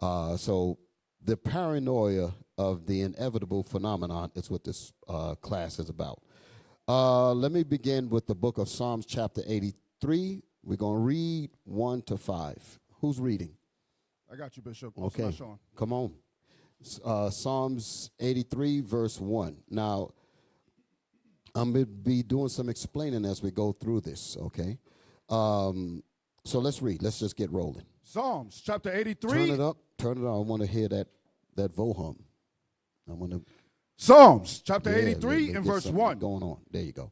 So the paranoia of the inevitable phenomenon is what this class is about. Let me begin with the book of Psalms chapter 83. We're going to read 1 to 5. Who's reading? I got you, Bishop. Okay, Nahshon. come on. Psalms 83, verse 1. Now, I'm going to be doing some explaining as we go through this, okay? So let's read. Let's just get rolling. Psalms chapter 83. Turn it up. Turn it up. I want to hear that vohum. I want to. Psalms chapter 83 and verse 1. Going on. There you go.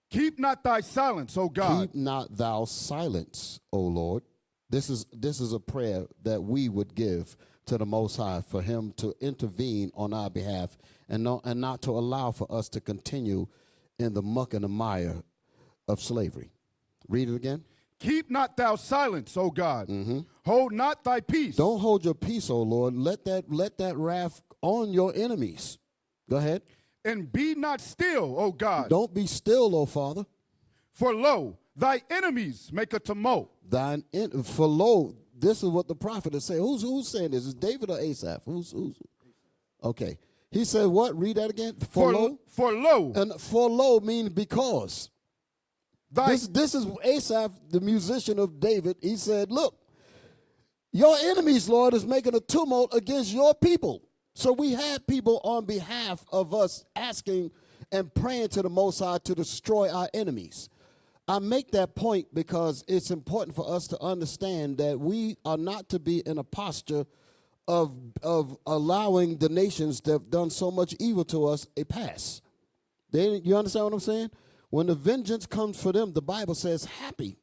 Keep not thy silence, O God. Keep not thou silence, O Lord. This is a prayer that we would give to the Most High for him to intervene on our behalf and not to allow for us to continue in the muck and the mire of slavery. Read it again. Keep not thou silence, O God. Mm-hmm. Hold not thy peace. Don't hold your peace, O Lord. Let that wrath on your enemies. Go ahead. And be not still, O God. Don't be still, O Father. For lo, thy enemies make a tumult. For lo, this is what the prophet is saying. Who's saying this? Is David or Asaph? Who's? Okay. He said what? Read that again. For lo. For lo. And for lo means because. This is Asaph, the musician of David. He said, look, your enemies, Lord, is making a tumult against your people. So we had people on behalf of us asking and praying to the Most High to destroy our enemies. I make that point because it's important for us to understand that we are not to be in a posture of allowing the nations that have done so much evil to us a pass. You understand what I'm saying? When the vengeance comes for them, the Bible says, happy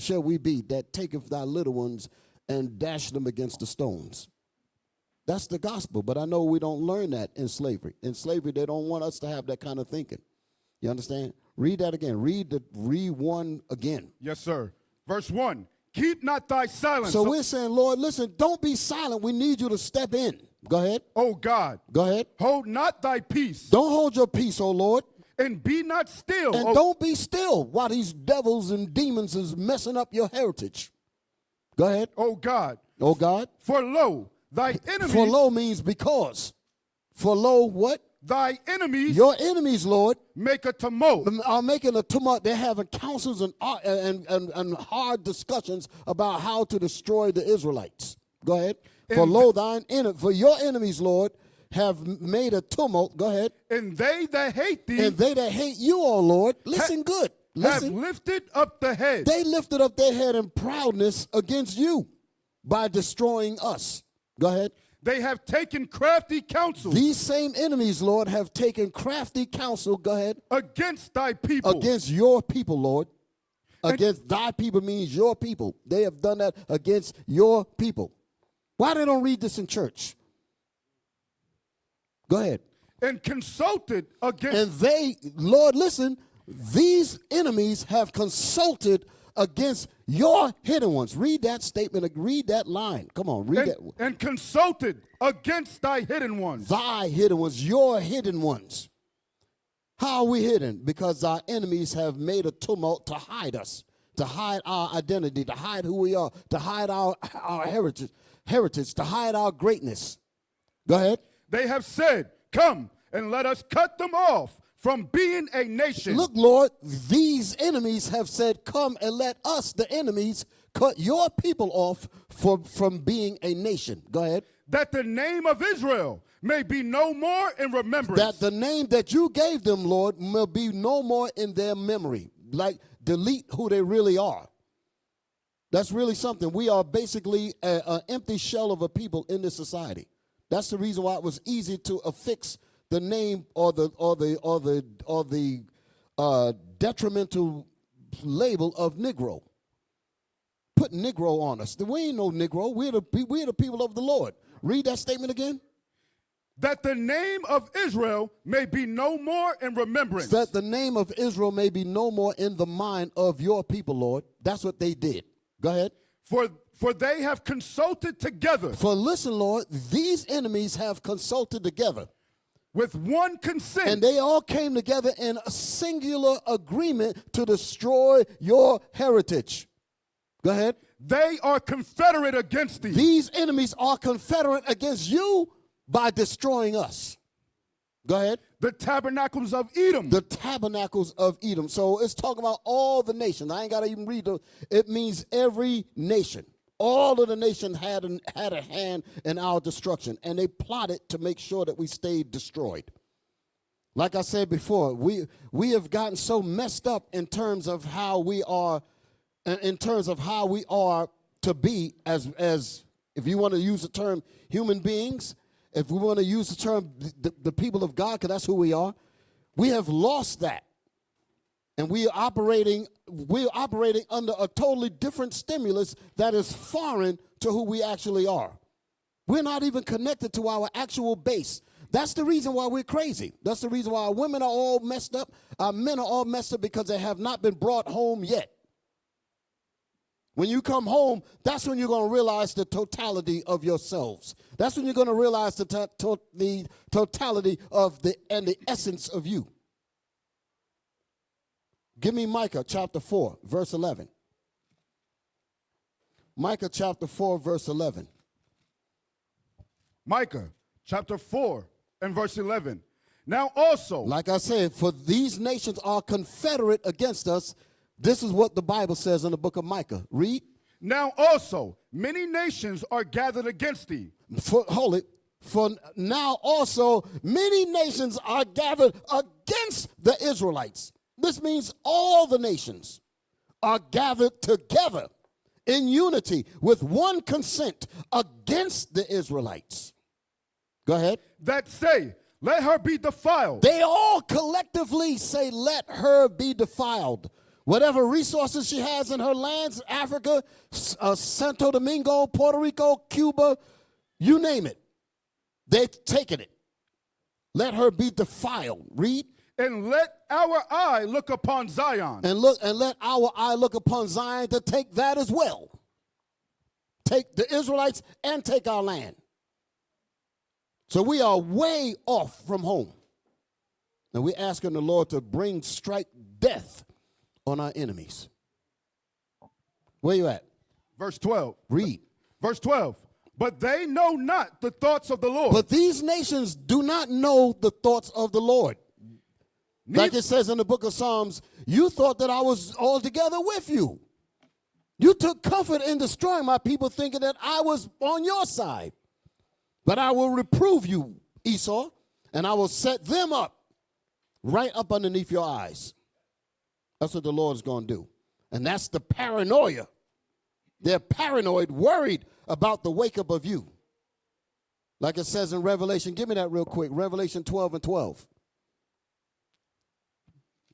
shall we be that taketh thy little ones and dash them against the stones. That's the gospel, but I know we don't learn that in slavery. In slavery, they don't want us to have that kind of thinking. You understand? Read that again. Read 1 again. Yes, sir. Verse 1. Keep not thy silence. So we're saying, Lord, listen, don't be silent. We need you to step in. Go ahead. O God. Go ahead. Hold not thy peace. Don't hold your peace, O Lord. And be not still. And don't be still while these devils and demons is messing up your heritage. Go ahead. O God. O God. For lo, thy enemies. For lo means because. For lo what? Thy enemies. Your enemies, Lord. Make a tumult. Are making a tumult. They're having councils and hard discussions about how to destroy the Israelites. Go ahead. For lo, for your enemies, Lord, have made a tumult. Go ahead. And they that hate thee. And they that hate you, O Lord. Listen good. Listen. Have lifted up the head. They lifted up their head in proudness against you by destroying us. Go ahead. They have taken crafty counsel. These same enemies, Lord, have taken crafty counsel. Go ahead. Against thy people. Against your people, Lord. Against thy people means your people. They have done that against your people. Why they don't read this in church? Go ahead. And consulted against. And they, Lord, listen, these enemies have consulted against your hidden ones. Read that statement. Read that line. Come on, read that. And consulted against thy hidden ones. Thy hidden ones, your hidden ones. How are we hidden? Because our enemies have made a tumult to hide us, to hide our identity, to hide who we are, to hide our heritage, to hide our greatness. Go ahead. They have said, come and let us cut them off from being a nation. Look, Lord, these enemies have said, come and let us, the enemies, cut your people off from being a nation. Go ahead. That the name of Israel may be no more in remembrance. That the name that you gave them, Lord, will be no more in their memory. Like, delete who they really are. That's really something. We are basically an empty shell of a people in this society. That's the reason why it was easy to affix the name or the detrimental label of Negro. Put Negro on us. We ain't no Negro. We're the people of the Lord. Read that statement again. That the name of Israel may be no more in remembrance. That the name of Israel may be no more in the mind of your people, Lord. That's what they did. Go ahead. For they have consulted together. For listen, Lord, these enemies have consulted together. With one consent. And they all came together in a singular agreement to destroy your heritage. Go ahead. They are confederate against thee. These enemies are confederate against you by destroying us. Go ahead. The tabernacles of Edom. The tabernacles of Edom. So it's talking about all the nations. I ain't got to even read it. It means every nation. All of the nation had a hand in our destruction, and they plotted to make sure that we stayed destroyed. Like I said before, we have gotten so messed up in terms of how we are, to be as if you want to use the term human beings, if we want to use the term the people of God, because that's who we are, we have lost that. And we're operating under a totally different stimulus that is foreign to who we actually are. We're not even connected to our actual base. That's the reason why we're crazy. That's the reason why our women are all messed up. Our men are all messed up because they have not been brought home yet. When you come home, that's when you're going to realize the totality of yourselves. That's when you're going to realize the totality of the essence of you. Give me Micah chapter 4, verse 11. Micah chapter 4, verse 11. Micah chapter 4 and verse 11. Now also, like I said, for these nations are confederate against us. This is what the Bible says in the book of Micah. Read. Now also, many nations are gathered against thee. For now also, many nations are gathered against the Israelites. This means all the nations are gathered together in unity with one consent against the Israelites. Go ahead. That say, let her be defiled. They all collectively say, let her be defiled. Whatever resources she has in her lands, Africa, Santo Domingo, Puerto Rico, Cuba, you name it. They're taking it. Let her be defiled. Read. And let our eye look upon Zion. And let our eye look upon Zion to take that as well. Take the Israelites and take our land. So we are way off from home. And we're asking the Lord to strike death on our enemies. Where you at? Verse 12. Read. Verse 12. But they know not the thoughts of the Lord. But these nations do not know the thoughts of the Lord. Like it says in the book of Psalms, you thought that I was altogether with you. You took comfort in destroying my people, thinking that I was on your side. But I will reprove you, Esau, and I will set them up right up underneath your eyes. That's what the Lord is going to do. And that's the paranoia. They're paranoid, worried about the wake up of you. Like it says in Revelation, give me that real quick, Revelation 12 and 12.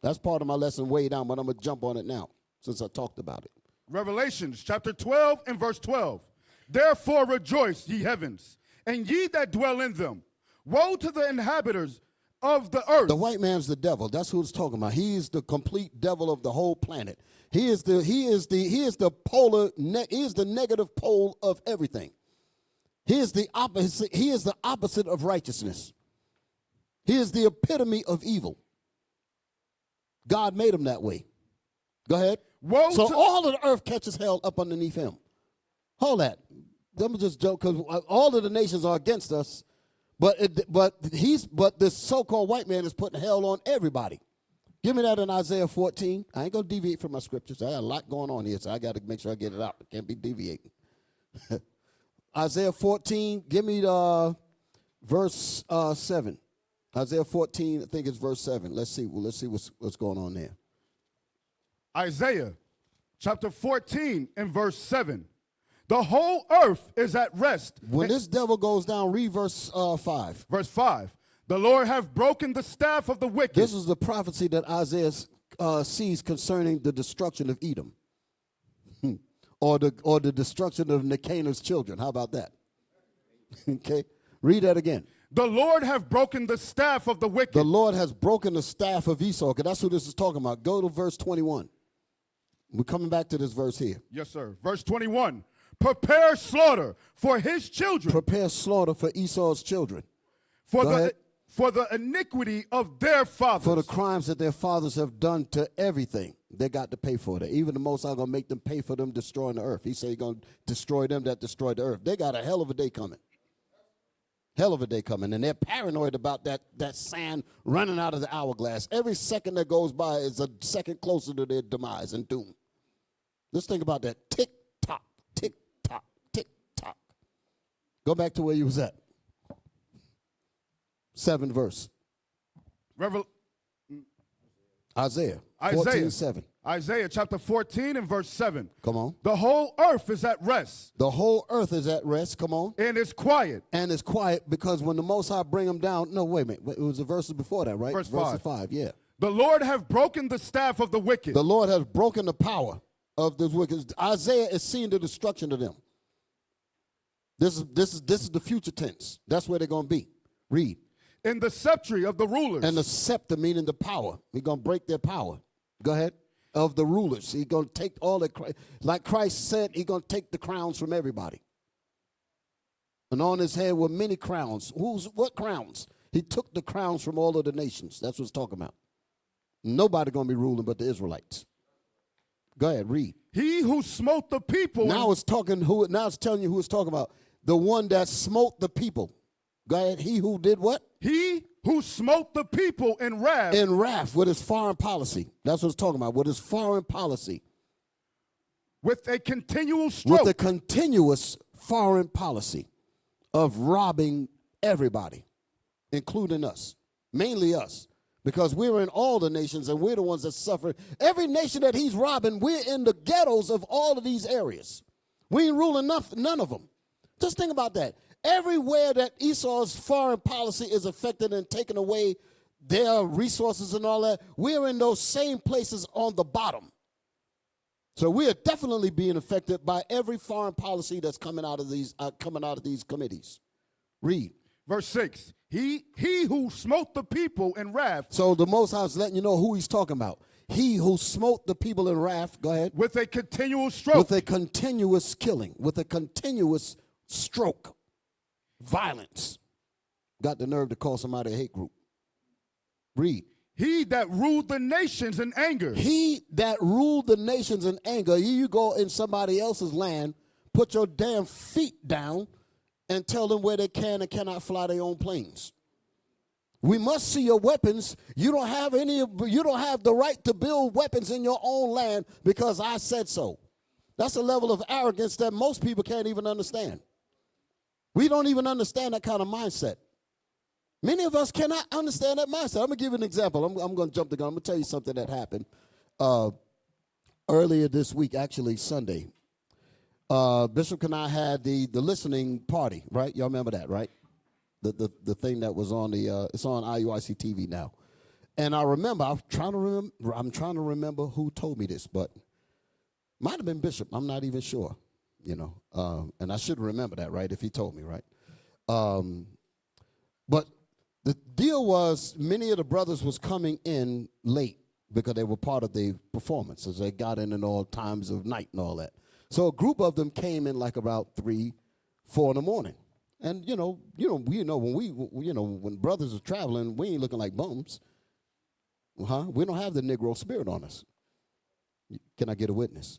That's part of my lesson way down, but I'm going to jump on it now since I talked about it. Revelations chapter 12 and verse 12. Therefore rejoice, ye heavens, and ye that dwell in them. Woe to the inhabitants of the earth. The white man's the devil. That's who it's talking about. He is the complete devil of the whole planet. He is the negative pole of everything. He is the opposite. He is the opposite of righteousness. He is the epitome of evil. God made him that way. Go ahead. So all of the earth catches hell up underneath him. Hold that. Let me just joke, because all of the nations are against us, but this so-called white man is putting hell on everybody. Give me that in Isaiah 14. I ain't gonna deviate from my scriptures. I got a lot going on here, so I got to make sure I get it out. I can't be deviating. Isaiah 14. Give me the verse 7. Isaiah 14, I think it's verse 7. Let's see what's going on there. Isaiah chapter 14 and verse 7. The whole earth is at rest. When this devil goes down, read verse 5. Verse 5. The Lord hath broken the staff of the wicked. This is the prophecy that Isaiah sees concerning the destruction of Edom. or the destruction of Nicanor's children. How about that? Okay. Read that again. The Lord hath broken the staff of the wicked. The Lord has broken the staff of Esau. Okay, that's what this is talking about. Go to verse 21. We're coming back to this verse here. Yes, sir. Verse 21. Prepare slaughter for his children. Prepare slaughter for Esau's children. For Go ahead. for the iniquity of their fathers. For the crimes that their fathers have done to everything, they got to pay for it. Even the Most High going to make them pay for them destroying the earth. He said he's going to destroy them that destroy the earth. They got a hell of a day coming. Hell of a day coming. And they're paranoid about that sand running out of the hourglass. Every second that goes by is a second closer to their demise and doom. Let's think about that. Tick, tock, tick, tock, tick, tock. Go back to where you was at. 7th verse. Isaiah 14:7. Isaiah chapter 14 and verse 7. Come on. The whole earth is at rest. The whole earth is at rest. Come on. And it's quiet. And it's quiet because when the Most High bring them down. No, wait a minute. It was the verses before that, right? Verse Verses 5. Yeah. The Lord have broken the staff of the wicked. The Lord has broken the power of the wicked. Isaiah is seeing the destruction of them. This is the future tense. That's where they're going to be. Read. In the sceptre of the rulers. And the scepter meaning the power. He's going to break their power. Go ahead. Of the rulers. He's going to take all the, like Christ said, he's going to take the crowns from everybody. And on his head were many crowns. What crowns? He took the crowns from all of the nations. That's what it's talking about. Nobody going to be ruling but the Israelites. Go ahead, read. He who smote the people. Now it's telling you who it's talking about. The one that smote the people. Go ahead. He who did what? He who smote the people in wrath. In wrath with his foreign policy. That's what it's talking about. With his foreign policy. With a continual stroke. With a continuous foreign policy of robbing everybody, including us. Mainly us. Because we're in all the nations and we're the ones that suffer. Every nation that he's robbing, we're in the ghettos of all of these areas. We ain't ruling none of them. Just think about that. Everywhere that Esau's foreign policy is affected and taking away their resources and all that, we're in those same places on the bottom. So we are definitely being affected by every foreign policy that's coming out of these committees. Read. Verse 6. He who smote the people in wrath. So the Most High is letting you know who he's talking about. He who smote the people in wrath. Go ahead. With a continual stroke. With a continuous killing. With a continuous stroke. Violence. Got the nerve to call somebody a hate group. Read. He that ruled the nations in anger. He that ruled the nations in anger. Here you go in somebody else's land, put your damn feet down, and tell them where they can and cannot fly their own planes. We must see your weapons. You don't have the right to build weapons in your own land because I said so. That's a level of arrogance that most people can't even understand. We don't even understand that kind of mindset. Many of us cannot understand that mindset. I'm going to give you an example. I'm going to jump the gun. I'm going to tell you something that happened earlier this week, actually Sunday. Bishop and I had the listening party, right? Y'all remember that, right? The thing that was on it's on IUIC TV now. And I remember, I'm trying to remember who told me this, but might have been Bishop. I'm not even sure, and I should remember that, right, if he told me, right? But the deal was many of the brothers was coming in late because they were part of the performance as they got in all times of night and all that. So a group of them came in like about 3, 4 in the morning. And, when brothers are traveling, we ain't looking like bums. We don't have the Negro spirit on us. Can I get a witness?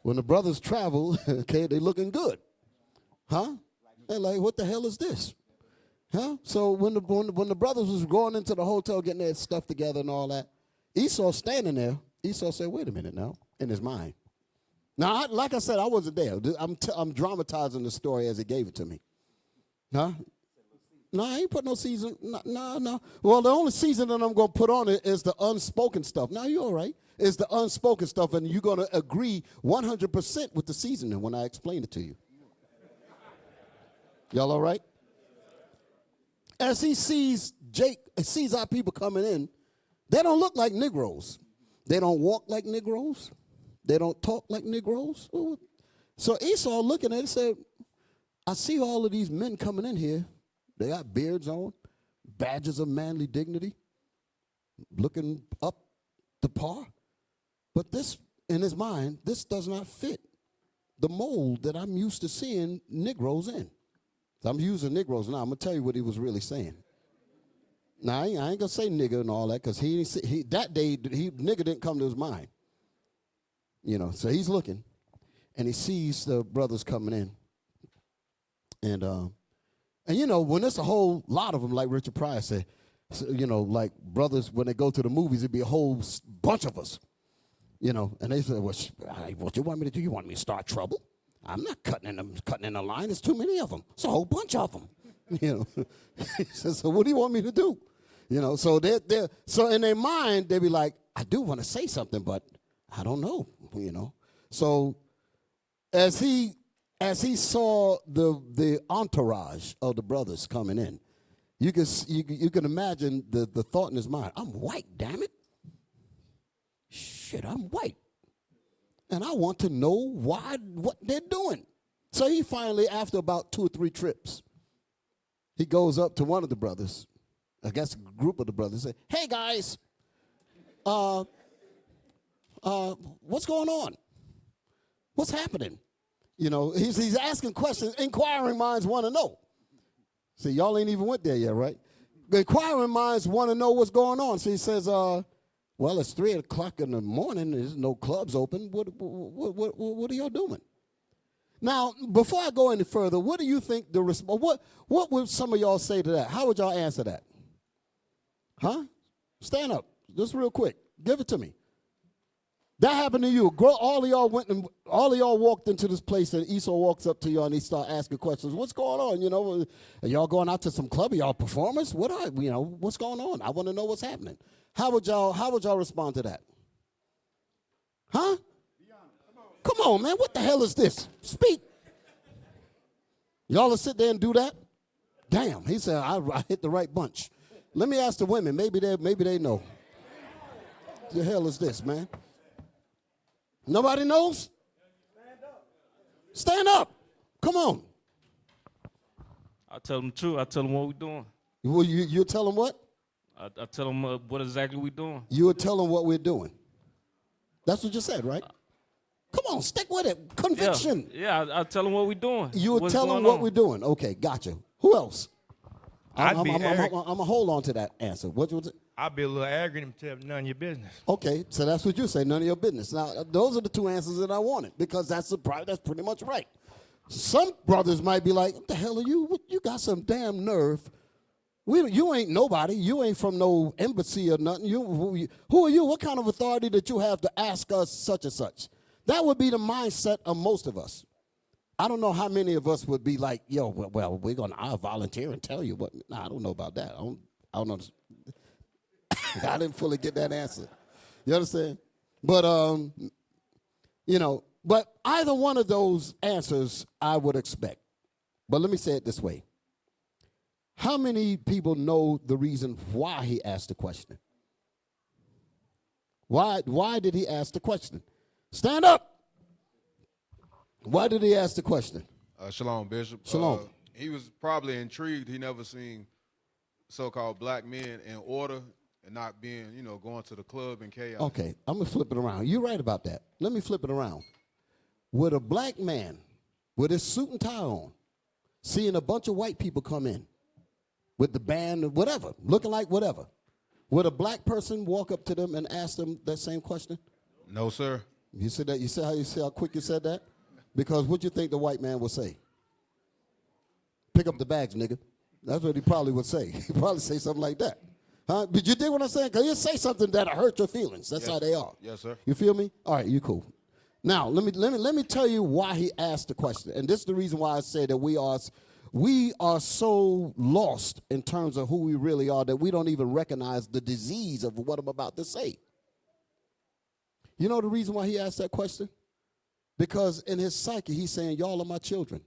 When the brothers travel, okay, they looking good. They're like, what the hell is this? So when the brothers was going into the hotel getting their stuff together and all that, Esau standing there, Esau said, wait a minute now, in his mind. Now, like I said, I wasn't there. I'm dramatizing the story as he gave it to me. No, I ain't put no season. No. Well, the only season that I'm going to put on it is the unspoken stuff. Now, you're all right. It's the unspoken stuff, and you're going to agree 100% with the seasoning when I explain it to you. Y'all all right? As he sees our people coming in, they don't look like Negroes. They don't walk like Negroes. They don't talk like Negroes. So Esau looking at it said, I see all of these men coming in here. They got beards on, badges of manly dignity, looking up to par. But this, in his mind, this does not fit the mold that I'm used to seeing Negroes in. So I'm using Negroes now. I'm going to tell you what he was really saying. Now, I ain't going to say nigga and all that because that day, nigga didn't come to his mind. You know, so he's looking, and he sees the brothers coming in. And you know, when there's a whole lot of them, like Richard Pryor said, you know, like brothers, when they go to the movies, it'd be a whole bunch of us. You know, and they said, what you want me to do? You want me to start trouble? I'm not cutting in a line. There's too many of them. It's a whole bunch of them. You know, he says, so what do you want me to do? You know, so so in their mind, they'd be like, I do want to say something, but I don't know, you know. So as he saw the entourage of the brothers coming in, you can imagine the thought in his mind, I'm white, damn it. Shit, I'm white. And I want to know what they're doing. So he finally, after about 2 or 3 trips, he goes up to one of the brothers, I guess a group of the brothers, and say, hey, guys, what's going on? What's happening? You know, he's asking questions. Inquiring minds want to know. See, y'all ain't even went there yet, right? The inquiring minds want to know what's going on. So he says, well, it's 3 o'clock in the morning. There's no clubs open. What are y'all doing? Now, before I go any further, what do you think what would some of y'all say to that? How would y'all answer that? Huh? Stand up. Just real quick. Give it to me. That happened to you. All of y'all walked into this place, and Esau walks up to y'all and he start asking questions. What's going on? You know, are y'all going out to some club? Are y'all performers? What's going on? I want to know what's happening. How would y'all respond to that? Huh? Come on, man. What the hell is this? Speak. Y'all will sit there and do that? Damn. He said, I hit the right bunch. Let me ask the women. Maybe they know. What the hell is this, man? Nobody knows? Stand up. Come on. I tell them the truth. I tell them what we're doing. Well, you tell them what? I tell them what exactly we're doing. You would tell them what we're doing. That's what you said, right? Come on, stick with it. Conviction. Yeah, I tell them what we're doing. You would tell them what we're doing. Okay, gotcha. Who else? I'm going to hold on to that answer. What was it? I'd be a little arrogant and tell none of your business. Okay, so that's what you say, none of your business. Now, those are the 2 answers that I wanted because that's pretty much right. Some brothers might be like, what the hell are you? You got some damn nerve. You ain't nobody. You ain't from no embassy or nothing. Who are you? What kind of authority that you have to ask us such and such? That would be the mindset of most of us. I don't know how many of us would be like, yo, well, I'll volunteer and tell you what. Nah, I don't know about that. I don't know. I didn't fully get that answer. You understand? But, but either one of those answers I would expect. But let me say it this way. How many people know the reason why he asked the question? Why did he ask the question? Stand up. Why did he ask the question? Shalom, Bishop. Shalom. He was probably intrigued. He never seen so-called black men in order and not being, going to the club in chaos. Okay, I'm going to flip it around. You're right about that. Let me flip it around. Would a black man with his suit and tie on, seeing a bunch of white people come in with the band or whatever, looking like whatever, would a black person walk up to them and ask them that same question? No, sir. You said that? You see how quick you said that? Because what you think the white man would say? Pick up the bags, nigga. That's what he probably would say. He'd probably say something like that. Huh? Did you dig what I'm saying? Because he'll say something that'll hurt your feelings. That's how they are. Yes, sir. You feel me? All right, you cool. Now, let me tell you why he asked the question. And this is the reason why I say that we are so lost in terms of who we really are that we don't even recognize the disease of what I'm about to say. You know the reason why he asked that question? Because in his psyche, he's saying, y'all are my children.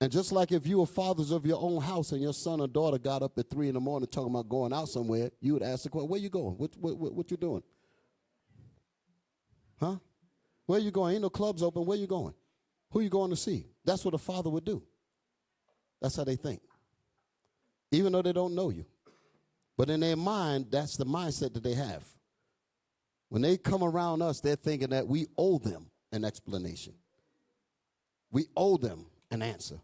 And just like if you were fathers of your own house and your son or daughter got up at 3 in the morning talking about going out somewhere, you would ask the question, where you going? What you doing? Huh? Where you going? Ain't no clubs open. Where you going? Who you going to see? That's what a father would do. That's how they think. Even though they don't know you. But in their mind, that's the mindset that they have. When they come around us, they're thinking that we owe them an explanation. We owe them an answer.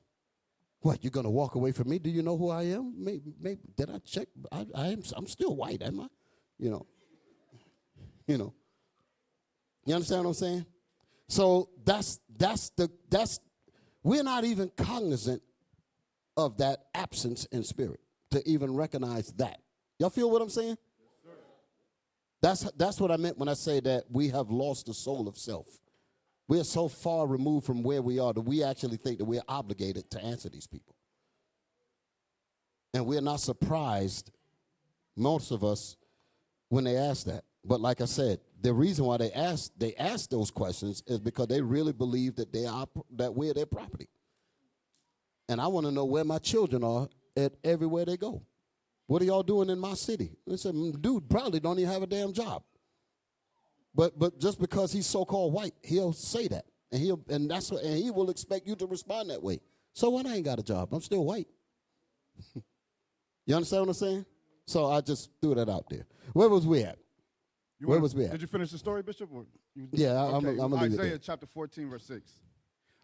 What, you're going to walk away from me? Do you know who I am? Maybe did I check? I'm still white, am I? You know. You understand what I'm saying? So that's we're not even cognizant of that absence in spirit to even recognize that. Y'all feel what I'm saying? That's what I meant when I say that we have lost the soul of self. We are so far removed from where we are that we actually think that we're obligated to answer these people. And we're not surprised, most of us, when they ask that. But like I said, the reason why they ask those questions is because they really believe that that we're their property. And I want to know where my children are at everywhere they go. What are y'all doing in my city? They said, dude probably don't even have a damn job. But just because he's so-called white, he'll say that. And he will expect you to respond that way. So what? I ain't got a job. I'm still white. You understand what I'm saying? So I just threw that out there. Where was we at? Where was we at? Did you finish the story, Bishop? Yeah, I'm going to leave it there. Isaiah chapter 14, verse 6.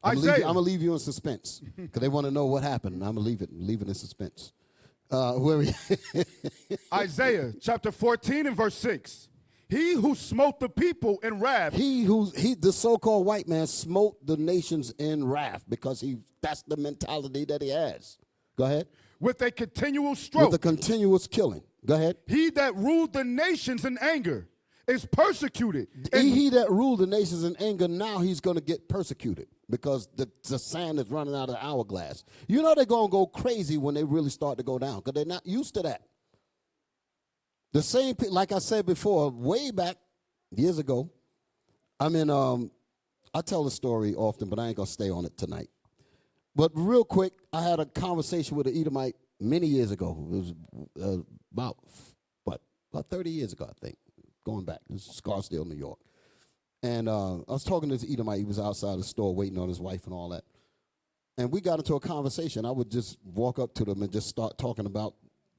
I'm going to leave you in suspense because they want to know what happened. I'm going to leave it in suspense. Where we Isaiah chapter 14 and verse 6. He who smote the people in wrath. The so-called white man smote the nations in wrath because that's the mentality that he has. Go ahead. With a continual stroke. With a continuous killing. Go ahead. He that ruled the nations in anger is persecuted. He that ruled the nations in anger, now he's going to get persecuted because the sand is running out of the hourglass. You know they're going to go crazy when they really start to go down because they're not used to that. The same, like I said before, way back years ago, I tell the story often, but I ain't going to stay on it tonight. But real quick, I had a conversation with an Edomite many years ago. It was about 30 years ago, I think, going back. This is Scarsdale, New York. And I was talking to this Edomite. He was outside the store waiting on his wife and all that. And we got into a conversation. I would just walk up to them and just start talking about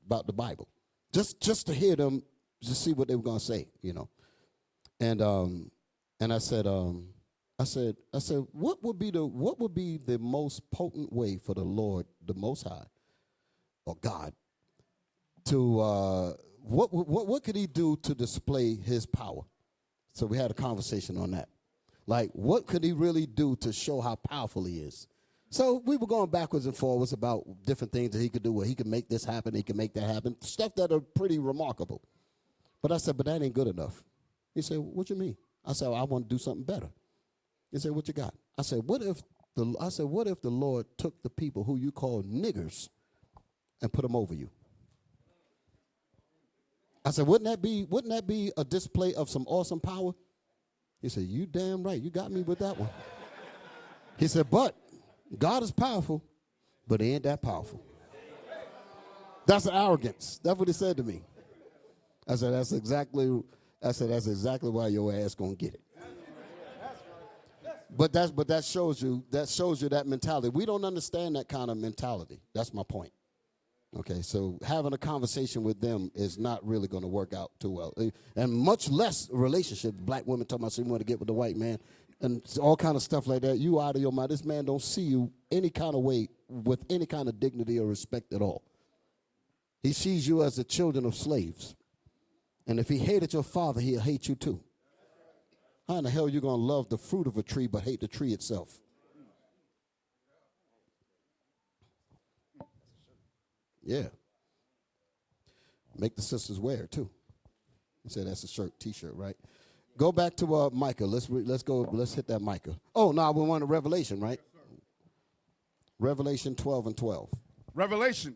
the Bible. Just to hear them, just see what they were going to say, you know. And I said, what would be the most potent way for the Lord, the Most High, or God, to what could he do to display his power? So we had a conversation on that. Like, what could he really do to show how powerful he is? So we were going backwards and forwards about different things that he could do. Where he could make this happen, he could make that happen, stuff that are pretty remarkable. But I said, but that ain't good enough. He said, what you mean? I said, well, I want to do something better. He said, what you got? I said, what if the Lord took the people who you call niggers and put them over you? I said, wouldn't that be a display of some awesome power? He said, you damn right. You got me with that one. He said, but God is powerful, but he ain't that powerful. That's arrogance. That's what he said to me. I said, that's exactly why your ass gonna get it. But that shows you that mentality. We don't understand that kind of mentality. That's my point. Okay, so having a conversation with them is not really going to work out too well, and much less a relationship. Black women talking about she want to get with the white man, and all kind of stuff like that. You out of your mind. This man don't see you any kind of way with any kind of dignity or respect at all. He sees you as the children of slaves, and if he hated your father, he'll hate you too. How in the hell are you going to love the fruit of a tree but hate the tree itself? Yeah. Make the sisters wear it too. He said that's a shirt, T-shirt, right? Go back to Micah. Let's hit that Micah. Oh, no, we want a Revelation, right? Revelation 12 and 12. Revelation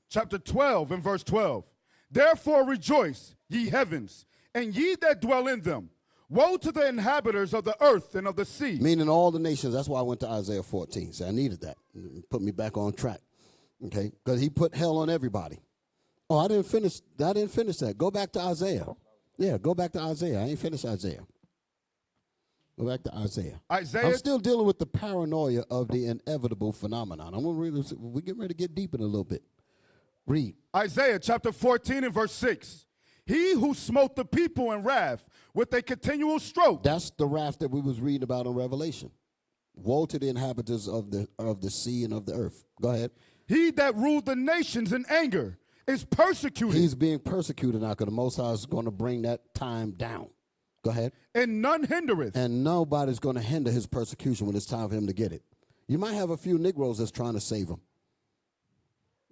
chapter 12 and verse 12. Therefore rejoice, ye heavens, and ye that dwell in them. Woe to the inhabitants of the earth and of the sea. Meaning all the nations. That's why I went to Isaiah 14. So I needed that. Put me back on track. Okay, because he put hell on everybody. Oh, I didn't finish that. Go back to Isaiah. Yeah, go back to Isaiah. I ain't finished Isaiah. Go back to Isaiah. I'm still dealing with the paranoia of the inevitable phenomenon. We're getting ready to get deep in a little bit. Read. Isaiah chapter 14 and verse 6. He who smote the people in wrath with a continual stroke. That's the wrath that we was reading about in Revelation. Woe to the inhabitants of the sea and of the earth. Go ahead. He that ruled the nations in anger is persecuted. He's being persecuted now because the Most High is going to bring that time down. Go ahead. And none hindereth. And nobody's going to hinder his persecution when it's time for him to get it. You might have a few Negroes that's trying to save him,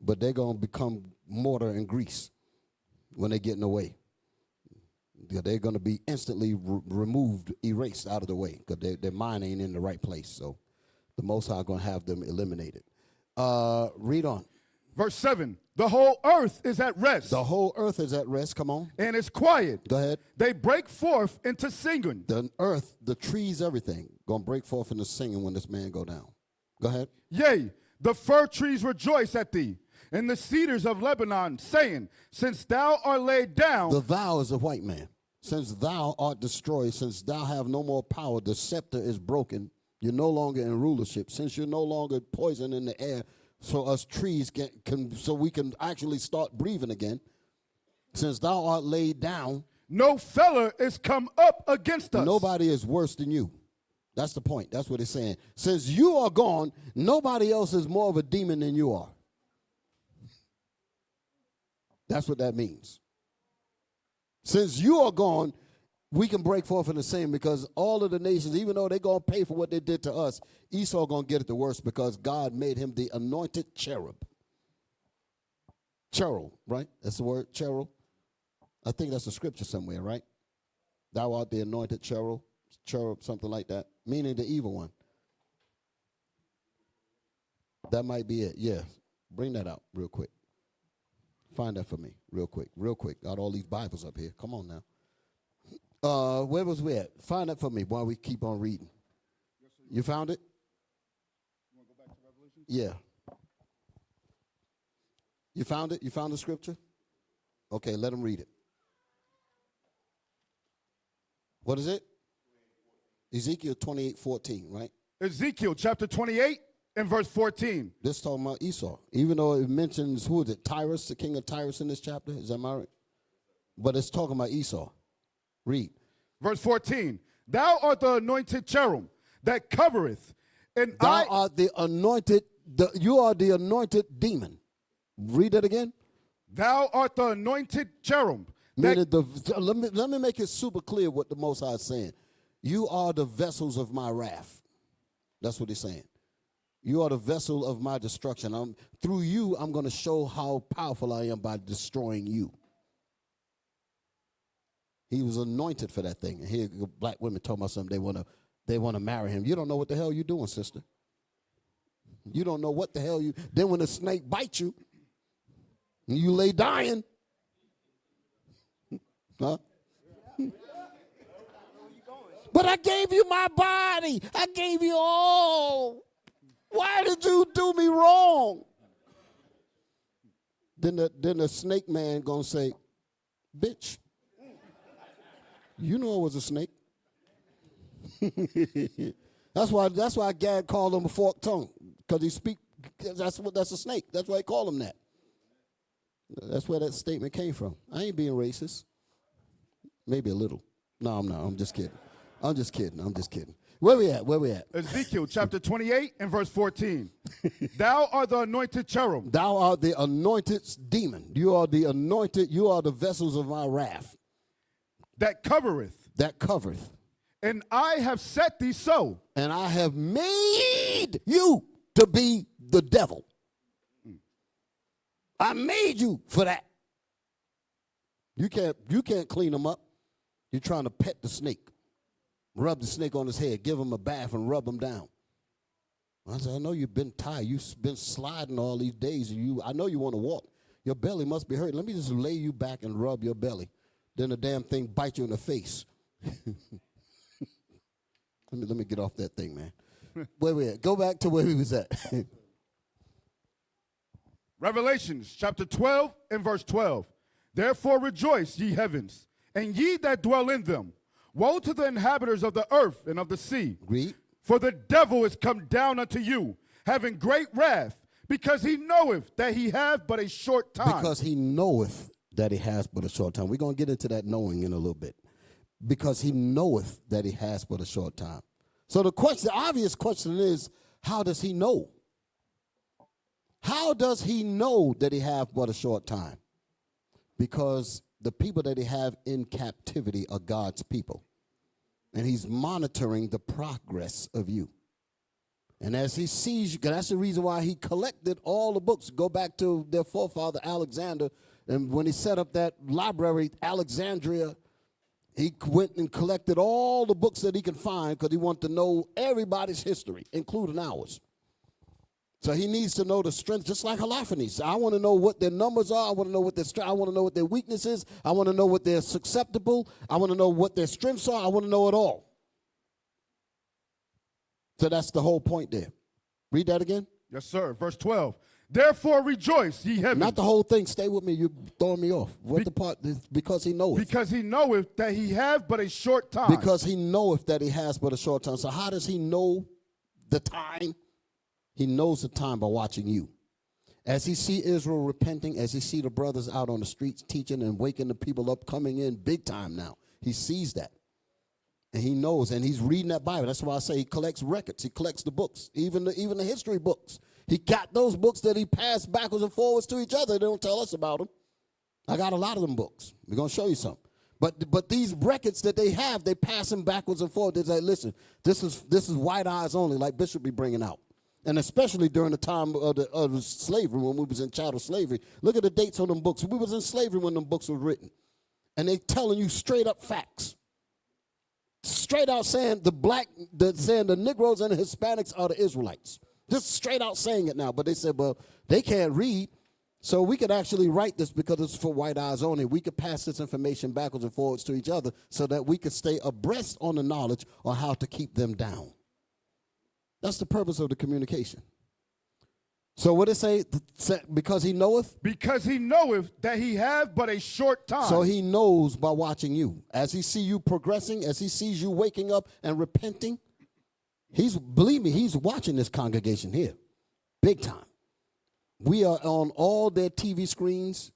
but they're going to become mortar and grease when they're getting away. They're going to be instantly removed, erased out of the way because their mind ain't in the right place. So the Most High going to have them eliminated. Read on. Verse 7, the whole earth is at rest. The whole earth is at rest. Come on. And it's quiet. Go ahead. They break forth into singing. The earth, the trees, everything, going to break forth into singing when this man go down. Go ahead. Yea, the fir trees rejoice at thee, and the cedars of Lebanon, saying, since thou art laid down. The thou is a white man. Since thou art destroyed, since thou have no more power, the scepter is broken. You're no longer in rulership. Since you're no longer poison in the air, so us trees so we can actually start breathing again. Since thou art laid down, no feller is come up against us. Nobody is worse than you. That's the point. That's what it's saying. Since you are gone, nobody else is more of a demon than you are. That's what that means. Since you are gone, we can break forth in the same because all of the nations, even though they're going to pay for what they did to us, Esau going to get it the worst because God made him the anointed cherub. Cherub, right? That's the word, cherub. I think that's a scripture somewhere, right? Thou art the anointed cherub, something like that, meaning the evil one. That might be it, yeah. Bring that out real quick. Find that for me real quick. Got all these Bibles up here. Come on now. Where was we at? Find that for me while we keep on reading. Yes, sir. You found it? You want to go back to Revelation? Yeah. You found it? You found the scripture? Okay, let him read it. What is it? Ezekiel 28:14, right? Ezekiel chapter 28 and verse 14. This is talking about Esau. Even though it mentions, who is it? Tyrus, the king of Tyrus in this chapter. Is that right? But it's talking about Esau. Read. Verse 14. Thou art the anointed cherub that covereth, and Thou art the anointed, you are the anointed demon. Read that again. Thou art the anointed cherub. Let me make it super clear what the Most High is saying. You are the vessels of my wrath. That's what he's saying. You are the vessel of my destruction. Through you, I'm going to show how powerful I am by destroying you. He was anointed for that thing. And here, black women talking about something, they want to marry him. You don't know what the hell you're doing, sister. You don't know what the hell you. Then when the snake bites you, and you lay dying, huh? But I gave you my body. I gave you all. Why did you do me wrong? Then the snake man gonna say, bitch, you know I was a snake. That's why Gad called him a forked tongue, because that's a snake. That's why they call him that. That's where that statement came from. I ain't being racist. Maybe a little. No, I'm not. I'm just kidding. Where we at? Ezekiel chapter 28 and verse 14. Thou art the anointed cherub. Thou art the anointed demon. You are the anointed. You are the vessels of my wrath. That covereth. And I have set thee so. And I have made you to be the devil. I made you for that. You can't clean them up. You're trying to pet the snake. Rub the snake on his head, give him a bath, and rub him down. I said, I know you've been tired. You've been sliding all these days. I know you want to walk. Your belly must be hurting. Let me just lay you back and rub your belly. Then the damn thing bites you in the face. Let me get off that thing, man. Where we at? Go back to where we was at. Revelations chapter 12 and verse 12. Therefore rejoice, ye heavens, and ye that dwell in them. Woe to the inhabitants of the earth and of the sea. Read. For the devil is come down unto you, having great wrath, because he knoweth that he hath but a short time. Because he knoweth that he has but a short time. We're going to get into that knowing in a little bit. Because he knoweth that he has but a short time. So the obvious question is, how does he know? How does he know that he have but a short time? Because the people that he have in captivity are God's people. And he's monitoring the progress of you. And as he sees you, that's the reason why he collected all the books. Go back to their forefather Alexander, and when he set up that library, Alexandria, he went and collected all the books that he could find because he wanted to know everybody's history, including ours. So he needs to know the strength, just like Holophonies. I want to know what their numbers are. I want to know what their strength. I want to know what their weaknesses. I want to know what they're susceptible. I want to know what their strengths are. I want to know it all. So that's the whole point there. Read that again. Yes, sir. Verse 12. Therefore rejoice, ye heavens. Not the whole thing. Stay with me. You're throwing me off. What the part? Because he knoweth. Because he knoweth that he have but a short time. Because he knoweth that he has but a short time. So how does he know the time? He knows the time by watching you. As he see Israel repenting, as he see the brothers out on the streets teaching and waking the people up, coming in big time now. He sees that. And he knows, and he's reading that Bible. That's why I say he collects records. He collects the books, even the history books. He got those books that he passed backwards and forwards to each other. They don't tell us about them. I got a lot of them books. We're going to show you some. But these records that they have, they pass them backwards and forwards. They say, listen, this is white eyes only, like Bishop be bringing out. And especially during the time of the slavery, when we was in chattel slavery. Look at the dates on them books. We was in slavery when them books were written. And they telling you straight up facts. Straight out saying saying the Negroes and the Hispanics are the Israelites. Just straight out saying it now. But they said, well, they can't read. So we could actually write this because it's for white eyes only. We could pass this information backwards and forwards to each other so that we could stay abreast on the knowledge on how to keep them down. That's the purpose of the communication. So what it say? Because he knoweth? Because he knoweth that he have but a short time. So he knows by watching you. As he see you progressing, as he sees you waking up and repenting, believe me, he's watching this congregation here. Big time. We are on all their TV screens.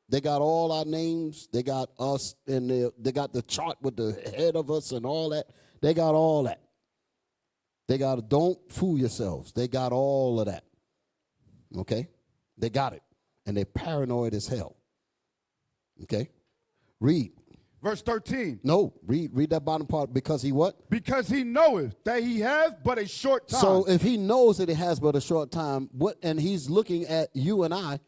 They got all our names. They got us, and they got the chart with the head of us and all that. They got all that. Don't fool yourselves. They got all of that. Okay? They got it. And they're paranoid as hell. Okay? Read. Verse 13. No, read that bottom part. Because he what? Because he knoweth that he have but a short time. So if he knows that he has but a short time, and he's looking at you and I,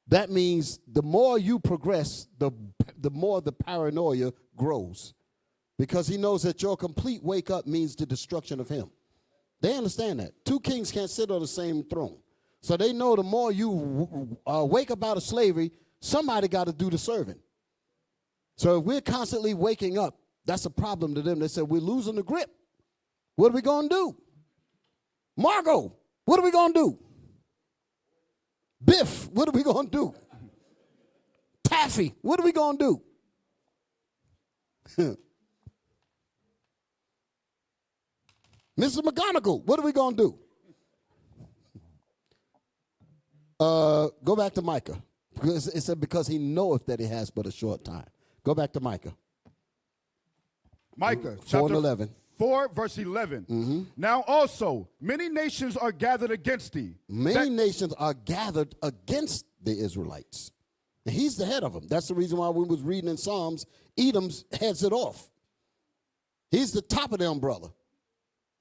that means the more you progress, the more the paranoia grows. Because he knows that your complete wake up means the destruction of him. They understand that. Two kings can't sit on the same throne. So they know the more you wake up out of slavery, somebody got to do the serving. So if we're constantly waking up, that's a problem to them. They said, we're losing the grip. What are we going to do? Margot, what are we going to do? Biff, what are we going to do? Taffy, what are we going to do? Mrs. McGonagall, what are we going to do? Go back to Micah. Because it said, because he knoweth that he has but a short time. Go back to Micah. Micah, 4 and 11. 4, verse 11. Mm-hmm. Now also, many nations are gathered against thee. Many nations are gathered against the Israelites. And he's the head of them. That's the reason why we was reading in Psalms, Edom heads it off. He's the top of the umbrella.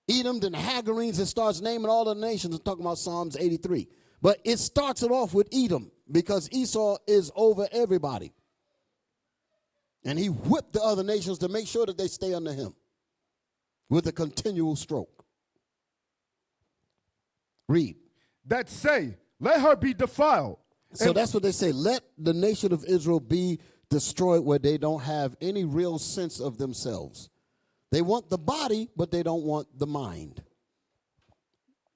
Edom, then the Hagarenes, it starts naming all the nations and talking about Psalms 83. But it starts it off with Edom because Esau is over everybody. And he whipped the other nations to make sure that they stay under him with a continual stroke. Read. That say, let her be defiled. So that's what they say. Let the nation of Israel be destroyed where they don't have any real sense of themselves. They want the body, but they don't want the mind.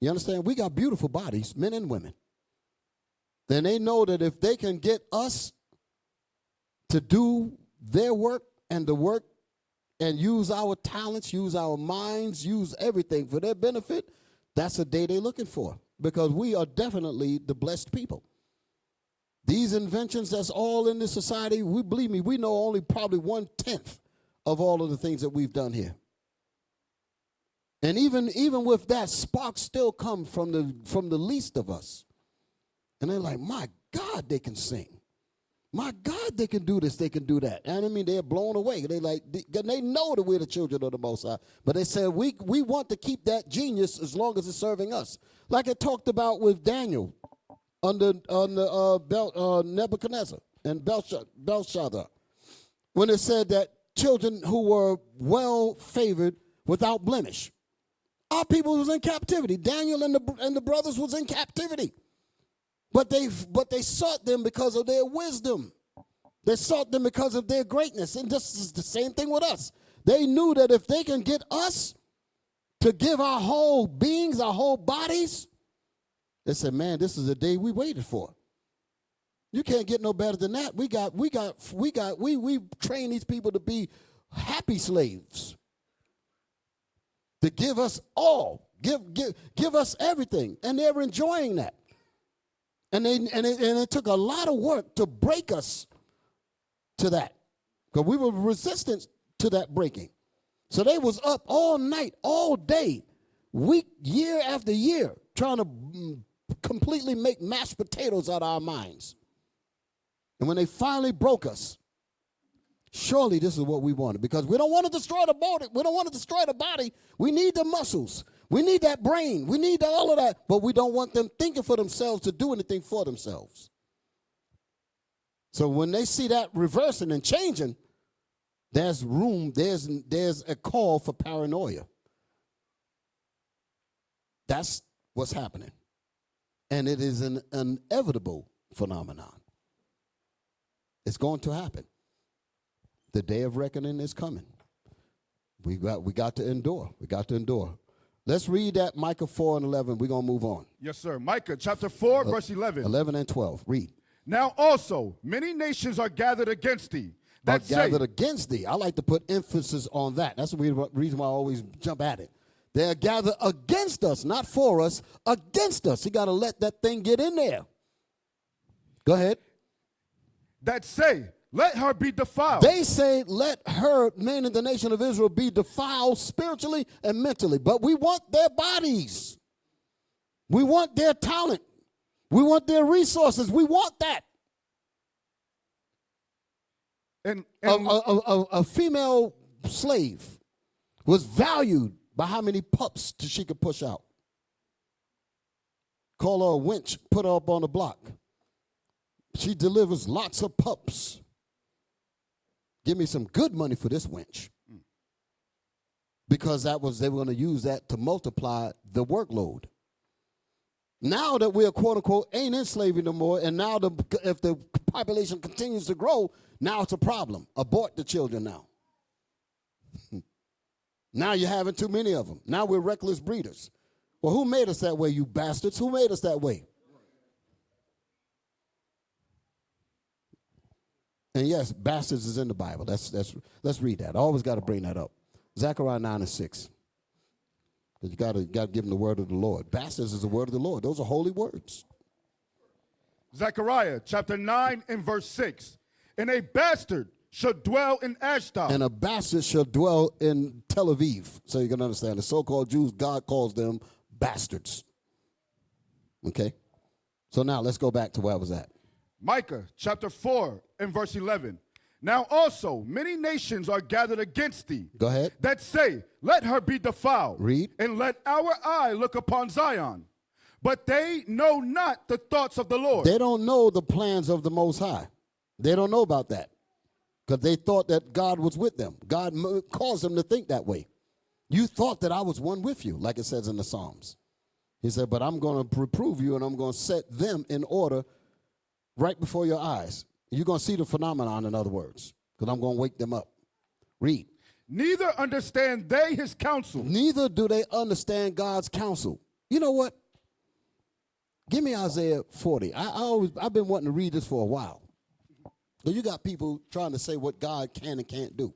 You understand? We got beautiful bodies, men and women. Then they know that if they can get us to do their work and the work and use our talents, use our minds, use everything for their benefit, that's the day they're looking for. Because we are definitely the blessed people. These inventions that's all in this society, believe me, we know only probably 1/10 of all of the things that we've done here. And even with that, sparks still come from the least of us. And they're like, my God, they can sing. My God, they can do this, they can do that. And I mean, they're blown away. They know that we're the children of the Most High. But they said, we want to keep that genius as long as it's serving us. Like it talked about with Daniel under Nebuchadnezzar and Belshazzar. When it said that children who were well favored without blemish. Our people was in captivity. Daniel and the brothers was in captivity. But they sought them because of their wisdom. They sought them because of their greatness. And this is the same thing with us. They knew that if they can get us to give our whole beings, our whole bodies, they said, man, this is the day we waited for. You can't get no better than that. We train these people to be happy slaves. To give us all, give us everything, and they're enjoying that. And it took a lot of work to break us to that, because we were resistant to that breaking. So they was up all night, all day, week, year after year, trying to completely make mashed potatoes out of our minds. And when they finally broke us, surely this is what we wanted, because we don't want to destroy the body. We don't want to destroy the body. We need the muscles. We need that brain. We need all of that. But we don't want them thinking for themselves to do anything for themselves. So when they see that reversing and changing, there's room, there's a call for paranoia. That's what's happening. And it is an inevitable phenomenon. It's going to happen. The day of reckoning is coming. We got to endure. We got to endure. Let's read that Micah 4:11. We're going to move on. Yes, sir. Micah chapter 4, verse 11. 11 and 12. Read. Now also, many nations are gathered against thee. Are gathered against thee. I like to put emphasis on that. That's the reason why I always jump at it. They are gathered against us, not for us, against us. You got to let that thing get in there. Go ahead. That say, let her be defiled. They say, let her, meaning the nation of Israel, be defiled spiritually and mentally. But we want their bodies. We want their talent. We want their resources. We want that. And a female slave was valued by how many pups she could push out. Call her a wench, put her up on the block. She delivers lots of pups. Give me some good money for this wench. Because they were going to use that to multiply the workload. Now that we're, quote unquote, ain't in slavery no more, and now if the population continues to grow, now it's a problem. Abort the children now. Now you're having too many of them. Now we're reckless breeders. Well, who made us that way, you bastards? Who made us that way? And yes, bastards is in the Bible. Let's read that. I always got to bring that up. Zechariah 9 and 6. Because you got to give them the word of the Lord. Bastards is the word of the Lord. Those are holy words. Zechariah chapter 9 and verse 6. And a bastard shall dwell in Ashdod. And a bastard shall dwell in Tel Aviv. So you can understand. The so-called Jews, God calls them bastards. Okay? So now let's go back to where I was at. Micah chapter 4 and verse 11. Now also many nations are gathered against thee. Go ahead. That say, let her be defiled. Read. And let our eye look upon Zion. But they know not the thoughts of the Lord. They don't know the plans of the Most High. They don't know about that. Because they thought that God was with them. God caused them to think that way. You thought that I was one with you, like it says in the Psalms. He said, but I'm going to reprove you, and I'm going to set them in order right before your eyes. You're going to see the phenomenon, in other words, because I'm going to wake them up. Read. Neither understand they his counsel. Neither do they understand God's counsel. You know what? Give me Isaiah 40. I've been wanting to read this for a while. So you got people trying to say what God can and can't do.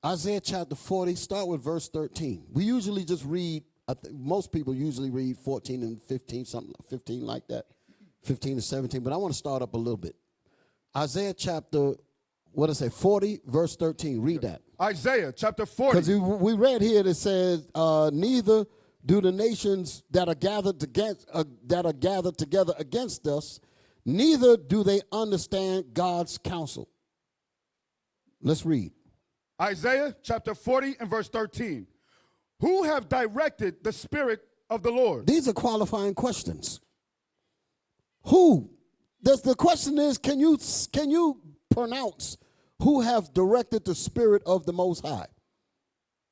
Isaiah chapter 40, start with verse 13. We usually just read, most people usually read 14 and 15, something 15 like that, 15 and 17, but I want to start up a little bit. Isaiah chapter, 40, verse 13, read that. Isaiah chapter 40. Because we read here that says, neither do the nations that are gathered together against us, neither do they understand God's counsel. Let's read. Isaiah chapter 40 and verse 13. Who have directed the Spirit of the Lord? These are qualifying questions. Who? The question is, can you pronounce who have directed the Spirit of the Most High?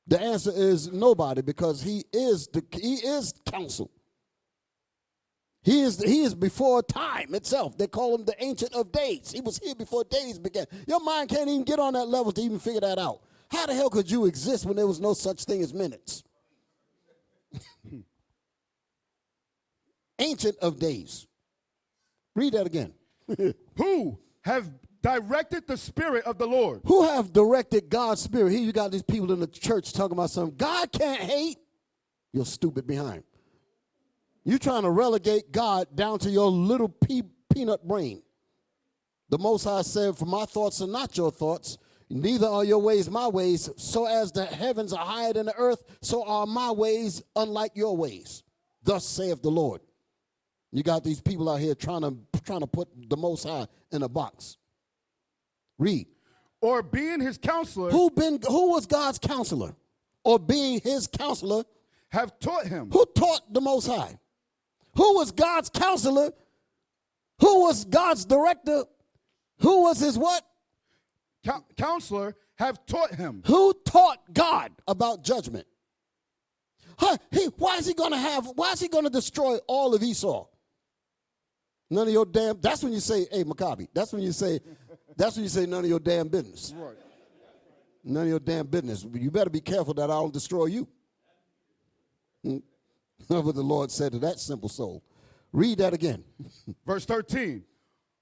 The answer is nobody, because he is counsel. He is before time itself. They call him the Ancient of Days. He was here before days began. Your mind can't even get on that level to even figure that out. How the hell could you exist when there was no such thing as minutes? Ancient of Days. Read that again. Who have directed the Spirit of the Lord? Who have directed God's Spirit? Here you got these people in the church talking about something. God can't hate. You're stupid behind. You're trying to relegate God down to your little peanut brain. The Most High said, for my thoughts are not your thoughts, neither are your ways my ways. So as the heavens are higher than the earth, so are my ways unlike your ways. Thus saith the Lord. You got these people out here trying to put the Most High in a box. Read. Or being his counselor. Who was God's counselor? Or being his counselor. Have taught him. Who taught the Most High? Who was God's counselor? Who was God's director? Who was his what? Counselor have taught him. Who taught God about judgment? Why is he going to destroy all of Esau? None of your damn, that's when you say, hey, Maccabi, that's when you say none of your damn business. Right. None of your damn business. You better be careful that I don't destroy you. What the Lord said to that simple soul. Read that again. Verse 13.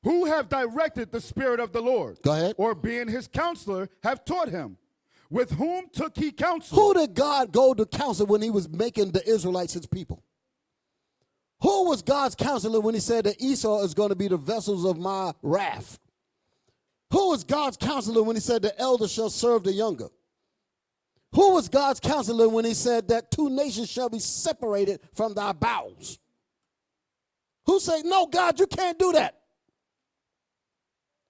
Who have directed the Spirit of the Lord? Go ahead. Or being his counselor have taught him. With whom took he counsel? Who did God go to counsel when he was making the Israelites his people? Who was God's counselor when he said that Esau is going to be the vessels of my wrath? Who was God's counselor when he said the elder shall serve the younger? Who was God's counselor when he said that two nations shall be separated from thy bowels? Who said, no, God, you can't do that?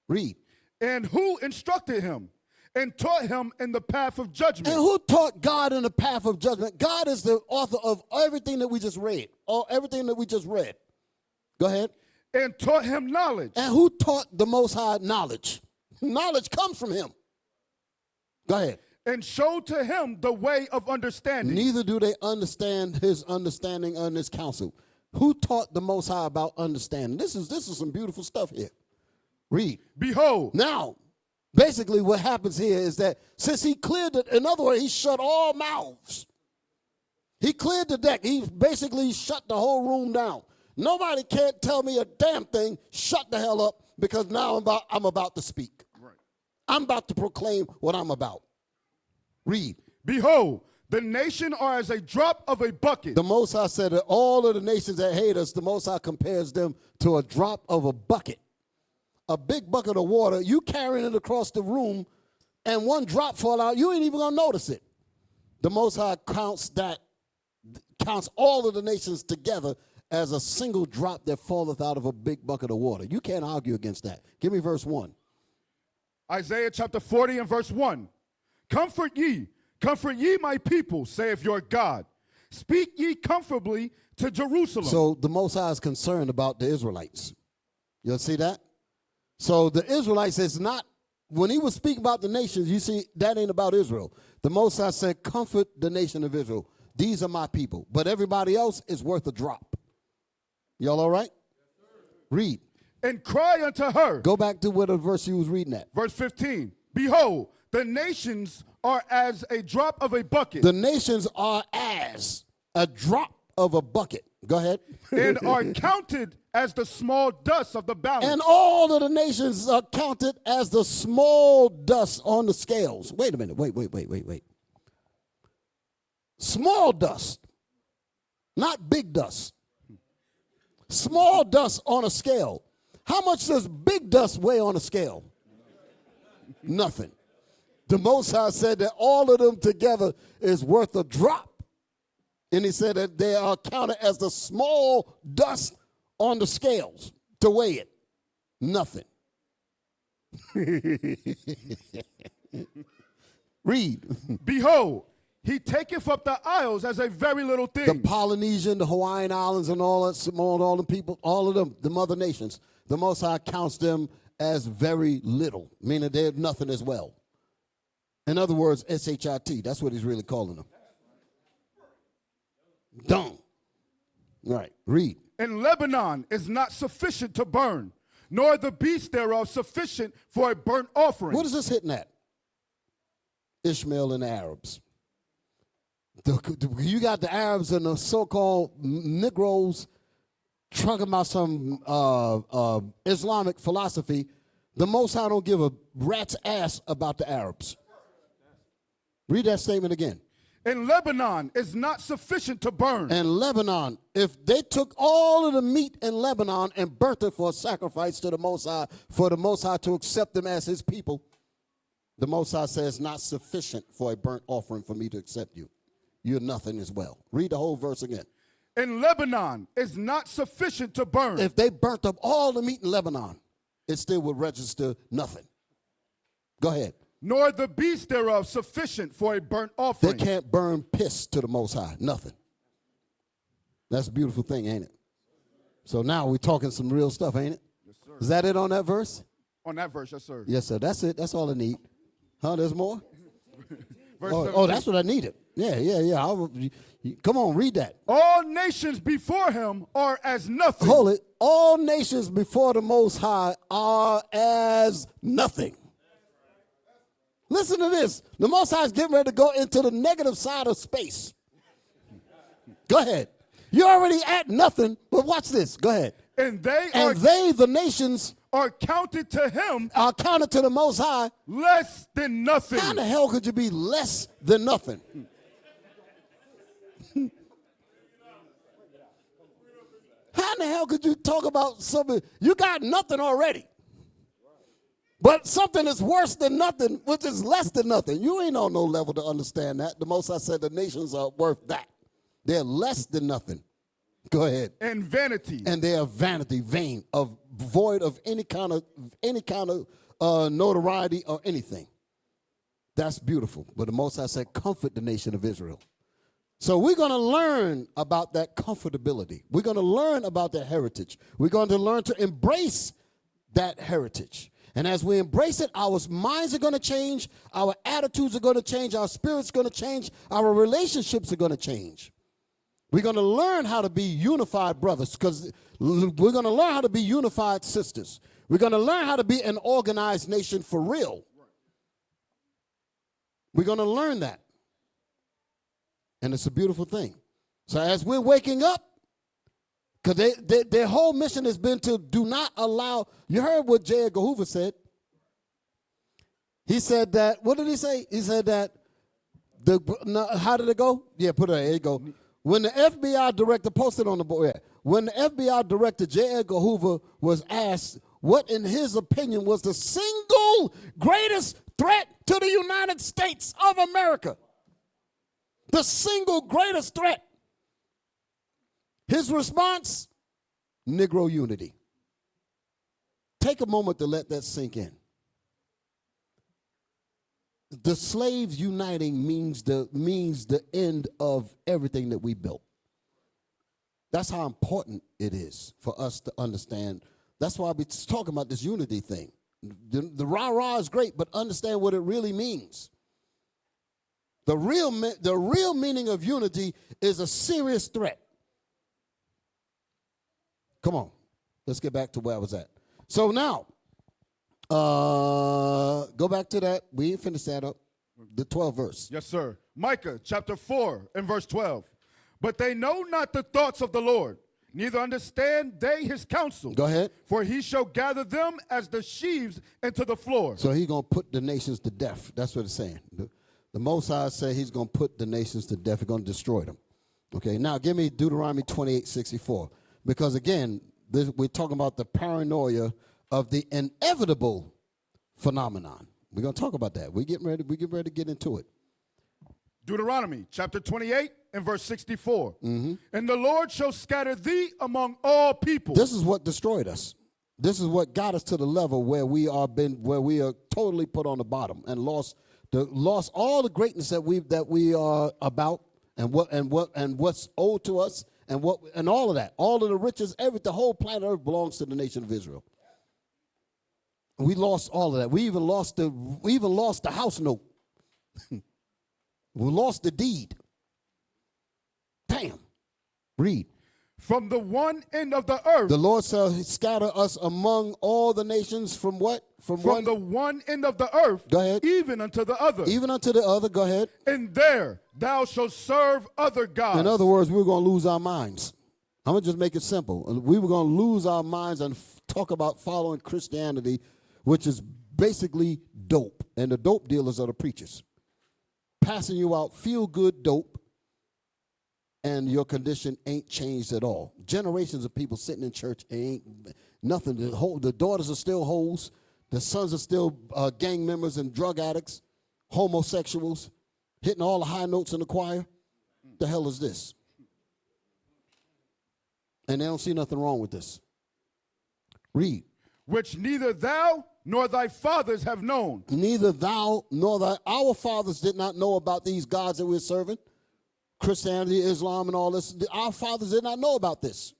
Read. And who instructed him and taught him in the path of judgment? And who taught God in the path of judgment? God is the author of everything that we just read. Everything that we just read. Go ahead. And taught him knowledge. And who taught the Most High knowledge? Knowledge comes from him. Go ahead. And showed to him the way of understanding. Neither do they understand his understanding and his counsel. Who taught the Most High about understanding? This is some beautiful stuff here. Read. Behold. Now, basically what happens here is that since he cleared it, in other words, he shut all mouths. He cleared the deck. He basically shut the whole room down. Nobody can't tell me a damn thing. Shut the hell up, because now I'm about to speak. Right. I'm about to proclaim what I'm about. Read. Behold, the nation are as a drop of a bucket. The Most High said that all of the nations that hate us, the Most High compares them to a drop of a bucket. A big bucket of water, you carrying it across the room, and one drop fall out, you ain't even gonna notice it. The Most High counts all of the nations together as a single drop that falleth out of a big bucket of water. You can't argue against that. Give me verse 1. Isaiah chapter 40 and verse 1. Comfort ye my people, saith your God. Speak ye comfortably to Jerusalem. So the Most High is concerned about the Israelites. You'll see that? So the Israelites is not, when he was speaking about the nations, you see, that ain't about Israel. The Most High said, comfort the nation of Israel. These are my people. But everybody else is worth a drop. Y'all all right? Read. And cry unto her. Go back to where the verse you was reading at. Verse 15. Behold, the nations are as a drop of a bucket. The nations are as a drop of a bucket. Go ahead. And are counted as the small dust of the balance. And all of the nations are counted as the small dust on the scales. Wait a minute. Wait. Small dust. Not big dust. Small dust on a scale. How much does big dust weigh on a scale? Nothing. The Most High said that all of them together is worth a drop. And he said that they are counted as the small dust on the scales to weigh it. Nothing. Read. Behold, he taketh up the isles as a very little thing. The Polynesian, the Hawaiian Islands, and all that, all the people, all of them, the mother nations, the Most High counts them as very little, meaning they're nothing as well. In other words, S-H-I-T, that's what he's really calling them. Dung. Right, read. And Lebanon is not sufficient to burn, nor the beast thereof sufficient for a burnt offering. What is this hitting at? Ishmael and the Arabs. You got the Arabs and the so-called Negroes talking about some Islamic philosophy. The Most High don't give a rat's ass about the Arabs. Read that statement again. And Lebanon is not sufficient to burn. And Lebanon, if they took all of the meat in Lebanon and burnt it for a sacrifice to the Most High, for the Most High to accept them as his people, the Most High says not sufficient for a burnt offering for me to accept you. You're nothing as well. Read the whole verse again. And Lebanon is not sufficient to burn. If they burnt up all the meat in Lebanon, it still would register nothing. Go ahead. Nor the beast thereof sufficient for a burnt offering. They can't burn piss to the Most High. Nothing. That's a beautiful thing, ain't it? So now we're talking some real stuff, ain't it? Yes, sir. Is that it on that verse? On that verse, yes, sir. Yes, sir. That's it. That's all I need. Huh? There's more? Verse Oh, that's what I needed. Yeah. Come on, read that. All nations before him are as nothing. Hold it. All nations before the Most High are as nothing. Listen to this. The Most High is getting ready to go into the negative side of space. Go ahead. You're already at nothing, but watch this. Go ahead. And they, the nations, are counted to him. Are counted to the Most High. Less than nothing. How in the hell could you be less than nothing? How in the hell could you talk about something? You got nothing already. But something is worse than nothing, which is less than nothing. You ain't on no level to understand that. The Most High said the nations are worth that. They're less than nothing. Go ahead. And vanity. And they are vanity, vain, void of any kind of notoriety or anything. That's beautiful. But the Most High said, comfort the nation of Israel. So we're going to learn about that comfortability. We're going to learn about their heritage. We're going to learn to embrace that heritage. And as we embrace it, our minds are going to change, our attitudes are going to change, our spirit's going to change, our relationships are going to change. We're going to learn how to be unified brothers, because we're going to learn how to be unified sisters. We're going to learn how to be an organized nation for real. We're going to learn that. And it's a beautiful thing. So as we're waking up, because their whole mission has been to do not allow, you heard what J. Edgar Hoover said. He said that, what did he say? He said that, how did it go? Yeah, put it there, you go. When the FBI director, posted on the board, when the FBI director, J. Edgar Hoover, was asked what in his opinion was the single greatest threat to the United States of America, the single greatest threat, his response, Negro unity. Take a moment to let that sink in. The slaves uniting means the end of everything that we built. That's how important it is for us to understand. That's why we're talking about this unity thing. The rah-rah is great, but understand what it really means. The real meaning of unity is a serious threat. Come on, let's get back to where I was at. So now, go back to that. We ain't finished that up. The 12th verse. Yes, sir. Micah chapter 4 and verse 12. But they know not the thoughts of the Lord, neither understand they his counsel. Go ahead. For he shall gather them as the sheaves into the floor. So he's going to put the nations to death. That's what it's saying. The Most High said he's going to put the nations to death. He's going to destroy them. Okay, now give me Deuteronomy 28:64. Because again, we're talking about the paranoia of the inevitable phenomenon. We're going to talk about that. We get ready to get into it. Deuteronomy chapter 28 and verse 64. And the Lord shall scatter thee among all people. This is what destroyed us. This is what got us to the level where we are totally put on the bottom and lost all the greatness that we are about and what's owed to us and all of that. All of the riches, the whole planet Earth belongs to the nation of Israel. We lost all of that. We even lost the house note. We lost the deed. Damn. Read. From the one end of the earth. The Lord shall scatter us among all the nations from what? From the one end of the earth. Go ahead. Even unto the other. Even unto the other. Go ahead. And there thou shalt serve other gods. In other words, we're going to lose our minds. I'm going to just make it simple. We were going to lose our minds and talk about following Christianity, which is basically dope. And the dope dealers are the preachers. Passing you out feel-good dope, and your condition ain't changed at all. Generations of people sitting in church ain't nothing. The daughters are still hoes. The sons are still gang members and drug addicts, homosexuals, hitting all the high notes in the choir. The hell is this? And they don't see nothing wrong with this. Read. Which neither thou nor thy fathers have known. Neither thou nor our fathers did not know about these gods that we're serving. Christianity, Islam, and all this. Our fathers did not know about this.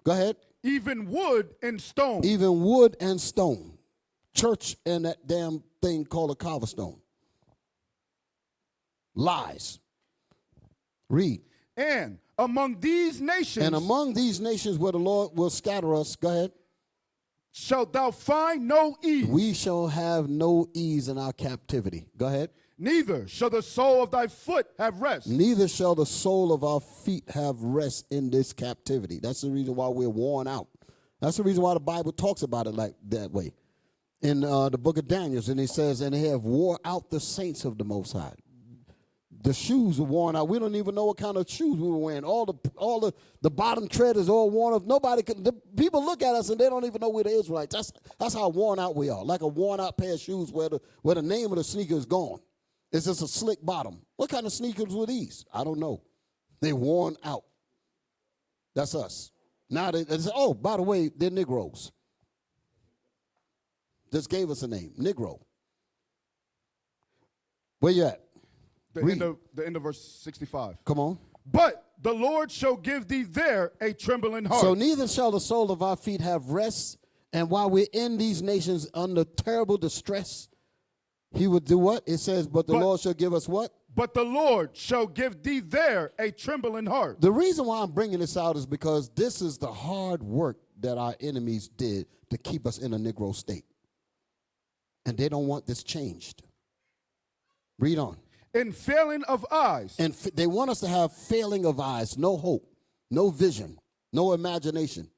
Go ahead. Even wood and stone. Even wood and stone. Church and that damn thing called a cobblestone. Lies. Read. And among these nations. And among these nations where the Lord will scatter us. Go ahead. Shalt thou find no ease. We shall have no ease in our captivity. Go ahead. Neither shall the sole of thy foot have rest. Neither shall the sole of our feet have rest in this captivity. That's the reason why we're worn out. That's the reason why the Bible talks about it like that way. In the book of Daniel, and he says, and they have wore out the saints of the Most High. The shoes are worn out. We don't even know what kind of shoes we were wearing. All the bottom tread is all worn off. People look at us and they don't even know we're the Israelites. That's how worn out we are. Like a worn out pair of shoes where the name of the sneaker is gone. It's just a slick bottom. What kind of sneakers were these? I don't know. They worn out. That's us. Now they say, oh, by the way, they're Negroes. Just gave us a name, Negro. Where you at? The end of verse 65. Come on. But the Lord shall give thee there a trembling heart. So neither shall the sole of our feet have rest. And while we're in these nations under terrible distress, he would do what? It says, but the Lord shall give us what? But the Lord shall give thee there a trembling heart. The reason why I'm bringing this out is because this is the hard work that our enemies did to keep us in a Negro state. And they don't want this changed. Read on. In failing of eyes. And they want us to have failing of eyes, no hope, no vision, no imagination.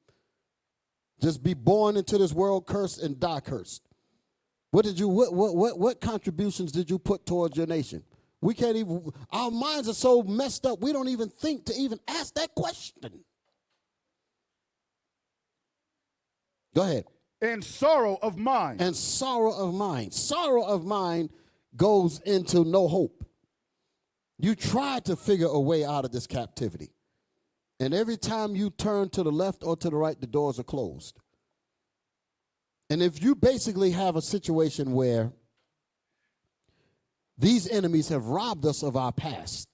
Just be born into this world cursed and die cursed. What contributions did you put towards your nation? We can't even, our minds are so messed up, we don't even think to even ask that question. Go ahead. And sorrow of mind. And sorrow of mind. Sorrow of mind goes into no hope. You try to figure a way out of this captivity. And every time you turn to the left or to the right, the doors are closed. And if you basically have a situation where these enemies have robbed us of our past,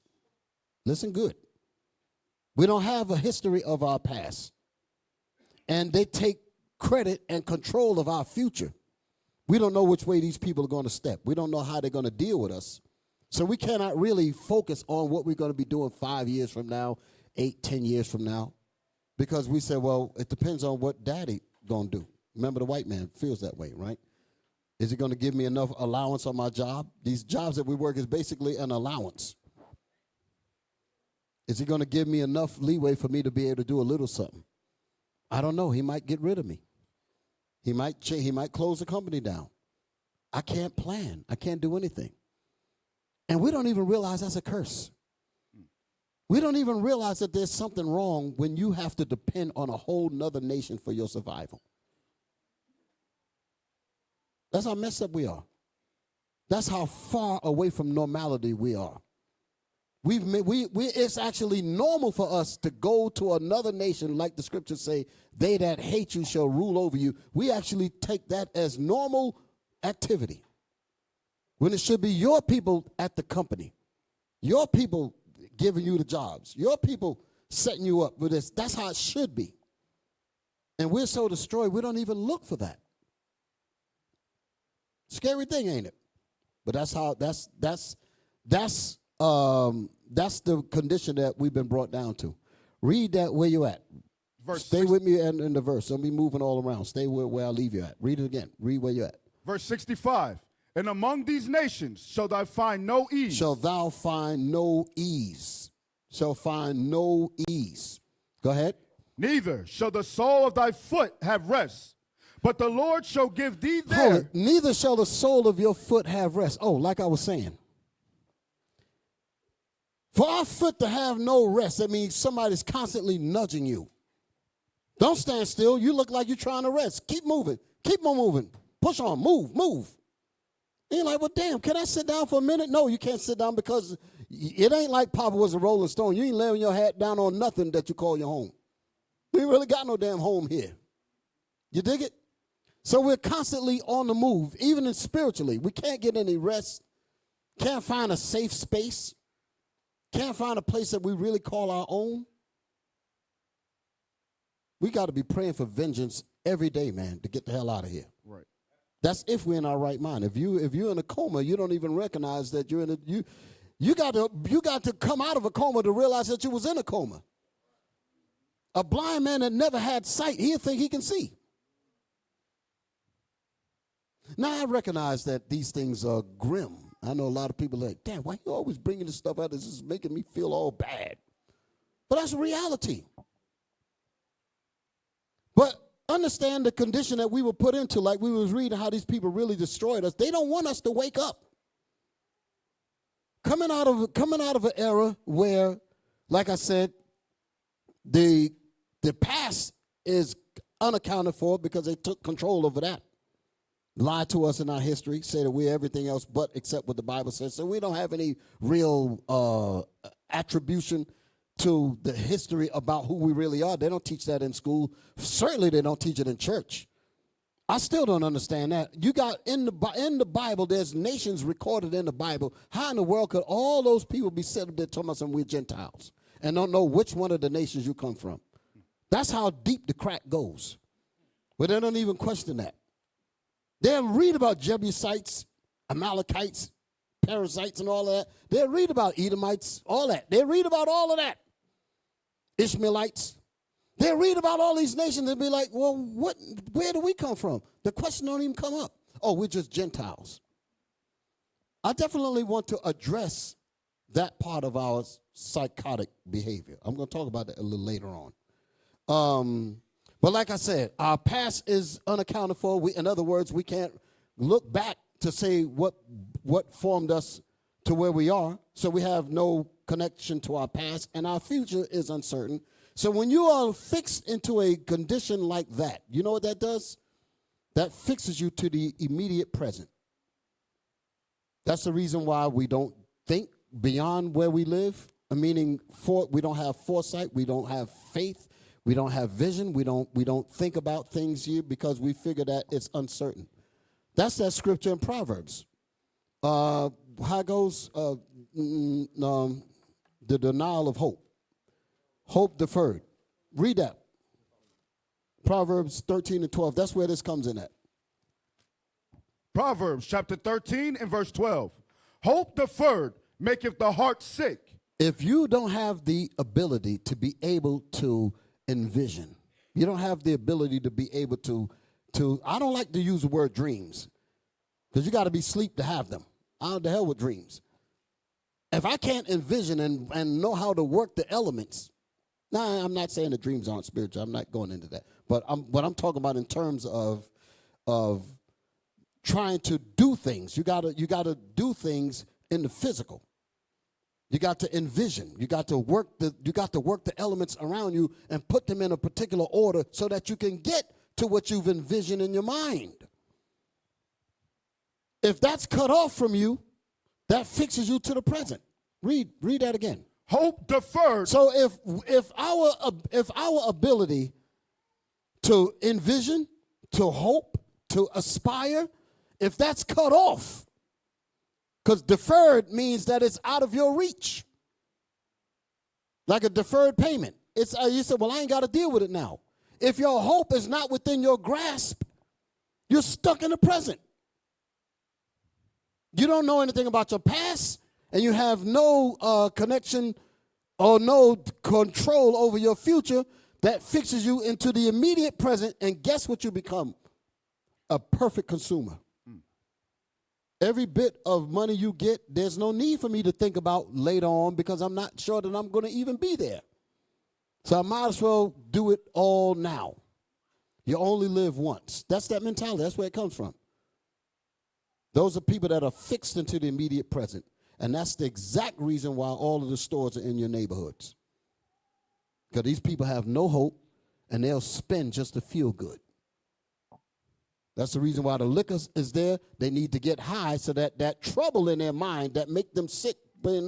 listen good. We don't have a history of our past. And they take credit and control of our future. We don't know which way these people are going to step. We don't know how they're going to deal with us. So we cannot really focus on what we're going to be doing 5 years from now, 8, 10 years from now, because we say, well, it depends on what daddy going to do. Remember, the white man feels that way, right? Is he going to give me enough allowance on my job? These jobs that we work is basically an allowance. Is he going to give me enough leeway for me to be able to do a little something? I don't know. He might get rid of me. He might close the company down. I can't plan. I can't do anything. And we don't even realize that's a curse. We don't even realize that there's something wrong when you have to depend on a whole nother nation for your survival. That's how messed up we are. That's how far away from normality we are. It's actually normal for us to go to another nation, like the scriptures say, they that hate you shall rule over you. We actually take that as normal activity, when it should be your people at the company, your people giving you the jobs, your people setting you up with this. That's how it should be. And we're so destroyed, we don't even look for that. Scary thing, ain't it? But that's the condition that we've been brought down to. Read that where you at. Stay with me in the verse. Don't be moving all around. Stay where I leave you at. Read it again. Read where you at. Verse 65. And among these nations shall thou find no ease. Shall thou find no ease. Shall find no ease. Go ahead. Neither shall the sole of thy foot have rest. But the Lord shall give thee there. Hold it. Neither shall the sole of your foot have rest. Oh, like I was saying. For our foot to have no rest, that means somebody's constantly nudging you. Don't stand still. You look like you're trying to rest. Keep moving. Keep on moving. Push on. Move. Move. And you're like, well, damn, can I sit down for a minute? No, you can't sit down because it ain't like Papa was a Rolling Stone. You ain't laying your hat down on nothing that you call your home. We ain't really got no damn home here. You dig it? So we're constantly on the move, even in spiritually. We can't get any rest. Can't find a safe space. Can't find a place that we really call our own. We got to be praying for vengeance every day, man, to get the hell out of here. Right. That's if we're in our right mind. If you're in a coma, you don't even recognize that you're in a you got to come out of a coma to realize that you was in a coma. A blind man that never had sight, he'll think he can see. Now I recognize that these things are grim. I know a lot of people are like, damn, why you always bringing this stuff out? This is making me feel all bad. But that's reality. But understand the condition that we were put into, like we was reading how these people really destroyed us. They don't want us to wake up. Coming out of an era where, like I said, the past is unaccounted for because they took control over that. Lie to us in our history, say that we're everything else but except what the Bible says. So we don't have any real attribution to the history about who we really are. They don't teach that in school. Certainly they don't teach it in church. I still don't understand that. You got in the Bible, there's nations recorded in the Bible. How in the world could all those people be sitting up there talking about we're Gentiles and don't know which one of the nations you come from? That's how deep the crack goes. But they don't even question that. They'll read about Jebusites, Amalekites, parasites, and all of that. They'll read about Edomites, all that. They'll read about all of that. Ishmaelites. They'll read about all these nations and be like, well, where do we come from? The question don't even come up. Oh, we're just Gentiles. I definitely want to address that part of our psychotic behavior. I'm going to talk about that a little later on. But like I said, our past is unaccounted for. In other words, we can't look back to say what formed us to where we are. So we have no connection to our past, and our future is uncertain. So when you are fixed into a condition like that, you know what that does? That fixes you to the immediate present. That's the reason why we don't think beyond where we live, meaning we don't have foresight, we don't have faith. We don't have vision. We don't think about things here because we figure that it's uncertain. That's that scripture in Proverbs. How goes the denial of hope? Hope deferred. Read that. Proverbs 13 and 12. That's where this comes in at. Proverbs chapter 13 and verse 12. Hope deferred maketh the heart sick. If you don't have the ability to be able to envision, you don't have the ability to be able to I don't like to use the word dreams because you got to be asleep to have them. The hell with dreams. If I can't envision and know how to work the elements, now I'm not saying the dreams aren't spiritual. I'm not going into that. But I'm talking about in terms of trying to do things. You gotta do things in the physical. You got to envision. You got to work the elements around you and put them in a particular order so that you can get to what you've envisioned in your mind. If that's cut off from you, that fixes you to the present. Read that again. Hope deferred. So if our ability to envision, to hope, to aspire, if that's cut off, because deferred means that it's out of your reach, like a deferred payment. It's you said, well, I ain't got to deal with it now. If your hope is not within your grasp, you're stuck in the present. You don't know anything about your past, and you have no connection or no control over your future. That fixes you into the immediate present, and guess what you become? A perfect consumer. Every bit of money you get, there's no need for me to think about later on because I'm not sure that I'm going to even be there. So I might as well do it all now. You only live once. That's that mentality. That's where it comes from. Those are people that are fixed into the immediate present. And that's the exact reason why all of the stores are in your neighborhoods. Because these people have no hope, and they'll spend just to feel good. That's the reason why the liquor is there. They need to get high so that that trouble in their mind that make them sick, but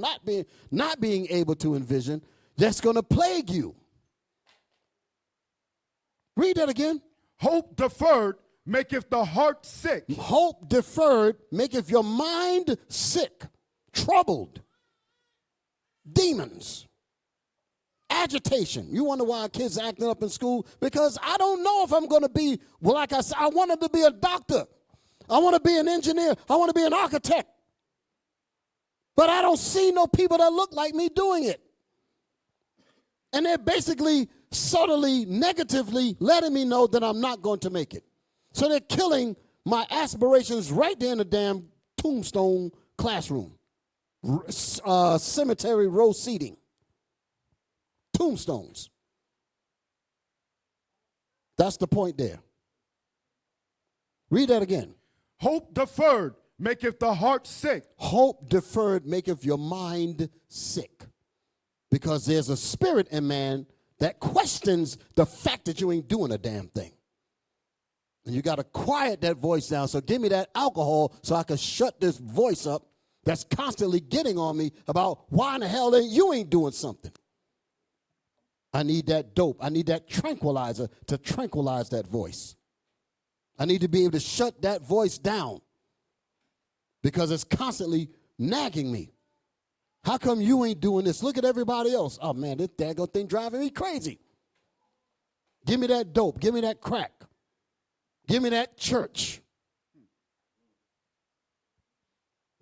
not being able to envision, that's going to plague you. Read that again. Hope deferred maketh the heart sick. Hope deferred maketh your mind sick, troubled, demons, agitation. You wonder why kids are acting up in school? Because I don't know if I'm going to be, well, like I said, I wanted to be a doctor. I want to be an engineer. I want to be an architect. But I don't see no people that look like me doing it. And they're basically subtly, negatively letting me know that I'm not going to make it. So they're killing my aspirations right there in the damn tombstone classroom. Cemetery row seating. Tombstones. That's the point there. Read that again. Hope deferred maketh the heart sick. Hope deferred maketh your mind sick. Because there's a spirit in man that questions the fact that you ain't doing a damn thing. And you got to quiet that voice down. So give me that alcohol so I can shut this voice up that's constantly getting on me about why in the hell you ain't doing something. I need that dope. I need that tranquilizer to tranquilize that voice. I need to be able to shut that voice down because it's constantly nagging me. How come you ain't doing this? Look at everybody else. Oh, man, this daggone thing driving me crazy. Give me that dope. Give me that crack. Give me that church.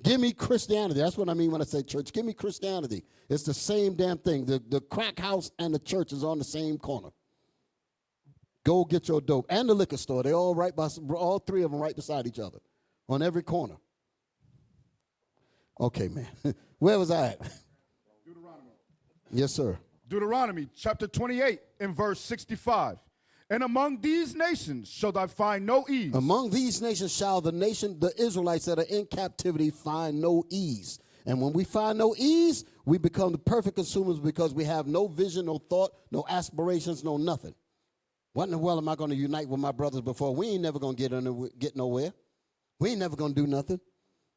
Give me Christianity. That's what I mean when I say church. Give me Christianity. It's the same damn thing. The crack house and the church is on the same corner. Go get your dope. And the liquor store. They're all right by, all three of them right beside each other on every corner. Okay, man. Where was I at? Deuteronomy. Yes, sir. Deuteronomy chapter 28 and verse 65. And among these nations shall thou find no ease. Among these nations shall the Israelites that are in captivity find no ease. And when we find no ease, we become the perfect consumers because we have no vision, no thought, no aspirations, no nothing. What in the world am I going to unite with my brothers before? We ain't never going to get nowhere. We ain't never going to do nothing.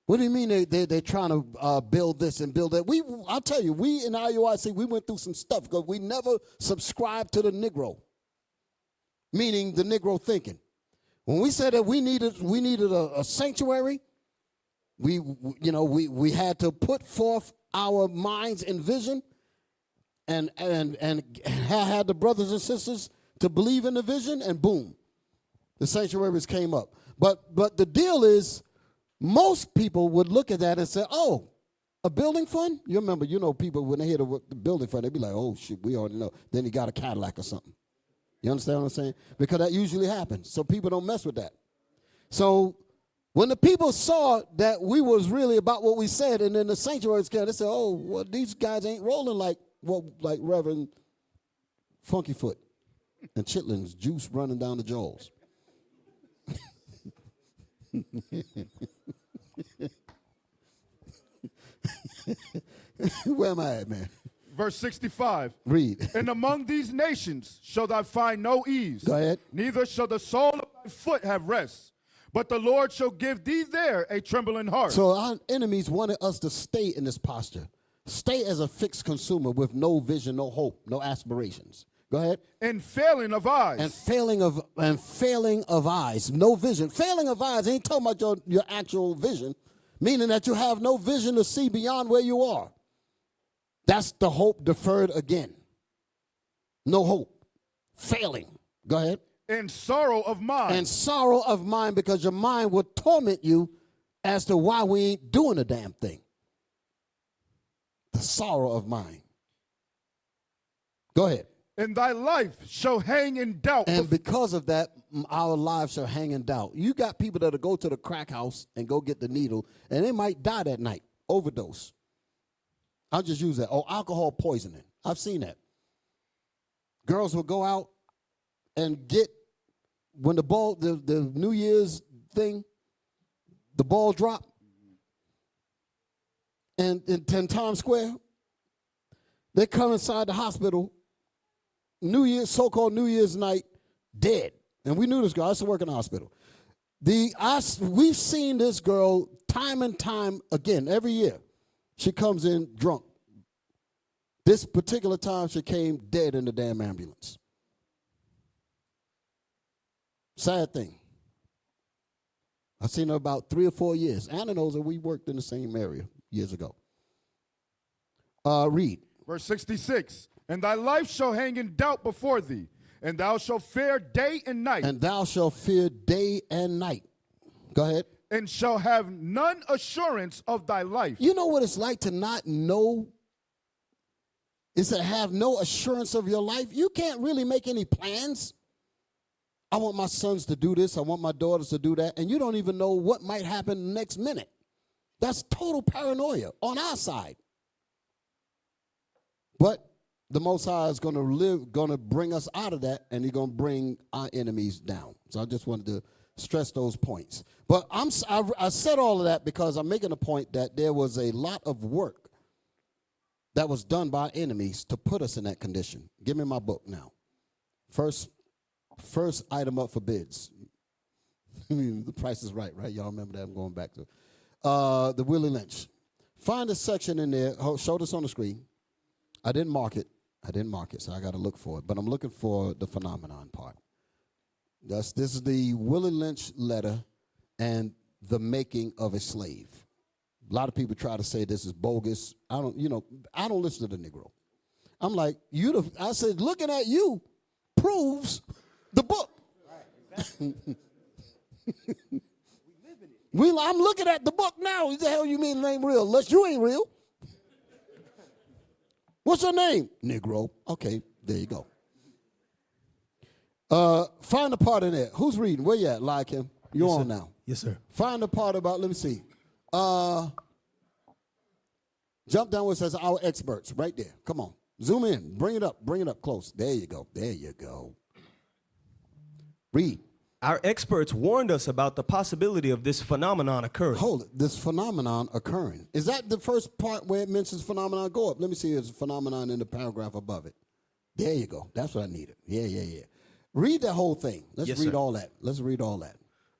What do you mean they're trying to build this and build that? I'll tell you, we in IUIC, we went through some stuff because we never subscribed to the Negro, meaning the Negro thinking. When we said that we needed a sanctuary, we had to put forth our minds and vision and had the brothers and sisters to believe in the vision, and boom, the sanctuaries came up. But the deal is, most people would look at that and say, oh, a building fund? You remember, people, when they hear the building fund, they be like, oh, shit, we already know. Then he got a Cadillac or something. You understand what I'm saying? Because that usually happens. So people don't mess with that. So when the people saw that we was really about what we said, and then the sanctuaries came, they said, oh, well, these guys ain't rolling like Reverend Funkyfoot and Chitlins, juice running down the jaws. Where am I at, man? Verse 65. Read. And among these nations shall thou find no ease. Go ahead. Neither shall the sole of thy foot have rest. But the Lord shall give thee there a trembling heart. So our enemies wanted us to stay in this posture. Stay as a fixed consumer with no vision, no hope, no aspirations. Go ahead. And failing of eyes. And failing of eyes, no vision. Failing of eyes ain't talking about your actual vision, meaning that you have no vision to see beyond where you are. That's the hope deferred again. No hope. Failing. Go ahead. And sorrow of mind. And sorrow of mind, because your mind will torment you as to why we ain't doing a damn thing. The sorrow of mind. Go ahead. And thy life shall hang in doubt. And because of that, our lives shall hang in doubt. You got people that'll go to the crack house and go get the needle, and they might die that night, overdose. I'll just use that. Or alcohol poisoning. I've seen that. Girls will go out and get, when the New Year's thing, the ball drop, and in Times Square, they come inside the hospital, so-called New Year's night, dead. And we knew this girl. I used to work in the hospital. We've seen this girl time and time again, every year. She comes in drunk. This particular time, she came dead in the damn ambulance. Sad thing. I've seen her about 3 or 4 years. Anna knows that we worked in the same area years ago. Read. Verse 66. And thy life shall hang in doubt before thee, and thou shalt fear day and night. And thou shalt fear day and night. Go ahead. And shall have none assurance of thy life. You know what it's like to not know? It's to have no assurance of your life. You can't really make any plans. I want my sons to do this. I want my daughters to do that. And you don't even know what might happen next minute. That's total paranoia on our side. But the Most High is going to bring us out of that, and he's going to bring our enemies down. So I just wanted to stress those points. But I said all of that because I'm making a point that there was a lot of work that was done by enemies to put us in that condition. Give me my book now. First item up for bids. The Price is Right? Y'all remember that? I'm going back to the Willie Lynch. Find a section in there. Show this on the screen. I didn't mark it, so I got to look for it. But I'm looking for the phenomenon part. This is the Willie Lynch letter and the making of a slave. A lot of people try to say this is bogus. I don't listen to the Negro. I'm like, I said, looking at you proves the book. Right, exactly. I'm looking at the book now. What the hell you mean it ain't real? Unless you ain't real. What's your name? Negro. Okay, there you go. Find the part in there. Who's reading? Where you at, like him? You're on now. Yes, sir. Find the part about, let me see. Jump down where it says our experts, right there. Come on. Zoom in. Bring it up close. There you go. Read. Our experts warned us about the possibility of this phenomenon occurring. Hold it. This phenomenon occurring. Is that the first part where it mentions phenomenon? Go up. Let me see if there's a phenomenon in the paragraph above it. There you go. That's what I needed. Yeah. Read that whole thing. Let's read all that.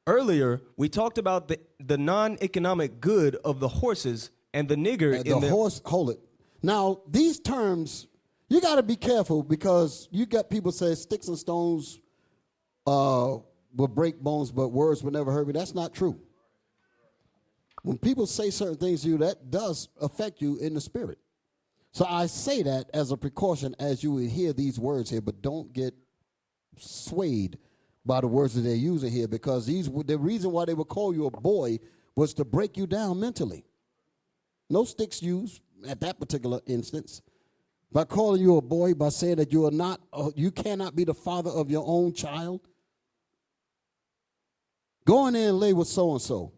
Earlier, we talked about the non-economic good of the horses and the nigger in the horse. Hold it. Now, these terms, you got to be careful because you got people say sticks and stones will break bones, but words will never hurt me. That's not true. When people say certain things to you, that does affect you in the spirit. So I say that as a precaution as you would hear these words here, but don't get swayed by the words that they're using here, because the reason why they would call you a boy was to break you down mentally. No sticks used at that particular instance. By calling you a boy, by saying that you cannot be the father of your own child. Go in there and lay with so-and-so.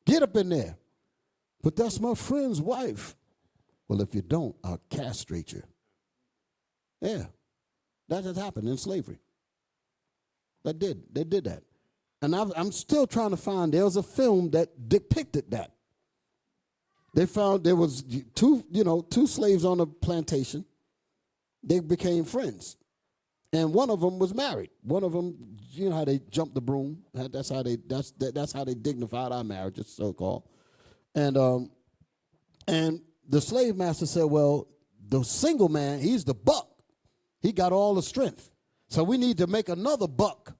Get up in there. But that's my friend's wife. Well, if you don't, I'll castrate you. Yeah, that had happened in slavery. They did that. And I'm still trying to find, there was a film that depicted that. They found there was two slaves on a plantation. They became friends. And one of them was married. One of them, you know how they jumped the broom. That's how they dignified our marriages, so-called. And the slave master said, well, the single man, he's the buck. He got all the strength. So we need to make another buck.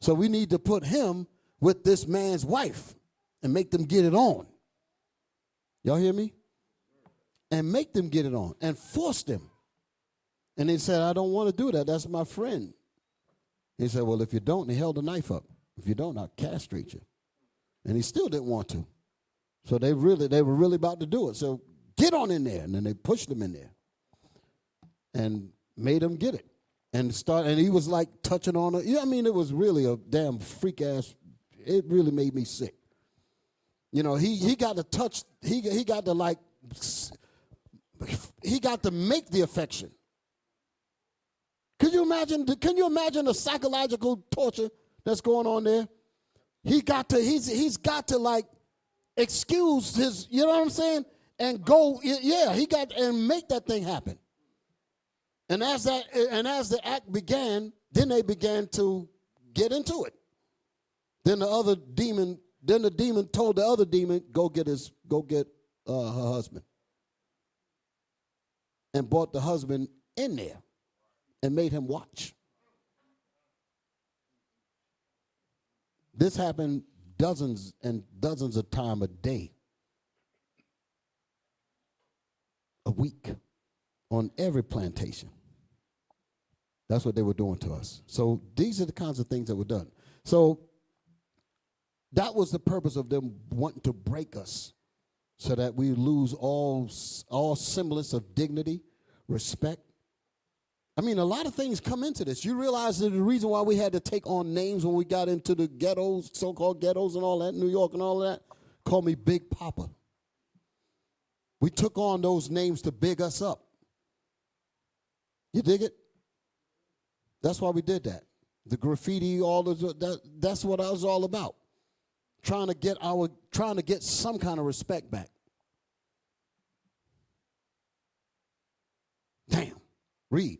So we need to put him with this man's wife and make them get it on. Y'all hear me? And make them get it on and force them. And he said, I don't want to do that. That's my friend. He said, well, if you don't, and he held a knife up. If you don't, I'll castrate you. And he still didn't want to. So they were really about to do it. So get on in there. And then they pushed him in there and made him get it. And he was like touching on it. Yeah, I mean, it was really a damn freak ass. It really made me sick. You know, he got to touch, he got to make the affection. Can you imagine the psychological torture that's going on there? He's got to like excuse his, you know what I'm saying? And go, and make that thing happen. And as the act began, then they began to get into it. Then the demon told the other demon, go get her husband. And brought the husband in there and made him watch. This happened dozens and dozens of times a day, a week, on every plantation. That's what they were doing to us. So these are the kinds of things that were done. So that was the purpose of them wanting to break us, so that we lose all semblance of dignity, respect. I mean, a lot of things come into this. You realize that the reason why we had to take on names when we got into the ghettos, so-called ghettos and all that, New York and all that, call me Big Papa. We took on those names to big us up. You dig it? That's why we did that. The graffiti, that's what I was all about. Trying to get some kind of respect back. Damn. Read.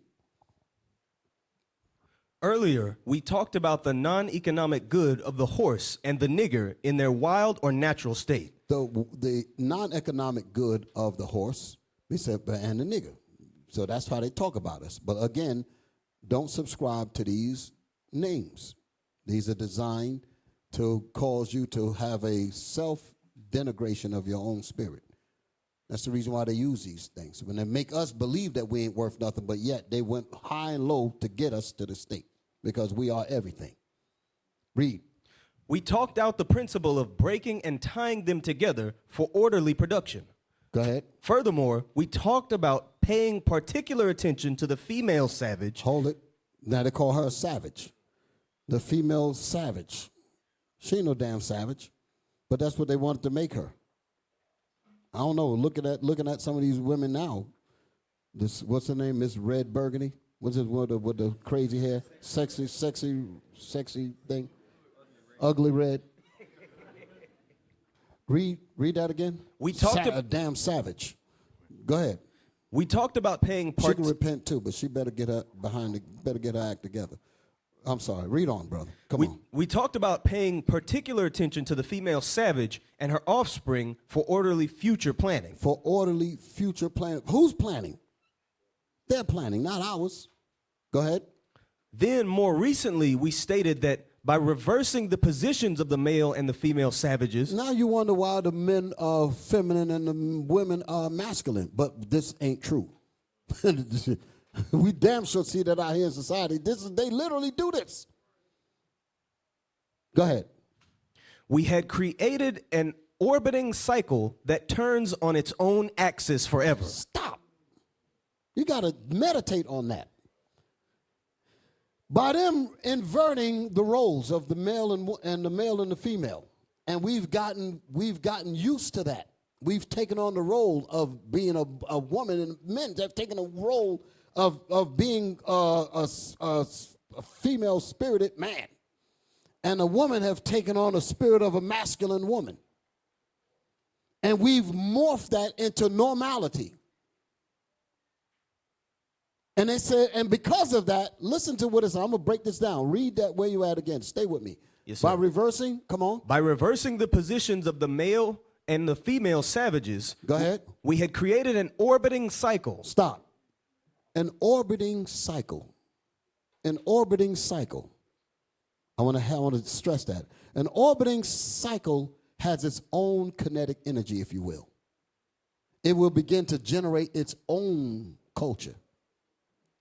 Earlier, we talked about the non-economic good of the horse and the nigger in their wild or natural state. The non-economic good of the horse, we said, and the nigger. So that's how they talk about us. But again, don't subscribe to these names. These are designed to cause you to have a self-denigration of your own spirit. That's the reason why they use these things. When they make us believe that we ain't worth nothing, but yet they went high and low to get us to the state, because we are everything. Read. We talked out the principle of breaking and tying them together for orderly production. Go ahead. Furthermore, we talked about paying particular attention to the female savage. Hold it. Now they call her a savage. The female savage. She ain't no damn savage, but that's what they wanted to make her. I don't know. Looking at some of these women now. What's her name? Miss Red Burgundy. What's it with the crazy hair? Sexy thing. Ugly Red. Read that again. We talked a damn savage. Go ahead. We talked about paying She can repent too, but she better get her act together. I'm sorry. Read on, brother. Come on. We talked about paying particular attention to the female savage and her offspring for orderly future planning. For orderly future planning. Who's planning? They're planning, not ours. Go ahead. Then, more recently, we stated that by reversing the positions of the male and the female savages. Now you wonder why the men are feminine and the women are masculine. But this ain't true. We damn sure see that out here in society. They literally do this. Go ahead. We had created an orbiting cycle that turns on its own axis forever. Stop. You got to meditate on that. By them inverting the roles of the male and the male and the female, and we've gotten used to that. We've taken on the role of being a woman, and men have taken a role of being a female spirited man, and a woman have taken on a spirit of a masculine woman, and we've morphed that into normality. And they said, and because of that, listen to what it says. I'm going to break this down. Read that where you at again. Stay with me. Yes, sir. By reversing, come on. By reversing the positions of the male and the female savages. Go ahead. We had created an orbiting cycle. Stop. An orbiting cycle. An orbiting cycle. I want to stress that. An orbiting cycle has its own kinetic energy, if you will. It will begin to generate its own culture.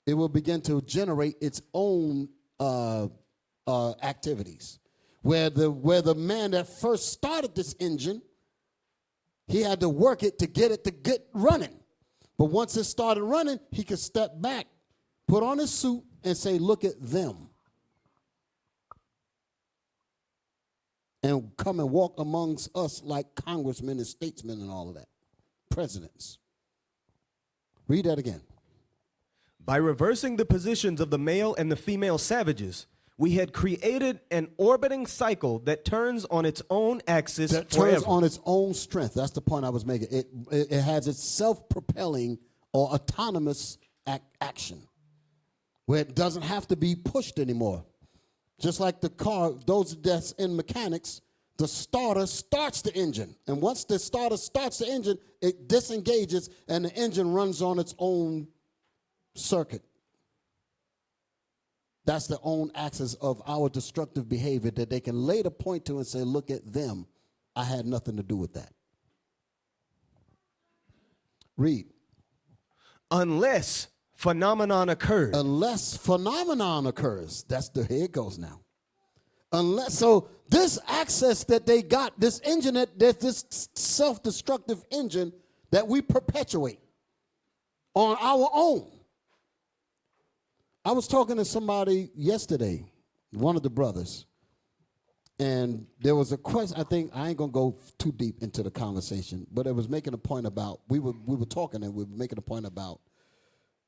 It will begin to generate its own activities. Where the man that first started this engine, he had to work it to get running. But once it started running, he could step back, put on his suit, and say, look at them. And come and walk amongst us like congressmen and statesmen and all of that. Presidents. Read that again. By reversing the positions of the male and the female savages, we had created an orbiting cycle that turns on its own axis that forever. Turns on its own strength. That's the point I was making. It has its self-propelling or autonomous action where it doesn't have to be pushed anymore. Just like the car, those that's in mechanics, the starter starts the engine. And once the starter starts the engine, it disengages and the engine runs on its own circuit. That's the own axis of our destructive behavior that they can later point to and say, look at them. I had nothing to do with that. Read. Unless phenomenon occurs. Unless phenomenon occurs. Here it goes now. So this access that they got, this engine, this self-destructive engine that we perpetuate on our own. I was talking to somebody yesterday, one of the brothers, and there was a question. I think I ain't gonna go too deep into the conversation, but it was making a point about we were talking and we were making a point about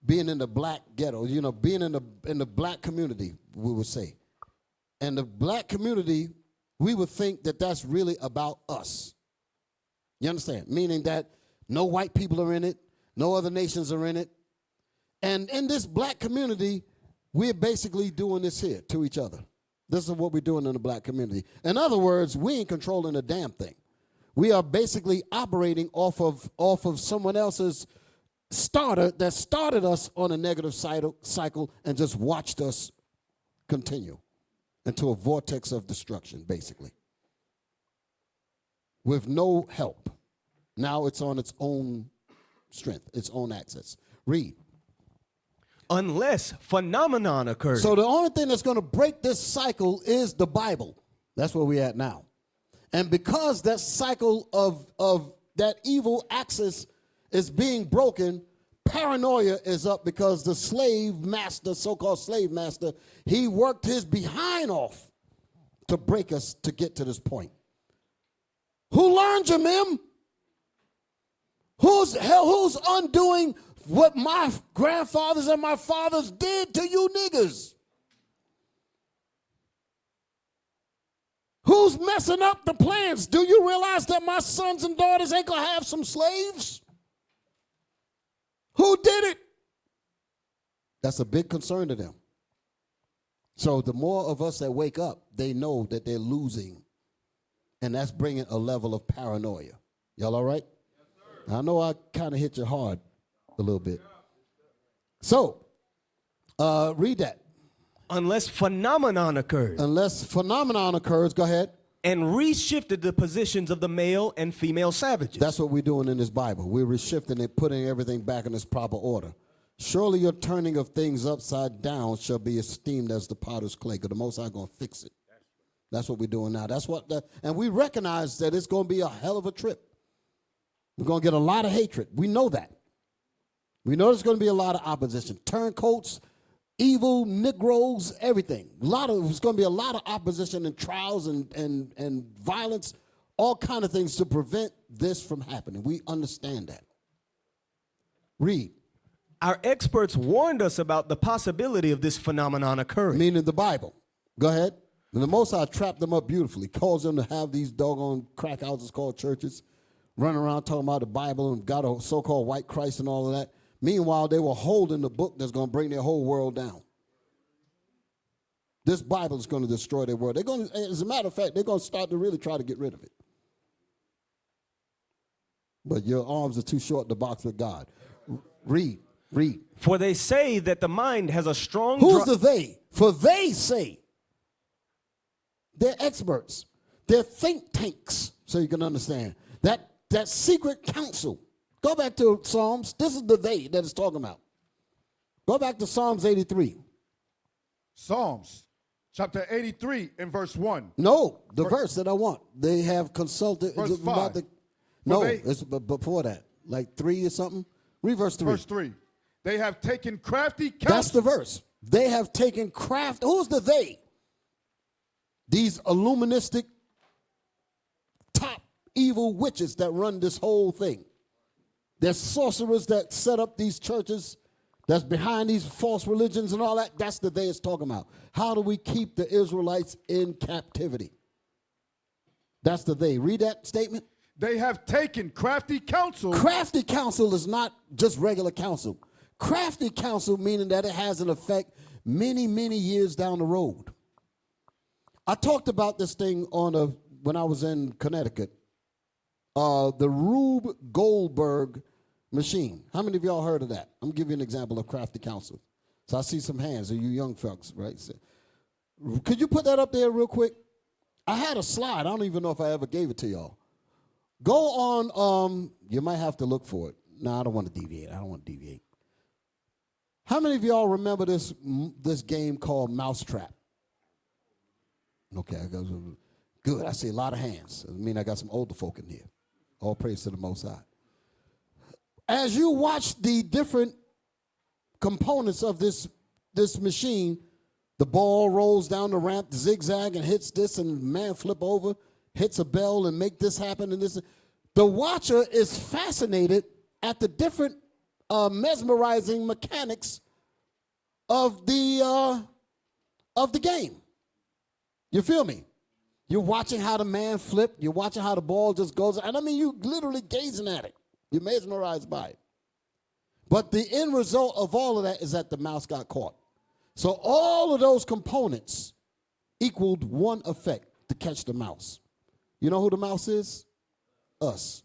being in the black ghetto, being in the black community, we would say, and the black community, we would think that that's really about us. You understand? Meaning that no white people are in it, no other nations are in it. And in this black community, we're basically doing this here to each other. This is what we're doing in the black community. In other words, we ain't controlling a damn thing. We are basically operating off of someone else's starter that started us on a negative cycle and just watched us continue into a vortex of destruction, basically. With no help. Now it's on its own strength, its own axis. Read. Unless phenomenon occurs. So the only thing that's going to break this cycle is the Bible. That's where we're at now. And because that cycle of that evil axis is being broken, paranoia is up because the slave master, so-called slave master, he worked his behind off to break us to get to this point. Who learned you, Mim? Who's undoing what my grandfathers and my fathers did to you niggas? Who's messing up the plans? Do you realize that my sons and daughters ain't gonna have some slaves? Who did it? That's a big concern to them. So the more of us that wake up, they know that they're losing. And that's bringing a level of paranoia. Y'all all right? Yes, sir. I know I kind of hit you hard a little bit. So, read that. Unless phenomenon occurs. Unless phenomenon occurs, go ahead. And reshifted the positions of the male and female savages. That's what we're doing in this Bible. We're reshifting it, putting everything back in its proper order. Surely your turning of things upside down shall be esteemed as the potter's clay, because the Most High going to fix it. That's what we're doing now. And we recognize that it's going to be a hell of a trip. We're going to get a lot of hatred. We know that. We know there's going to be a lot of opposition. Turncoats, evil, Negroes, everything. There's going to be a lot of opposition and trials and violence, all kind of things to prevent this from happening. We understand that. Read. Our experts warned us about the possibility of this phenomenon occurring. Meaning the Bible. Go ahead. And the Most High trapped them up beautifully, caused them to have these doggone crack houses called churches, running around talking about the Bible and got a so-called white Christ and all of that. Meanwhile, they were holding the book that's going to bring their whole world down. This Bible is going to destroy their world. They're going to, as a matter of fact, they're going to start to really try to get rid of it. But your arms are too short to box with God. Read. For they say that the mind has a strong... Who's the they? For they say. They're experts. They're think tanks, so you can understand. That secret counsel. Go back to Psalms. This is the they that it's talking about. Go back to Psalms 83. Psalms chapter 83 and verse 1. No, the verse that I want. They have consulted. Verse 5. No, it's before that. Like 3 or something. Read verse 3. Verse 3. They have taken crafty counsel. That's the verse. They have taken craft. Who's the they? These illuministic top evil witches that run this whole thing. They're sorcerers that set up these churches that's behind these false religions and all that. That's the they it's talking about. How do we keep the Israelites in captivity? That's the they. Read that statement. They have taken crafty counsel. Crafty counsel is not just regular counsel. Crafty counsel meaning that it has an effect many, many years down the road. I talked about this thing when I was in Connecticut. The Rube Goldberg machine. How many of y'all heard of that? I'm going to give you an example of crafty counsel. So I see some hands of you young folks, right? So, could you put that up there real quick? I had a slide. I don't even know if I ever gave it to y'all. Go on, you might have to look for it. No, I don't want to deviate. How many of y'all remember this game called Mousetrap? Okay, good. I see a lot of hands. I mean, I got some older folk in here. All praise to the Most High. As you watch the different components of this machine, the ball rolls down the ramp, zigzag, and hits this, and man flip over, hits a bell, and make this happen, and this. The watcher is fascinated at the different mesmerizing mechanics of the game. You feel me? You're watching how the man flip. You're watching how the ball just goes. And I mean, you literally gazing at it. You're mesmerized by it. But the end result of all of that is that the mouse got caught. So all of those components equaled one effect, to catch the mouse. You know who the mouse is? Us.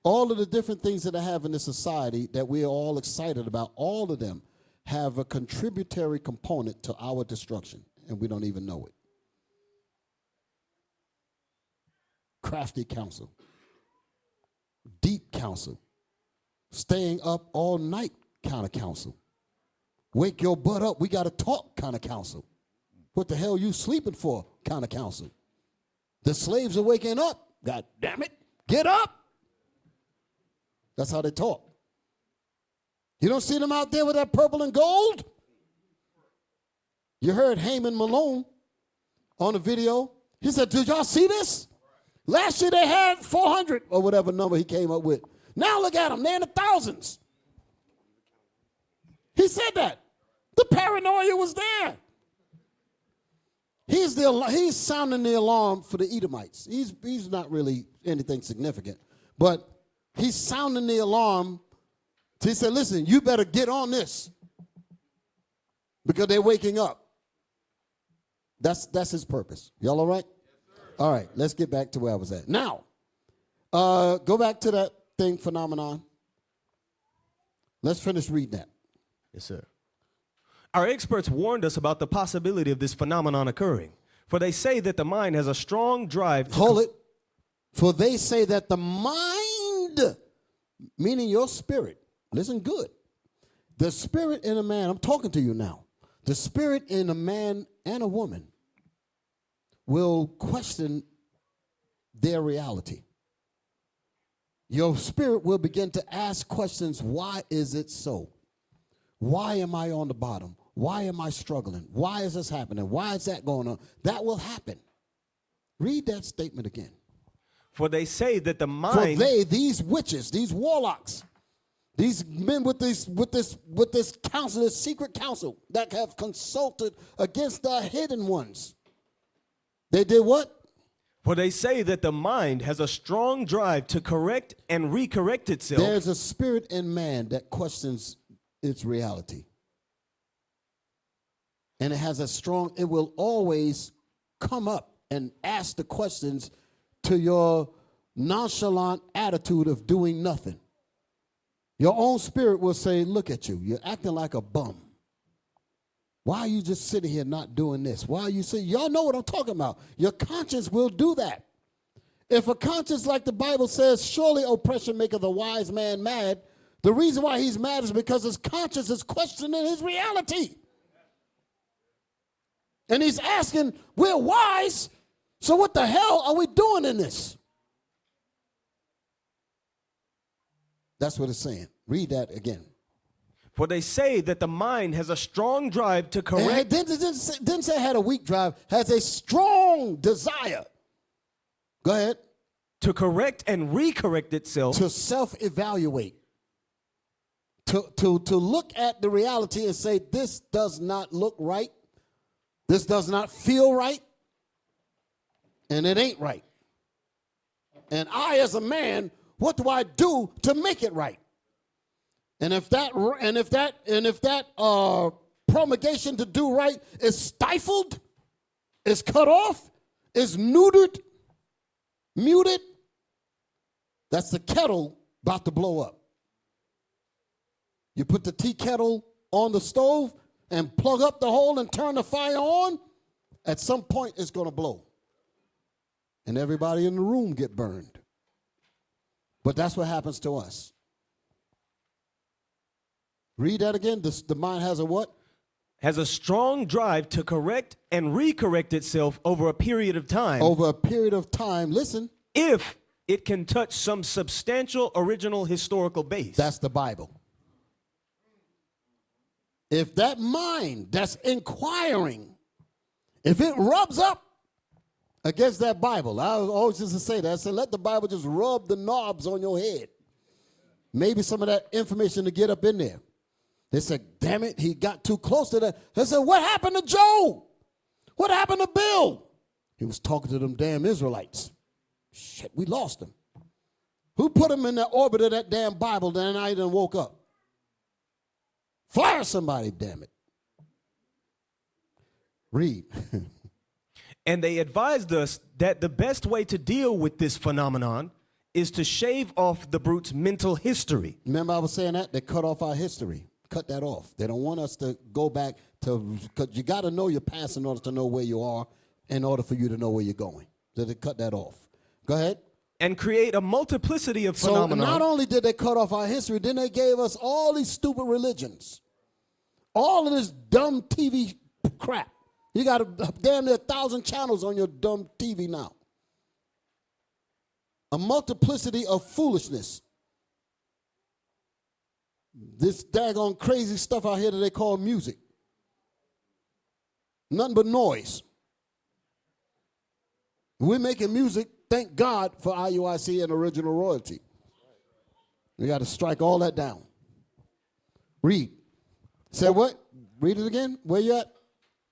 All of the different things that I have in this society that we are all excited about, all of them have a contributory component to our destruction, and we don't even know it. Crafty counsel, deep counsel, staying up all night kind of counsel, wake your butt up, we got to talk kind of counsel. What the hell you sleeping for kind of counsel. The slaves are waking up, God damn it, get up. That's how they talk. You don't see them out there with that purple and gold? You heard Heyman Malone on the video. He said, did y'all see this? Last year they had 400 or whatever number he came up with. Now look at them. They're in the thousands. He said that. The paranoia was there. He's sounding the alarm for the Edomites. He's not really anything significant. But he's sounding the alarm. So he said, listen, you better get on this. Because they're waking up. That's his purpose. Y'all all right? All right, let's get back to where I was at. Now, go back to that thing, phenomenon. Let's finish reading that. Yes, sir. Our experts warned us about the possibility of this phenomenon occurring, for they say that the mind has a strong drive. Hold it. For they say that the mind, meaning your spirit, listen good. The spirit in a man, I'm talking to you now. The spirit in a man and a woman will question their reality. Your spirit will begin to ask questions. Why is it so? Why am I on the bottom? Why am I struggling? Why is this happening? Why is that going on? That will happen. Read that statement again. For they say that the mind... For they, these witches, these warlocks, these men with this counsel, this secret counsel that have consulted against the hidden ones. They did what? For they say that the mind has a strong drive to correct and recorrect itself. There's a spirit in man that questions its reality. And it has a strong, it will always come up and ask the questions to your nonchalant attitude of doing nothing. Your own spirit will say, look at you, you're acting like a bum. Why are you just sitting here not doing this? Why are you sitting? Y'all know what I'm talking about. Your conscience will do that. If a conscience, like the Bible says, surely oppression maketh a wise man mad, the reason why he's mad is because his conscience is questioning his reality. And he's asking, we're wise, so what the hell are we doing in this? That's what it's saying. Read that again. For they say that the mind has a strong drive to And correct. it didn't say it had a weak drive, has a strong desire. Go ahead. To correct and recorrect itself. To self-evaluate. To look at the reality and say, this does not look right. This does not feel right. And it ain't right. And I, as a man, what do I do to make it right? And if that promulgation to do right is stifled, is cut off, is neutered, muted, that's the kettle about to blow up. You put the tea kettle on the stove and plug up the hole and turn the fire on, at some point it's going to blow. And everybody in the room get burned. But that's what happens to us. Read that again. The mind has a what? Has a strong drive to correct and recorrect itself over a period of time. Over a period of time, listen. If it can touch some substantial original historical base. That's the Bible. If that mind that's inquiring, if it rubs up against that Bible, I always used to say that. I said, let the Bible just rub the knobs on your head. Maybe some of that information to get up in there. They said, damn it, he got too close to that. They said, what happened to Job? What happened to Bill? He was talking to them damn Israelites. Shit, we lost him. Who put him in the orbit of that damn Bible? Then I done woke up. Fire somebody, damn it. Read. And they advised us that the best way to deal with this phenomenon is to shave off the brute's mental history. Remember I was saying that? They cut off our history. Cut that off. They don't want us to go back to, because you got to know your past in order to know where you are, in order for you to know where you're going. So they cut that off. Go ahead. And create a multiplicity of phenomena. So not only did they cut off our history, then they gave us all these stupid religions. All of this dumb TV crap. You got damn near 1,000 channels on your dumb TV now. A multiplicity of foolishness. This daggone crazy stuff out here that they call music. Nothing but noise. We're making music, thank God for IUIC and original royalty. We got to strike all that down. Read. Say what? Read it again. Where you at?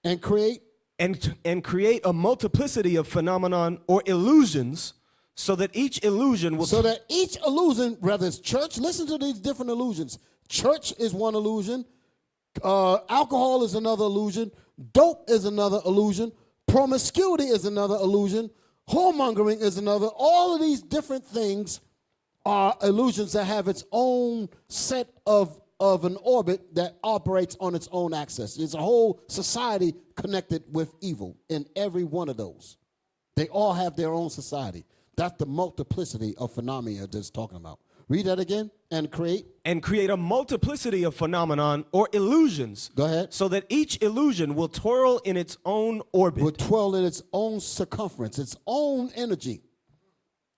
And create. And create a multiplicity of phenomenon or illusions so that each illusion will... So that each illusion, whether it's church, listen to these different illusions. Church is one illusion. Alcohol is another illusion. Dope is another illusion. Promiscuity is another illusion. Whoremongering is another. All of these different things are illusions that have its own set of an orbit that operates on its own axis. There's a whole society connected with evil in every one of those. They all have their own society. That's the multiplicity of phenomena that's talking about. Read that again. And create. And create a multiplicity of phenomenon or illusions. Go ahead. So that each illusion will twirl in its own orbit. Will twirl in its own circumference, its own energy.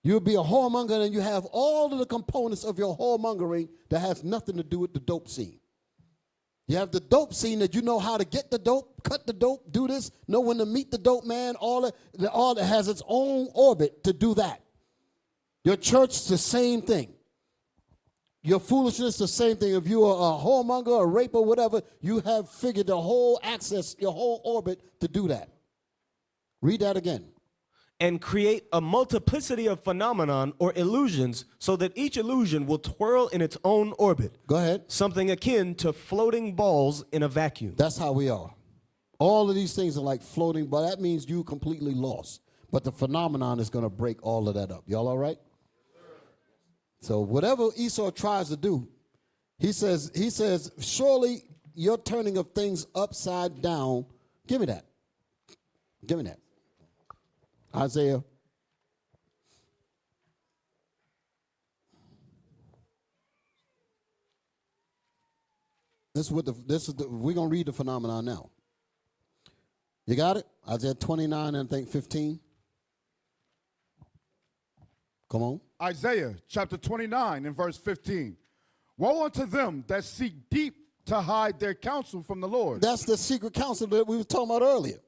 You'll be a whoremonger and you have all of the components of your whoremongering that has nothing to do with the dope scene. You have the dope scene that you know how to get the dope, cut the dope, do this, know when to meet the dope man, all that has its own orbit to do that. Your church is the same thing. Your foolishness, the same thing. If you are a whoremonger, a raper, whatever, you have figured the whole access, your whole orbit to do that. Read that again. and create a multiplicity of phenomenon or illusions so that each illusion will twirl in its own orbit. Go ahead. Something akin to floating balls in a vacuum. That's how we are. All of these things are like floating, but that means you completely lost. But the phenomenon is going to break all of that up. Y'all all right? So whatever Esau tries to do, he says, surely your turning of things upside down. Give me that. Give me that. Isaiah. We're going to read the phenomenon now. You got it? Isaiah 29 and I think 15. Come on. Isaiah chapter 29 and verse 15. Woe unto them that seek deep to hide their counsel from the Lord. That's the secret counsel that we were talking about earlier.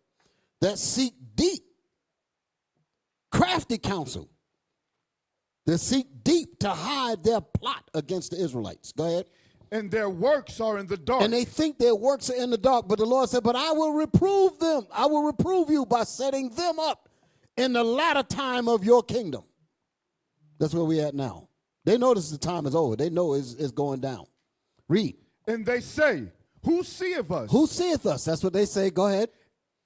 That seek deep, crafty counsel. That seek deep to hide their plot against the Israelites. Go ahead. And their works are in the dark. And they think their works are in the dark. But the Lord said, but I will reprove them. I will reprove you by setting them up in the latter time of your kingdom. That's where we at now. They notice the time is over. They know it's going down. Read. And they say, who seeth us? Who seeth us? That's what they say. Go ahead.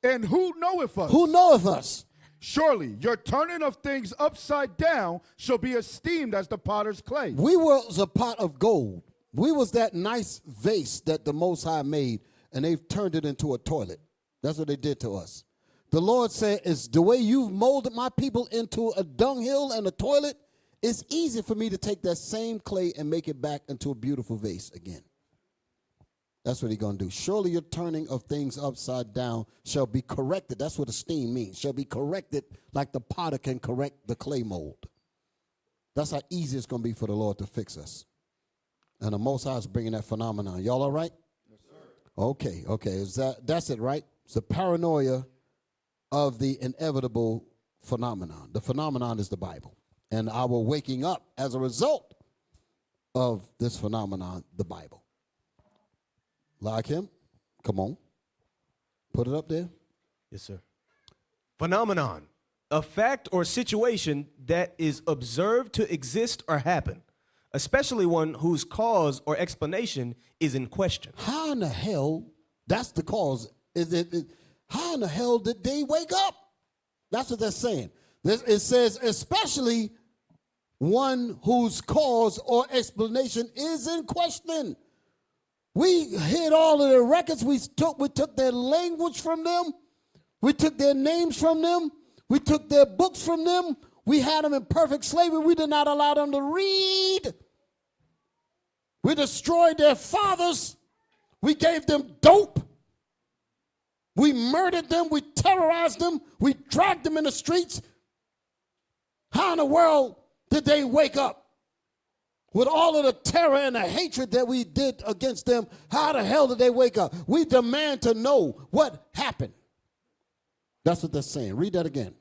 And who knoweth us? Who knoweth us? Surely your turning of things upside down shall be esteemed as the potter's clay. We was a pot of gold. We was that nice vase that the Most High made, and they've turned it into a toilet. That's what they did to us. The Lord said, it's the way you've molded my people into a dunghill and a toilet, it's easy for me to take that same clay and make it back into a beautiful vase again. That's what he's going to do. Surely your turning of things upside down shall be corrected. That's what esteem means. Shall be corrected like the potter can correct the clay mold. That's how easy it's going to be for the Lord to fix us. And the Most High is bringing that phenomenon. Y'all all right? Yes, sir. Okay. That's it, right? It's the paranoia of the inevitable phenomenon. The phenomenon is the Bible. And our waking up as a result of this phenomenon, the Bible. Like him? Come on. Put it up there. Yes, sir. Phenomenon. A fact or situation that is observed to exist or happen, especially one whose cause or explanation is in question. How in the hell, that's the cause, how in the hell did they wake up? That's what they're saying. It says, especially one whose cause or explanation is in question. We hid all of their records. We took their language from them. We took their names from them. We took their books from them. We had them in perfect slavery. We did not allow them to read. We destroyed their fathers. We gave them dope. We murdered them. We terrorized them. We dragged them in the streets. How in the world did they wake up? With all of the terror and the hatred that we did against them, how the hell did they wake up? We demand to know what happened. That's what they're saying. Read that again.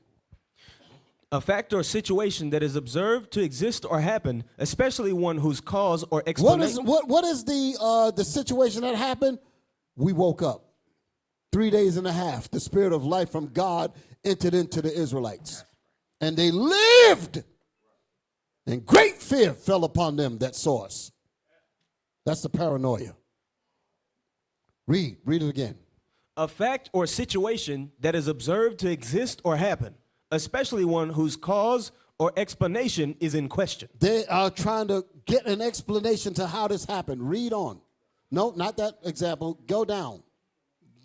A fact or situation that is observed to exist or happen, especially one whose cause or explanation. What is the situation that happened? We woke up. 3 days and a half, the spirit of life from God entered into the Israelites. And they lived. And great fear fell upon them that saw us. That's the paranoia. Read it again. A fact or situation that is observed to exist or happen, especially one whose cause or explanation is in question. They are trying to get an explanation to how this happened. Read on. No, not that example. Go down.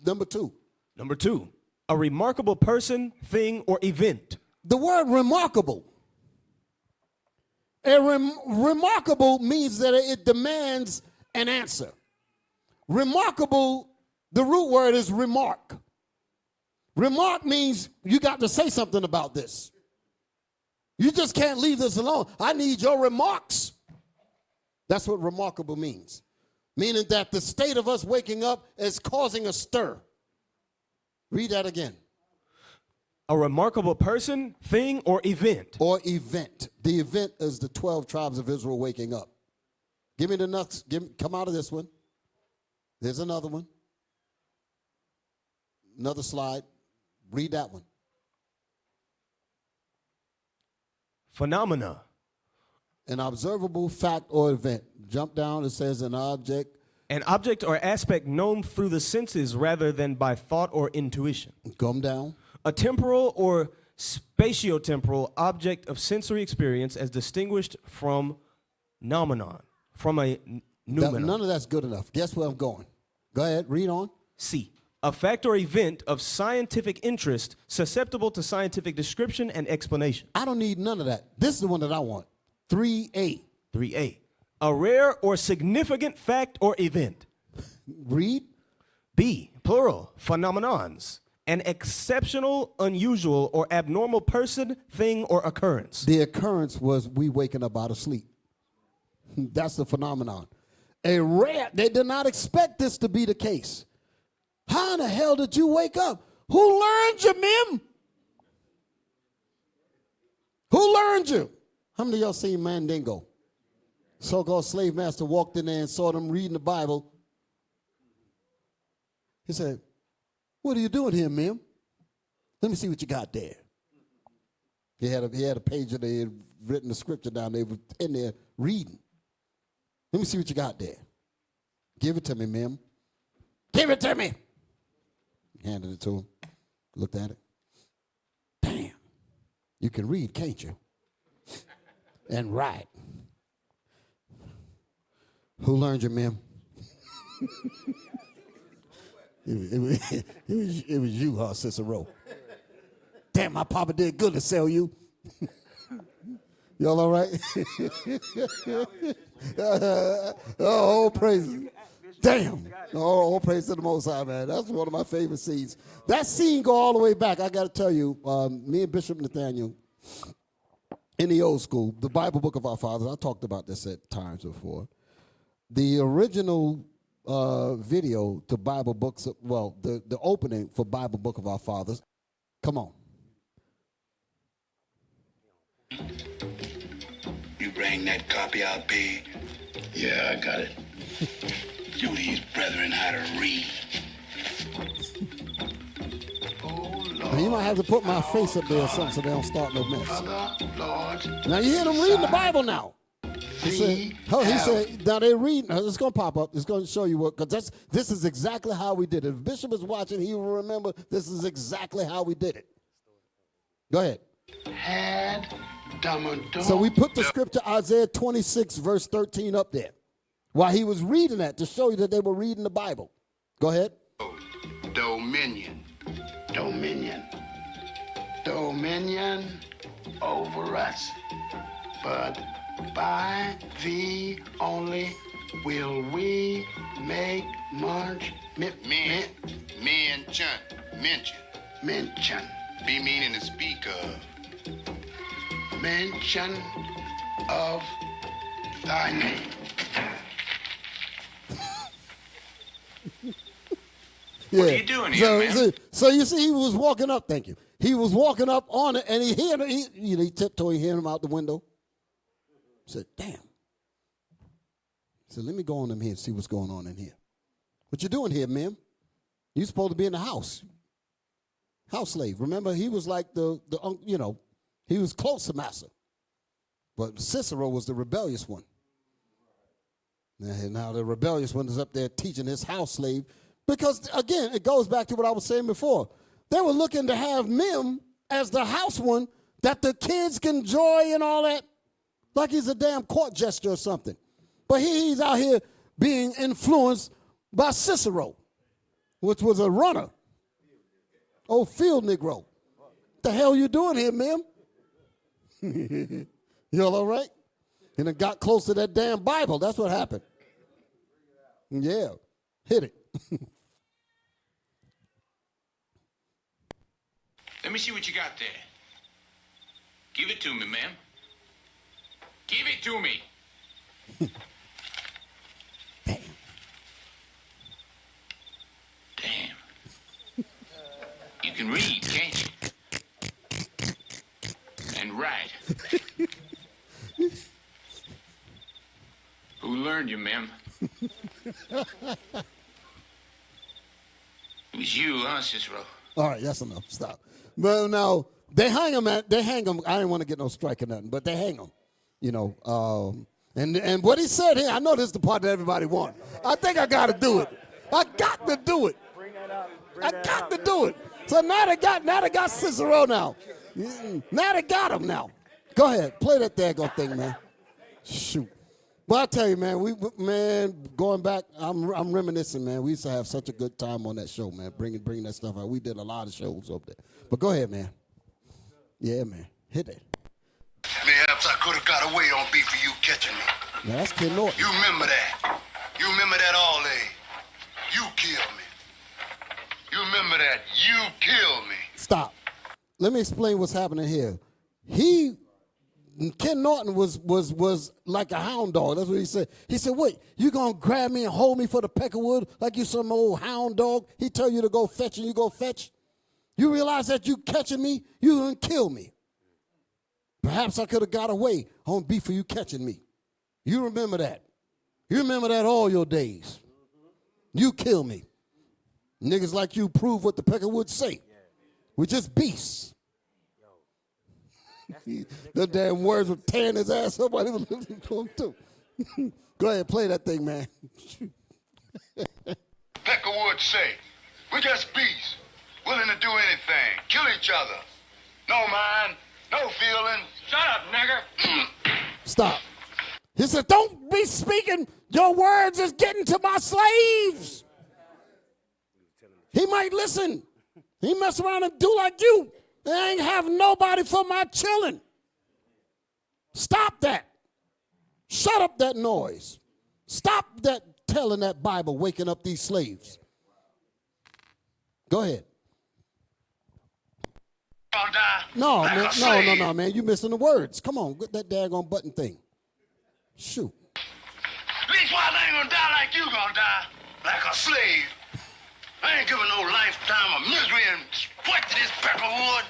Number two. Number two, a remarkable person, thing, or event. The word remarkable. Remarkable means that it demands an answer. Remarkable, the root word is remark. Remark means you got to say something about this. You just can't leave this alone. I need your remarks. That's what remarkable means. Meaning that the state of us waking up is causing a stir. Read that again. A remarkable person, thing, or event. Or event. The event is the 12 tribes of Israel waking up. Give me the nuts. Come out of this one. There's another one. Another slide. Read that one. Phenomena. An observable fact or event. Jump down, it says an object. An object or aspect known through the senses rather than by thought or intuition. Come down. A temporal or spatiotemporal object of sensory experience as distinguished from noumenon, from a noumenon. None of that's good enough. Guess where I'm going? Go ahead, read on. C. A fact or event of scientific interest susceptible to scientific description and explanation. I don't need none of that. This is the one that I want. 3A. 3A. A rare or significant fact or event. Read. B. Plural. Phenomenons. An exceptional, unusual, or abnormal person, thing, or occurrence. The occurrence was we waking up out of sleep. That's the phenomenon. A rare, they did not expect this to be the case. How in the hell did you wake up? Who learned you, Mim? Who learned you? How many of y'all seen Mandingo? So-called slave master walked in there and saw them reading the Bible. He said, "What are you doing here, Mim? Let me see what you got there." He had a page that they had written the scripture down. They were in there reading. "Let me see what you got there. Give it to me, Mim. Give it to me." Handed it to him. Looked at it. "Damn. You can read, can't you? And write. Who learned you, Mim?" It was you, huh, Cicero? "Damn, my papa did good to sell you." Y'all all right? Oh, praise. Damn. Oh, praise to the Most High, man. That's one of my favorite scenes. That scene go all the way back. I got to tell you, me and Bishop Nathaniel, in the old school, the Bible Book of Our Fathers, I talked about this at times before. The original video to Bible books, well, the opening for Bible Book of Our Fathers. Come on. You bring that copy out, P? Yeah, I got it. Show these brethren how to read. Oh, Lord. You might have to put my face up there or something so they don't start no mess. Lord, Now you hear them reading the Bible now. He said, now they're reading. It's going to pop up. It's going to show you what, because this is exactly how we did it. If Bishop is watching, he will remember this is exactly how we did it. Go ahead. So we put the scripture Isaiah 26, verse 13 up there while he was reading that to show you that they were reading the Bible. Go ahead. Dominion. Dominion. Dominion over us. But by thee only will we make much mention. Be meaning to speak of. Mention of thy name. Yeah. What are you doing here, man? So you see, he was walking up. Thank you. He was walking up on it, and he tiptoed, hearing him out the window. Said, "Damn." He said, "Let me go on in here and see what's going on in here. What you doing here, Mim? You supposed to be in the house. House slave. Remember, he was like he was close to master. But Cicero was the rebellious one. And now the rebellious one is up there teaching his house slave. Because, again, it goes back to what I was saying before. They were looking to have Mim as the house one that the kids can enjoy and all that. Like he's a damn court jester or something. But he's out here being influenced by Cicero, which was a runner. Old field Negro. What the hell you doing here, Mim? You all right? And it got close to that damn Bible. That's what happened. Yeah. Hit it. Let me see what you got there. Give it to me, ma'am. Give it to me. Damn. You can read, can't you? And write. Who learned you, ma'am? It was you, huh, Cicero? All right, that's enough. Stop. Well, now, They hang them. I didn't want to get no strike or nothing, but they hang them. You know. And what he said here, I know this is the part that everybody wants. I think I got to do it. I got to do it. I got to do it. So now they got Cicero now. Now they got him now. Go ahead, play that daggone thing, man. Shoot. Well, I tell you, man, going back, I'm reminiscing, man. We used to have such a good time on that show, man. Bringing that stuff out. We did a lot of shows up there. But go ahead, man. Yeah, man. Hit it. Perhaps I could have got away on beat for you catching me. Now that's Ken Norton. You remember that. You remember that all day. You killed me. You remember that. You killed me. Stop. Let me explain what's happening here. Ken Norton was like a hound dog. That's what he said. He said, wait, you going to grab me and hold me for the peckerwood like you some old hound dog? He tell you to go fetch and you go fetch? You realize that you catching me, you going to kill me. Perhaps I could have got away on beef for you catching me. You remember that. You remember that all your days. You kill me. Niggas like you prove what the peckerwood say. We're just beasts. The damn words were tearing his ass up while he was listening to him too. Go ahead, play that thing, man. Peckerwood say, we're just beasts, willing to do anything, kill each other. No mind, no feeling. Shut up, nigger. Stop. He said, don't be speaking. Your words is getting to my slaves. He might listen. He mess around and do like you. They ain't have nobody for my children. Stop that. Shut up that noise. Stop that telling that Bible, waking up these slaves. Go ahead. No, man, no, man. You missing the words. Come on, get that daggone button thing. Shoot. At least I ain't gonna die like you gonna die, like a slave. I ain't giving no lifetime of misery and sweat to this peckerwood.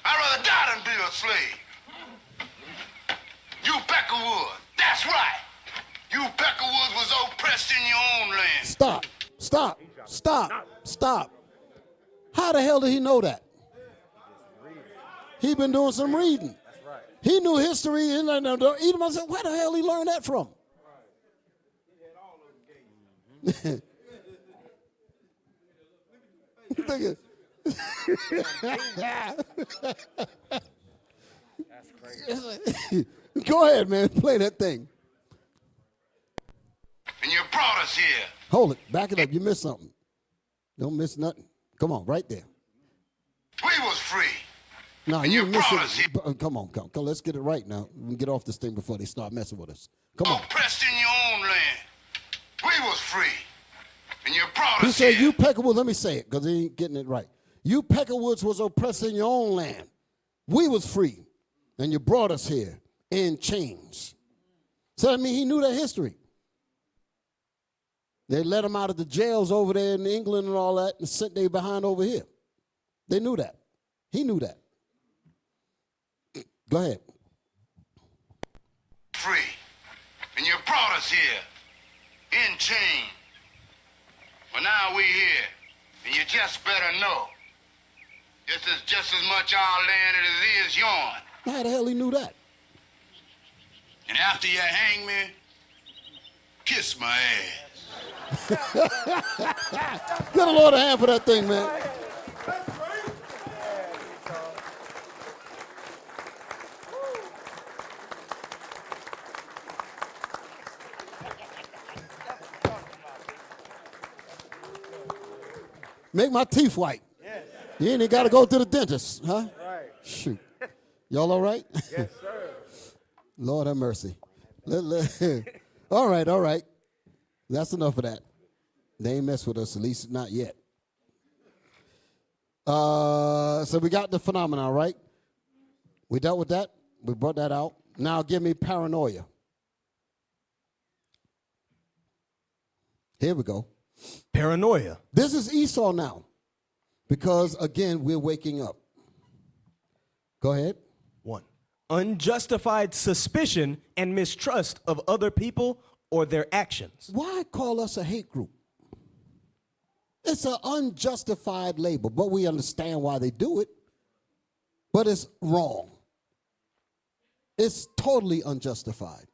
I'd rather die than be a slave. You peckerwood, that's right. You peckerwood was oppressed in your own land. Stop. How the hell did he know that? He been doing some reading. He knew history. And Edom said, where the hell he learned that from? Go ahead, man. Play that thing. And you brought us here. Hold it. Back it up. You missed something. Don't miss nothing. Come on, right there. We was free. No, and you you missed brought us it. Come on. Let's get it right now. We can get off this thing before they start messing with us. Come on. Oppressed in your own land. We was free. And you brought He us said, here. you Peckerwoods, let me say it because he ain't getting it right. You Peckerwoods was oppressed in your own land. We was free. And you brought us here in chains. So I mean, he knew that history. They let him out of the jails over there in England and all that and sent they behind over here. They knew that. He knew that. Go ahead. Free. And you brought us here in chains. Well, now we here. And you just better know. This is just as much our land as it is yours. How the hell he knew that? And after you hang me, kiss my ass. Get the Lord a hand for that thing, man. Make my teeth white. You ain't got to go to the dentist, huh? Right. Shoot. Y'all all right? Yes, sir. Lord have mercy. All right. That's enough of that. They ain't mess with us, at least not yet. So we got the phenomenon, right? We dealt with that. We brought that out. Now give me paranoia. Here we go. Paranoia. This is Esau now. Because, again, we're waking up. Go ahead. 1. Unjustified suspicion and mistrust of other people or their actions. Why call us a hate group? It's an unjustified label, but we understand why they do it. but it's wrong. It's totally unjustified.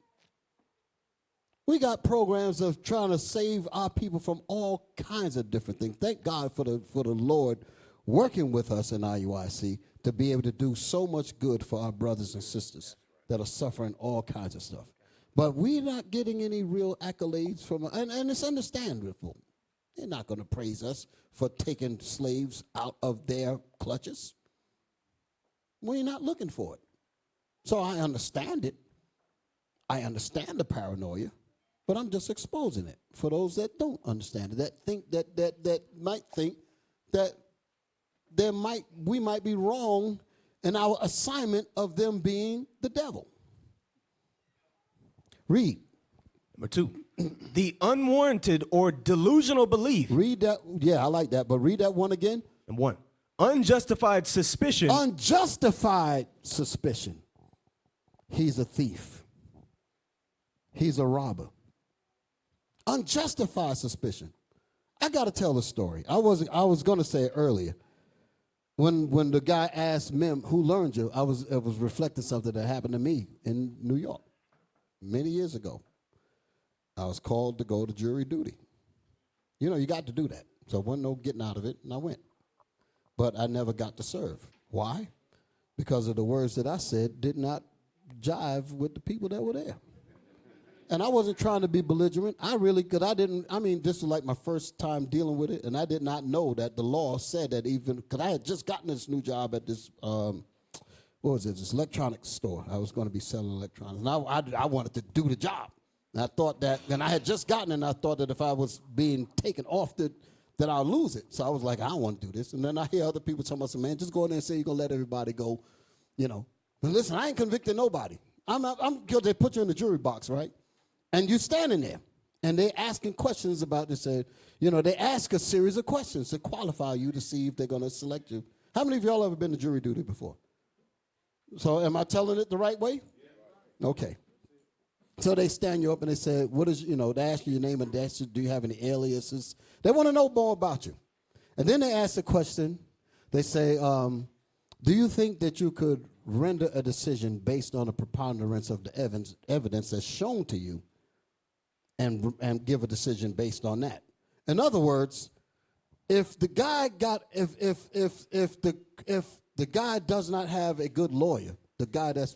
We got programs of trying to save our people from all kinds of different things. Thank God for the Lord working with us in IUIC to be able to do so much good for our brothers and sisters that are suffering all kinds of stuff. But we're not getting any real accolades from, and it's understandable. They're not going to praise us for taking slaves out of their clutches. We're not looking for it. So I understand it. I understand the paranoia, but I'm just exposing it for those that don't understand it, that think that might think that we might be wrong in our assignment of them being the devil. Read. Number 2, the unwarranted or delusional belief. Read that. Yeah, I like that, but read that one again. Number 1, unjustified suspicion. Unjustified suspicion. He's a thief. He's a robber. Unjustified suspicion. I got to tell the story. I was going to say it earlier. When the guy asked Mim, who learned you, I was reflecting something that happened to me in New York many years ago. I was called to go to jury duty. You know, you got to do that. So there wasn't no getting out of it, and I went. But I never got to serve. Why? Because of the words that I said did not jive with the people that were there. And I wasn't trying to be belligerent. This was like my first time dealing with it, and I did not know that the law said that even, because I had just gotten this new job at this, this electronics store. I was going to be selling electronics. And I wanted to do the job. And I thought that, and I had just gotten it, and I thought that if I was being taken off that I'll lose it. So I was like, I don't want to do this. And then I hear other people talking about, man, just go in there and say you're going to let everybody go, you know. But listen, I ain't convicting nobody. Because they put you in the jury box, right? And you're standing there, and they're asking questions about this. They ask a series of questions to qualify you to see if they're going to select you. How many of y'all ever been to jury duty before? So am I telling it the right way? Okay. So they stand you up and they say, they ask you your name and they ask you, do you have any aliases? They want to know more about you. And then they ask the question, they say, do you think that you could render a decision based on a preponderance of the evidence that's shown to you and give a decision based on that? In other words, if the guy does not have a good lawyer, the guy that's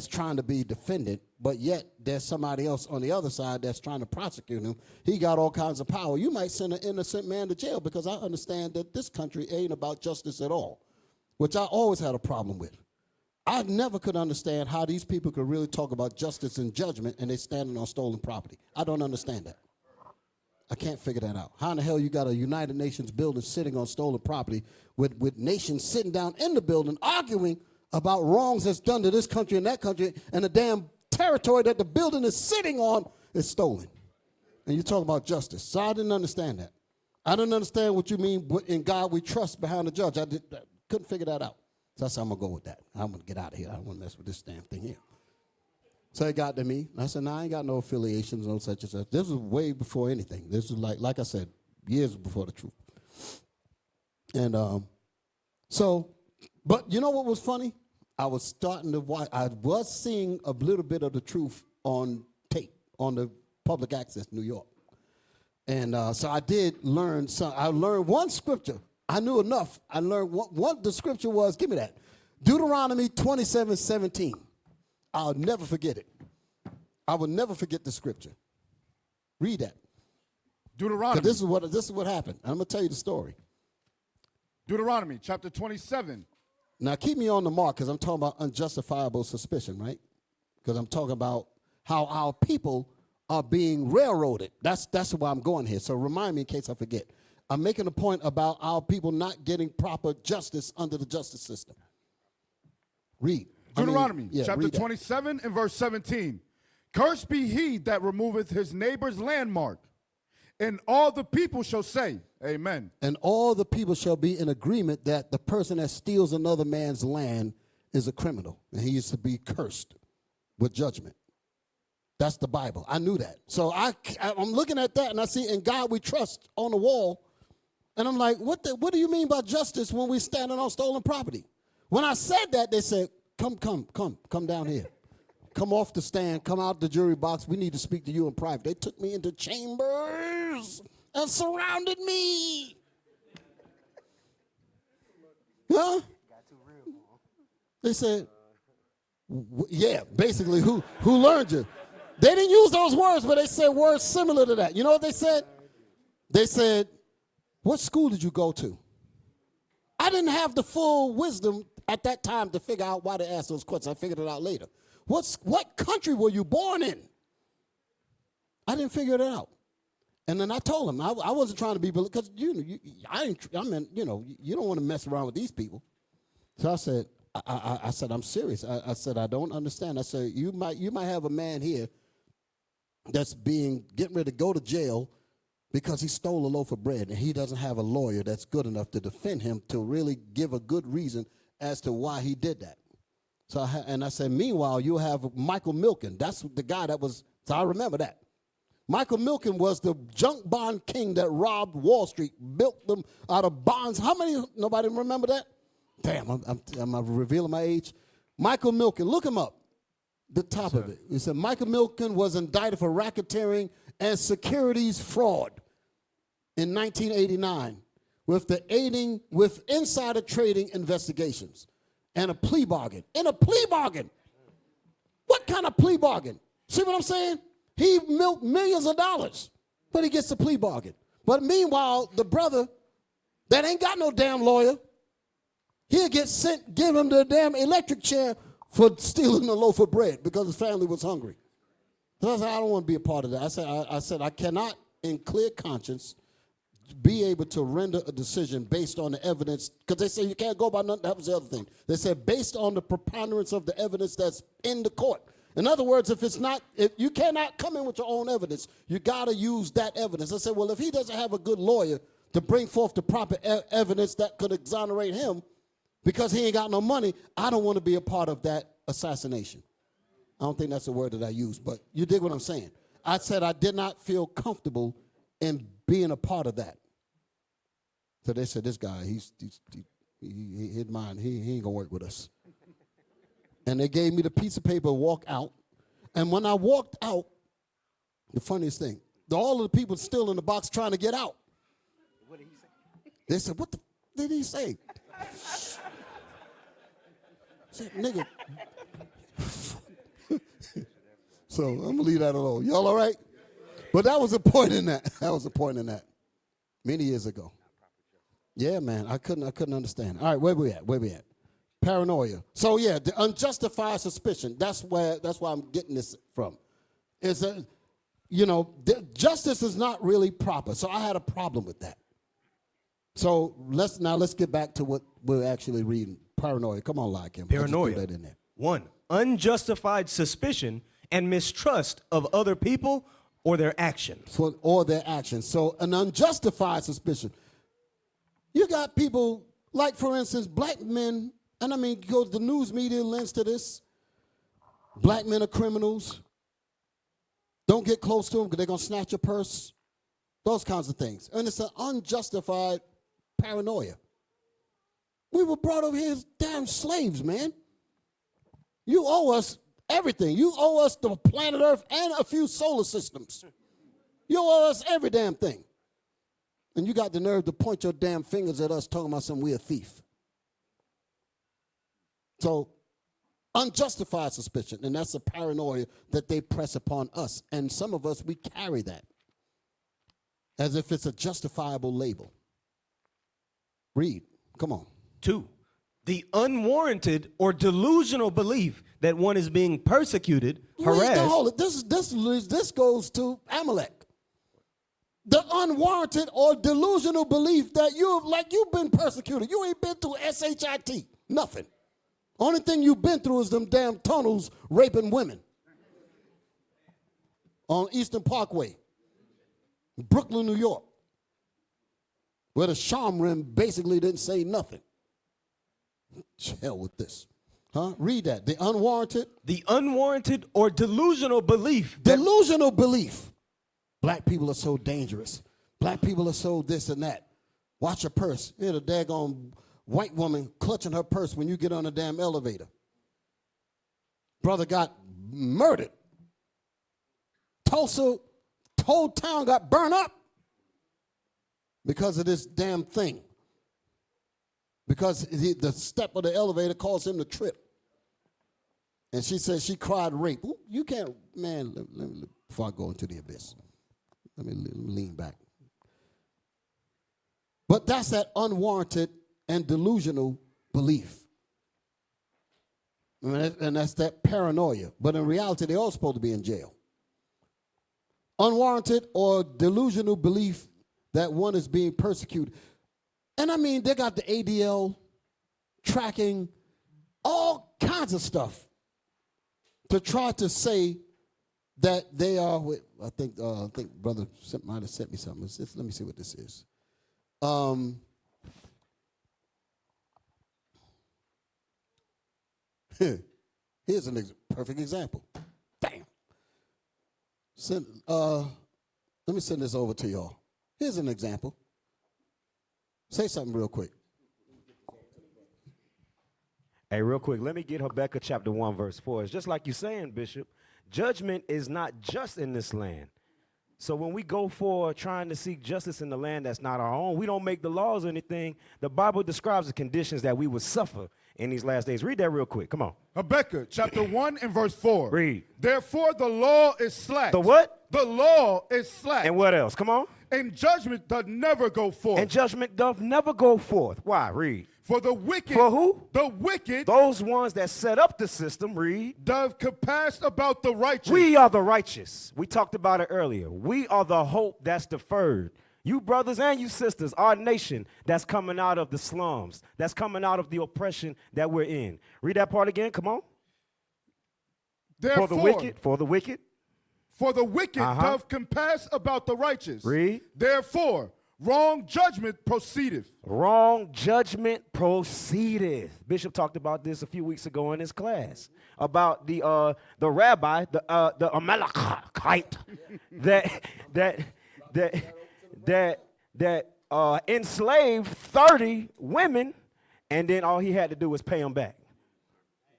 trying to be defended, but yet there's somebody else on the other side that's trying to prosecute him, he got all kinds of power. You might send an innocent man to jail, because I understand that this country ain't about justice at all, which I always had a problem with. I never could understand how these people could really talk about justice and judgment and they're standing on stolen property. I don't understand that. I can't figure that out. How in the hell you got a United Nations building sitting on stolen property with nations sitting down in the building arguing about wrongs that's done to this country and that country, and the damn territory that the building is sitting on is stolen. And you talk about justice. So I didn't understand that. I didn't understand what you mean in God we trust behind the judge. I couldn't figure that out. So I said, I'm going to go with that. I'm going to get out of here. I don't want to mess with this damn thing here. So it got to me. I said, I ain't got no affiliations, no such and such. This was way before anything. This was like I said, years before the truth. And but you know what was funny? I was starting to watch. I was seeing a little bit of the truth on tape, on the public access New York. And so I did learn some. I learned one scripture. I knew enough. I learned what the scripture was. Give me that. Deuteronomy 27:17. I'll never forget it. I will never forget the scripture. Read that. Deuteronomy. This is what happened. I'm going to tell you the story. Deuteronomy chapter 27. Now keep me on the mark, because I'm talking about unjustifiable suspicion, right? Because I'm talking about how our people are being railroaded. That's why I'm going here. So remind me in case I forget. I'm making a point about our people not getting proper justice under the justice system. Read. Deuteronomy chapter read 27 and verse 17. Cursed be he that removeth his neighbor's landmark, and all the people shall say, amen. And all the people shall be in agreement that the person that steals another man's land is a criminal, and he is to be cursed with judgment. That's the Bible. I knew that. So I'm looking at that, and I see, in God we trust on the wall, and I'm like, what do you mean by justice when we're standing on stolen property? When I said that, they said, come down here. Come off the stand, come out the jury box. We need to speak to you in private. They took me into chambers and surrounded me. Huh? They said, yeah, basically, who learned you? They didn't use those words, but they said words similar to that. You know what they said? They said, what school did you go to? I didn't have the full wisdom at that time to figure out why they asked those questions. I figured it out later. What country were you born in? I didn't figure it out. And then I told him I wasn't trying to be, because you don't want to mess around with these people. So I said, I said, I'm serious. I said, I don't understand. I said, you might have a man here that's getting ready to go to jail because he stole a loaf of bread, and he doesn't have a lawyer that's good enough to defend him to really give a good reason as to why he did that. So I said, meanwhile, you'll have Michael Milken. That's the guy that was, so I remember that. Michael Milken was the junk bond king that robbed Wall Street, built them out of bonds. How many, nobody remember that? Damn, am I revealing my age? Michael Milken, look him up, the top of it. He said Michael Milken was indicted for racketeering and securities fraud in 1989 with insider trading investigations and a plea bargain. In a plea bargain. What kind of plea bargain? See what I'm saying? He milked millions of dollars, but he gets a plea bargain. But meanwhile, the brother that ain't got no damn lawyer, he'll get sent, give him the damn electric chair for stealing a loaf of bread because his family was hungry. So I said, I don't want to be a part of that. I said, I cannot, in clear conscience, be able to render a decision based on the evidence, because they say you can't go by nothing. That was the other thing. They said based on the preponderance of the evidence that's in the court. In other words, if you cannot come in with your own evidence, you got to use that evidence. I said, well, if he doesn't have a good lawyer to bring forth the proper evidence that could exonerate him because he ain't got no money, I don't want to be a part of that assassination. I don't think that's the word that I used, but you dig what I'm saying. I said I did not feel comfortable in being a part of that. So they said, this guy, his mind, he ain't going to work with us. And they gave me the piece of paper to walk out. And when I walked out, the funniest thing, all of the people still in the box trying to get out. What did he say? They said, what the did he say? I said, nigga. So I'm going to leave that alone. Y'all all right? But that was a point in that. That was a point in that. Many years ago. Yeah, man, I couldn't understand. All right, where we at? Paranoia. So yeah, the unjustified suspicion. That's where I'm getting this from. Is that, justice is not really proper. So I had a problem with that. So let's get back to what we're actually reading. Paranoia. Come on, like him. Paranoia. That in there. 1, unjustified suspicion and mistrust of other people or their actions. So an unjustified suspicion. You got people like, for instance, black men. And I mean, go to the news media lends to this. Black men are criminals. Don't get close to them because they're going to snatch your purse. Those kinds of things. And it's an unjustified paranoia. We were brought over here as damn slaves, man. You owe us everything. You owe us the planet Earth and a few solar systems. You owe us every damn thing. And you got the nerve to point your damn fingers at us talking about we're a thief. So, unjustified suspicion, and that's a paranoia that they press upon us. And some of us, we carry that as if it's a justifiable label. Read. Come on. 2, the unwarranted or delusional belief that one is being persecuted, harassed. This goes to Amalek. The unwarranted or delusional belief that you've been persecuted. You ain't been through SHIT. Nothing. Only thing you've been through is them damn tunnels raping women on Eastern Parkway, Brooklyn, New York, where the Shamrim basically didn't say nothing. Hell with this. Huh? Read that. The unwarranted or delusional belief. Delusional belief. Black people are so dangerous. Black people are so this and that. Watch your purse. Here, the daggone white woman clutching her purse when you get on a damn elevator. Brother got murdered. Tulsa, whole town got burned up because of this damn thing. Because the step of the elevator caused him to trip. And she said she cried rape. Ooh, you can't, man, before I go into the abyss, let me lean back. But that's that unwarranted and delusional belief. And that's that paranoia. But in reality, they're all supposed to be in jail. Unwarranted or delusional belief that one is being persecuted. And I mean, they got the ADL tracking, all kinds of stuff to try to say that they are. I think Brother might have sent me something. Let me see what this is. Here's a perfect example. Damn. Let me send this over to y'all. Here's an example. Say something real quick. Hey, real quick, let me get Habakkuk chapter 1, verse 4. It's just like you're saying, Bishop. Judgment is not just in this land. So when we go for trying to seek justice in the land that's not our own, we don't make the laws or anything. The Bible describes the conditions that we would suffer in these last days. Read that real quick. Come on. Habakkuk chapter 1 and verse 4. Read. Therefore the law is slack. The what? The law is slack. And what else? Come on. And judgment doth never go forth. And judgment doth never go forth. Why? Read. For the wicked. For who? The wicked. Those ones that set up the system. Read. Doth compass about the righteous. We are the righteous. We talked about it earlier. We are the hope that's deferred. You brothers and you sisters, our nation that's coming out of the slums, that's coming out of the oppression that we're in. Read that part again. Come on. Therefore, for the wicked. For the wicked doth compass about the righteous. Read. Therefore, wrong judgment proceedeth. Wrong judgment proceedeth. Bishop talked about this a few weeks ago in his class about the rabbi, the Amalekite, that enslaved 30 women, and then all he had to do was pay them back.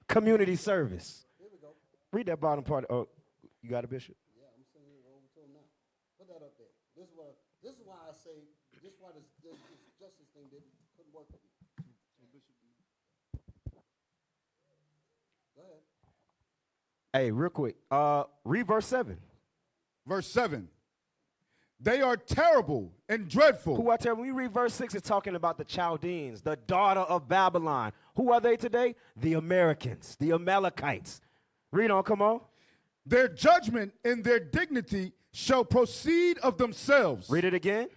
Community service. Read that bottom part. Oh, you got it, Bishop? Yeah, I'm sending it over to him now. Put that up there. This is why I say, this is why this justice thing couldn't work with me. Go ahead. Hey, real quick. Read verse 7. Verse 7. They are terrible and dreadful. Who are terrible? When we read verse 6, it's talking about the Chaldeans, the daughter of Babylon. Who are they today? The Americans, the Amalekites. Read on, come on. Their judgment and their dignity shall proceed of themselves. Read it again.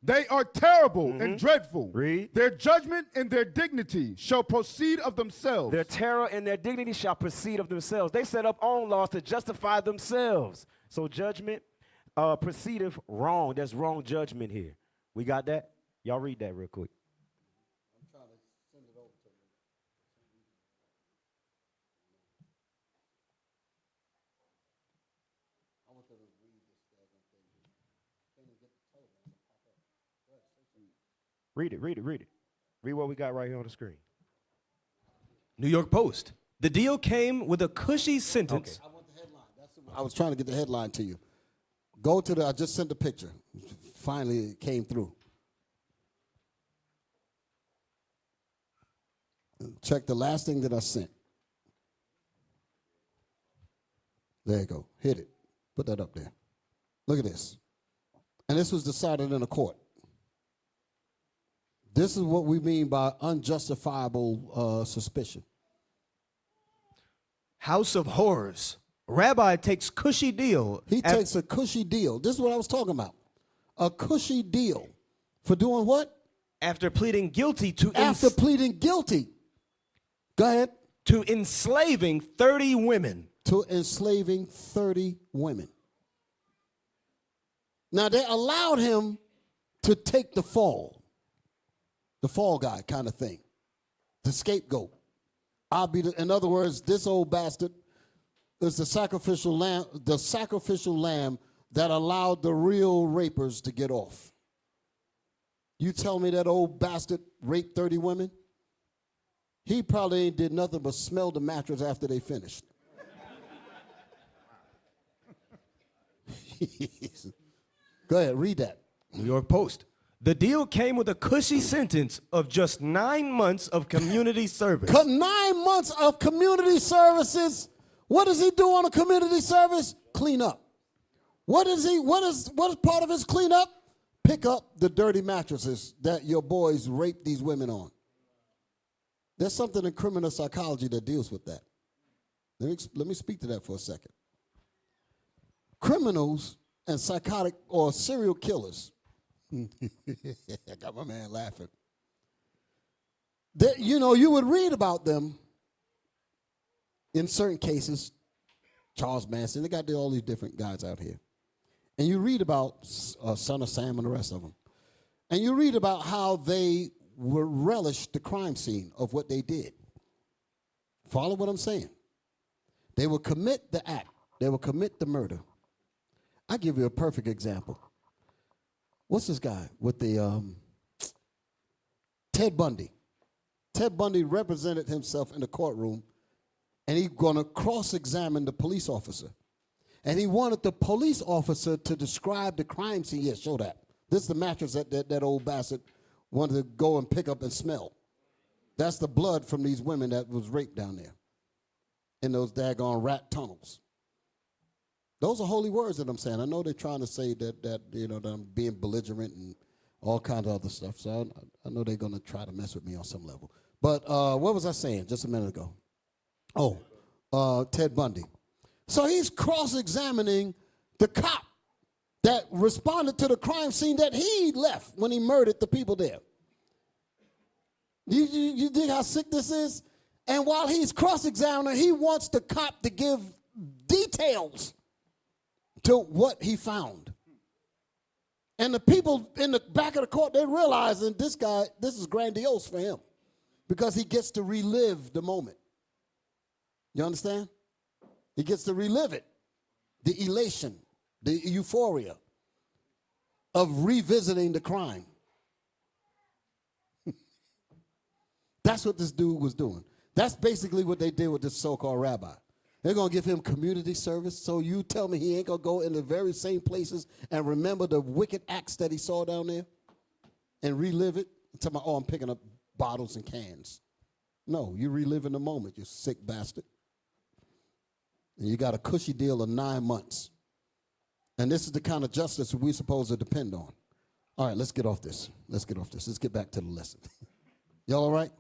They are terrible and dreadful. Read. Their judgment and their dignity shall proceed of themselves. Their terror and their dignity shall proceed of themselves. They set up own laws to justify themselves. So judgment proceedeth wrong. There's wrong judgment here. We got that? Y'all read that real quick. I'm trying to send it over to you. I want them to read this daggone thing. Can't even get the telegram to pop up. Go ahead, say something. Read it. Read what we got right here on the screen. New York Post. The deal came with a cushy sentence. I want the headline. I was trying to get the headline to you. Go to I just sent the picture. Finally, it came through. Check the last thing that I sent. There you go. Hit it. Put that up there. Look at this. And this was decided in a court. This is what we mean by unjustifiable suspicion. House of Horrors. Rabbi takes cushy deal. He takes a cushy deal. This is what I was talking about. A cushy deal. For doing what? After pleading guilty to pleading guilty. Go ahead. To enslaving 30 women. To enslaving 30 women. Now, they allowed him to take the fall guy kind of thing, the scapegoat. In other words, this old bastard is the sacrificial lamb that allowed the real rapers to get off. You tell me that old bastard raped 30 women? He probably ain't did nothing but smell the mattress after they finished. Go ahead, read that. New York Post. The deal came with a cushy sentence of just 9 months of community service. 9 months of community services. What does he do on a community service? Clean up. What is part of his cleanup? Pick up the dirty mattresses that your boys rape these women on. There's something in criminal psychology that deals with that. Let me speak to that for a second. Criminals and psychotic or serial killers. I got my man laughing. You would read about them in certain cases. Charles Manson, they got all these different guys out here. And you read about Son of Sam and the rest of them. And you read about how they relished the crime scene of what they did. Follow what I'm saying? They will commit the act. They will commit the murder. I'll give you a perfect example. What's this guy with the Ted Bundy? Ted Bundy represented himself in the courtroom, and he's going to cross-examine the police officer. And he wanted the police officer to describe the crime scene. Yeah, show that. This is the mattress that old bastard wanted to go and pick up and smell. That's the blood from these women that was raped down there in those daggone rat tunnels. Those are holy words that I'm saying. I know they're trying to say that I'm being belligerent and all kinds of other stuff. So I know they're going to try to mess with me on some level. But what was I saying just a minute ago? Oh, Ted Bundy. So he's cross-examining the cop that responded to the crime scene that he left when he murdered the people there. You dig how sick this is? And while he's cross-examining, he wants the cop to give details to what he found. And the people in the back of the court, they're realizing this is grandiose for him because he gets to relive the moment. You understand? He gets to relive it. The elation, the euphoria of revisiting the crime. That's what this dude was doing. That's basically what they did with this so-called rabbi. They're going to give him community service, so you tell me he ain't going to go in the very same places and remember the wicked acts that he saw down there and relive it? Tell me, I'm picking up bottles and cans. No, you reliving the moment, you sick bastard. And you got a cushy deal of 9 months. And this is the kind of justice we're supposed to depend on. All right, let's get off this. Let's get back to the lesson. Y'all all right?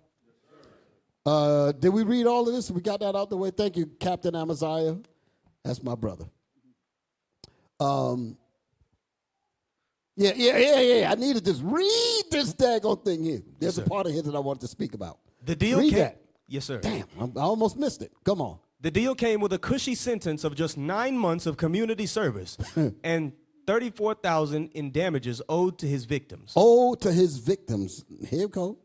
Did we read all of this? We got that out the way. Thank you, Captain Amaziah. That's my brother. Yeah. I needed this. Read this daggone thing here. There's a part of here that I wanted to speak about. The deal read came. that. Yes, sir. Damn, I almost missed it. Come on. The deal came with a cushy sentence of just 9 months of community service and $34,000 in damages owed to his victims. Here we go.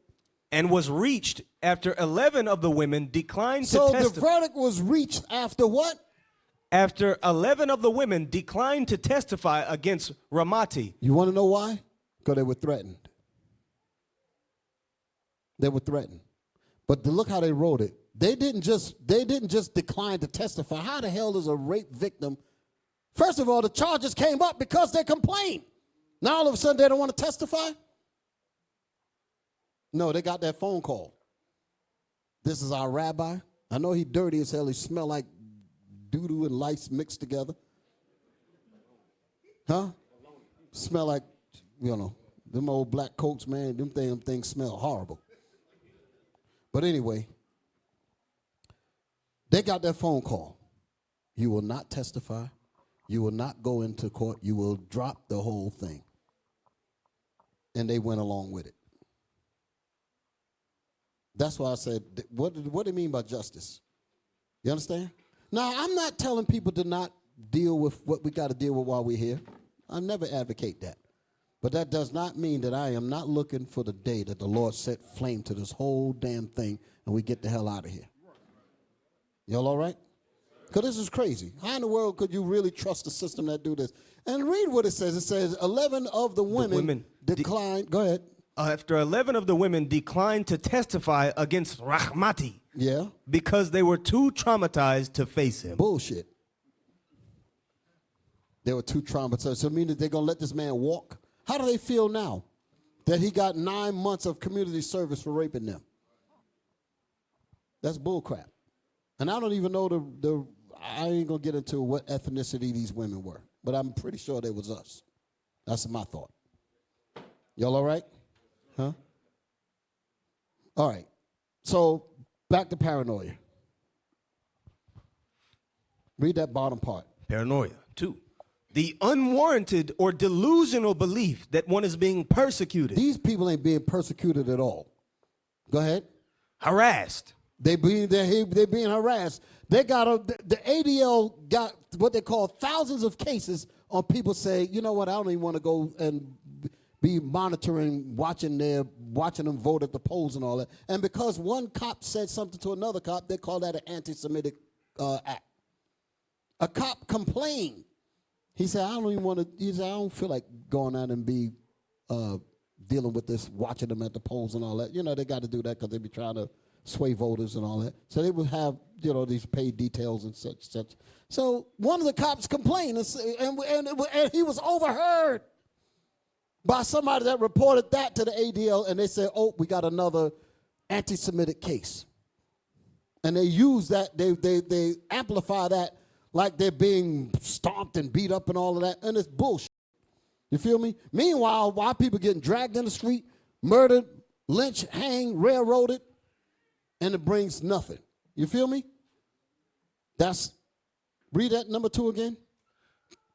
And was reached after 11 of the women declined to testify. So the verdict was reached after what? After 11 of the women declined to testify against Ramati. You want to know why? Because they were threatened. But look how they wrote it. They didn't just decline to testify. How the hell is a rape victim? First of all, the charges came up because they complained. Now all of a sudden they don't want to testify? No, they got that phone call. This is our rabbi. I know he dirty as hell. He smell like doo-doo and lice mixed together. Huh? Smell like, them old black coats, man, them things smell horrible. But anyway, they got that phone call. You will not testify. You will not go into court. You will drop the whole thing. And they went along with it. That's why I said, what do you mean by justice? You understand? Now, I'm not telling people to not deal with what we got to deal with while we're here. I never advocate that. But that does not mean that I am not looking for the day that the Lord set flame to this whole damn thing and we get the hell out of here. Y'all all right? Because this is crazy. How in the world could you really trust a system that do this? And read what it says. It says 11 of the women declined. Go ahead. After 11 of the women declined to testify against Rahmati Yeah. because they were too traumatized to face him. Bullshit. They were too traumatized. So meaning they're going to let this man walk? How do they feel now that he got 9 months of community service for raping them? That's bullcrap. And I don't even know I ain't going to get into what ethnicity these women were, but I'm pretty sure they was us. That's my thought. Y'all all right? Huh? All right. So back to paranoia. Read that bottom part. Paranoia. 2. The unwarranted or delusional belief that one is being persecuted. These people ain't being persecuted at all. Go ahead. Harassed. They're being harassed. They got the ADL got what they call thousands of cases on people saying, you know what, I don't even want to go and be monitoring, watching them vote at the polls and all that. And because one cop said something to another cop, they call that an anti-Semitic act. A cop complained. He said, I don't even want to. He said, I don't feel like going out and be dealing with this, watching them at the polls and all that. You know, they got to do that because they be trying to sway voters and all that. So they would have, you know, these paid details and such. So one of the cops complained, and he was overheard by somebody that reported that to the ADL, and they said, oh, we got another anti-Semitic case. And they use that, they amplify that like they're being stomped and beat up and all of that, and it's bullshit. You feel me? Meanwhile, while people getting dragged in the street, murdered, lynched, hanged, railroaded, and it brings nothing. You feel me? Read that number 2 again.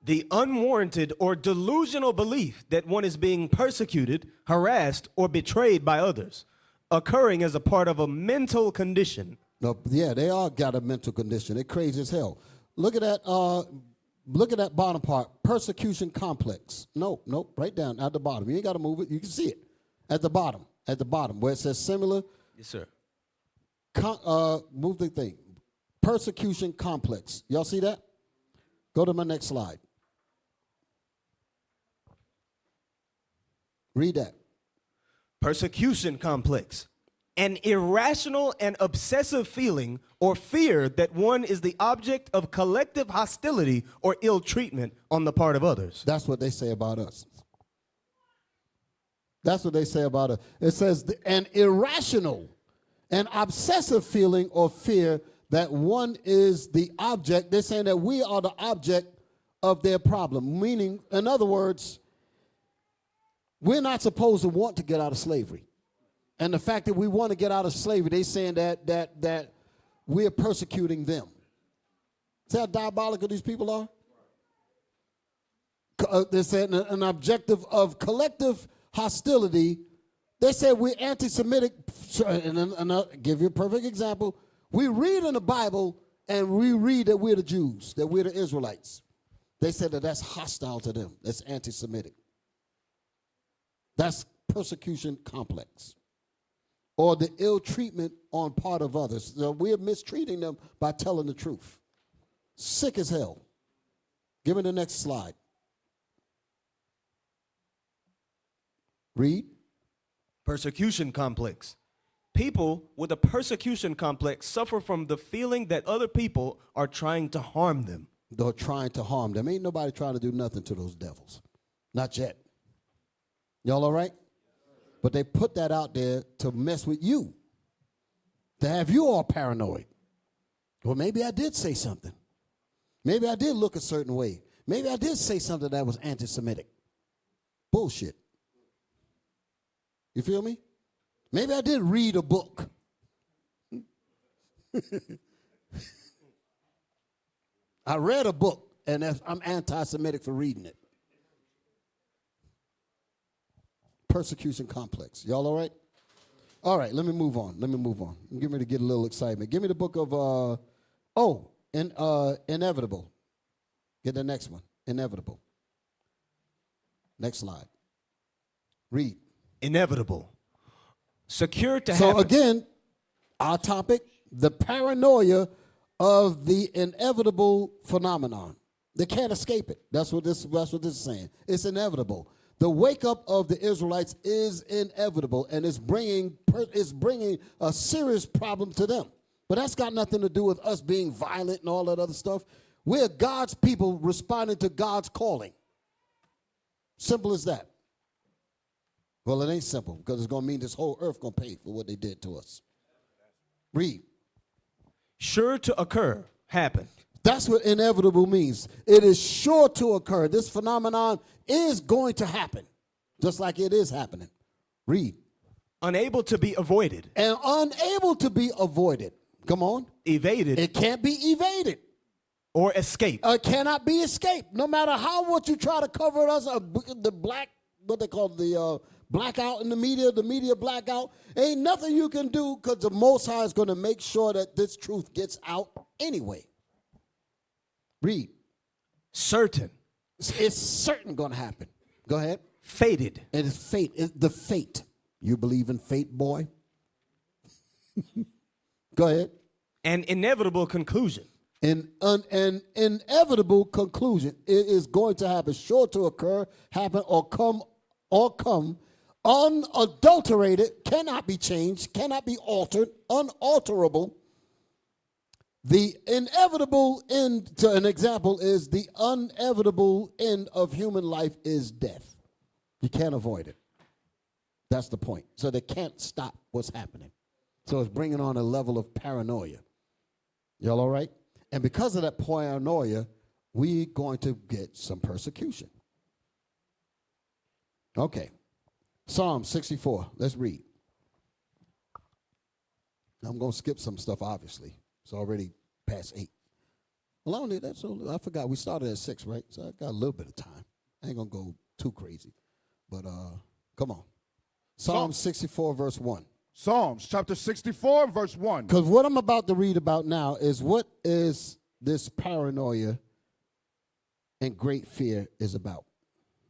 The unwarranted or delusional belief that one is being persecuted, harassed, or betrayed by others, occurring as a part of a mental condition. No, yeah, they all got a mental condition. They're crazy as hell. Look at that bottom part, persecution complex. Nope, right down at the bottom. You ain't got to move it. You can see it at the bottom, where it says similar. Yes, sir. Move the thing. Persecution complex. Y'all see that? Go to my next slide. Read that. Persecution complex. An irrational and obsessive feeling or fear that one is the object of collective hostility or ill treatment on the part of others. That's what they say about us. That's what they say about us. It says an irrational and obsessive feeling or fear that one is the object. They're saying that we are the object of their problem. Meaning, in other words, we're not supposed to want to get out of slavery. And the fact that we want to get out of slavery, they're saying that we're persecuting them. See how diabolical these people are? They're saying an objective of collective hostility. They said we're anti-Semitic. And I'll give you a perfect example. We read in the Bible and we read that we're the Jews, that we're the Israelites. They said that that's hostile to them. That's anti-Semitic. That's persecution complex. Or the ill treatment on part of others. So we're mistreating them by telling the truth. Sick as hell. Give me the next slide. Read. Persecution complex. People with a persecution complex suffer from the feeling that other people are trying to harm them. They're trying to harm them. Ain't nobody trying to do nothing to those devils. Not yet. Y'all all right? But they put that out there to mess with you, to have you all paranoid. Well, maybe I did say something. Maybe I did look a certain way. Maybe I did say something that was anti-Semitic. Bullshit. You feel me? Maybe I did read a book. I read a book, and I'm anti-Semitic for reading it. Persecution complex. Y'all all right? All right, let me move on. I'm getting ready to get a little excitement. Give me the book of, Inevitable. Get the next one. Inevitable. Next slide. Read. Inevitable. Secure to So happen. again, our topic, the paranoia of the inevitable phenomenon. They can't escape it. That's what this is saying. It's inevitable. The wake up of the Israelites is inevitable, and it's bringing a serious problem to them. But that's got nothing to do with us being violent and all that other stuff. We're God's people responding to God's calling. Simple as that. Well, it ain't simple, because it's going to mean this whole earth going to pay for what they did to us. Read. Sure to occur, happen. That's what inevitable means. It is sure to occur. This phenomenon is going to happen, just like it is happening. Read. Unable to be avoided. And unable to be avoided. Come on. Evaded. It can't be evaded. Or escaped. It cannot be escaped. No matter how much you try to cover it us, the black, what they call the blackout in the media blackout, ain't nothing you can do, because the Most High is going to make sure that this truth gets out anyway. Read. Certain. It's certain going to happen. Go ahead. Fated. It is fate. It's the fate. You believe in fate, boy? Go ahead. An inevitable conclusion. An inevitable conclusion. It is going to happen, sure to occur, happen, or come, unadulterated, cannot be changed, cannot be altered, unalterable. The inevitable end, to an example, is the inevitable end of human life is death. You can't avoid it. That's the point. So they can't stop what's happening. So it's bringing on a level of paranoia. Y'all all right? And because of that paranoia, we're going to get some persecution. Okay. Psalm 64. Let's read. I'm going to skip some stuff, obviously. It's already past 8. Well, I forgot. We started at 6, right? So I got a little bit of time. I ain't going to go too crazy. But come on. Psalm 64, verse 1. Psalms chapter 64, verse 1. Because what I'm about to read about now is what is this paranoia and great fear is about.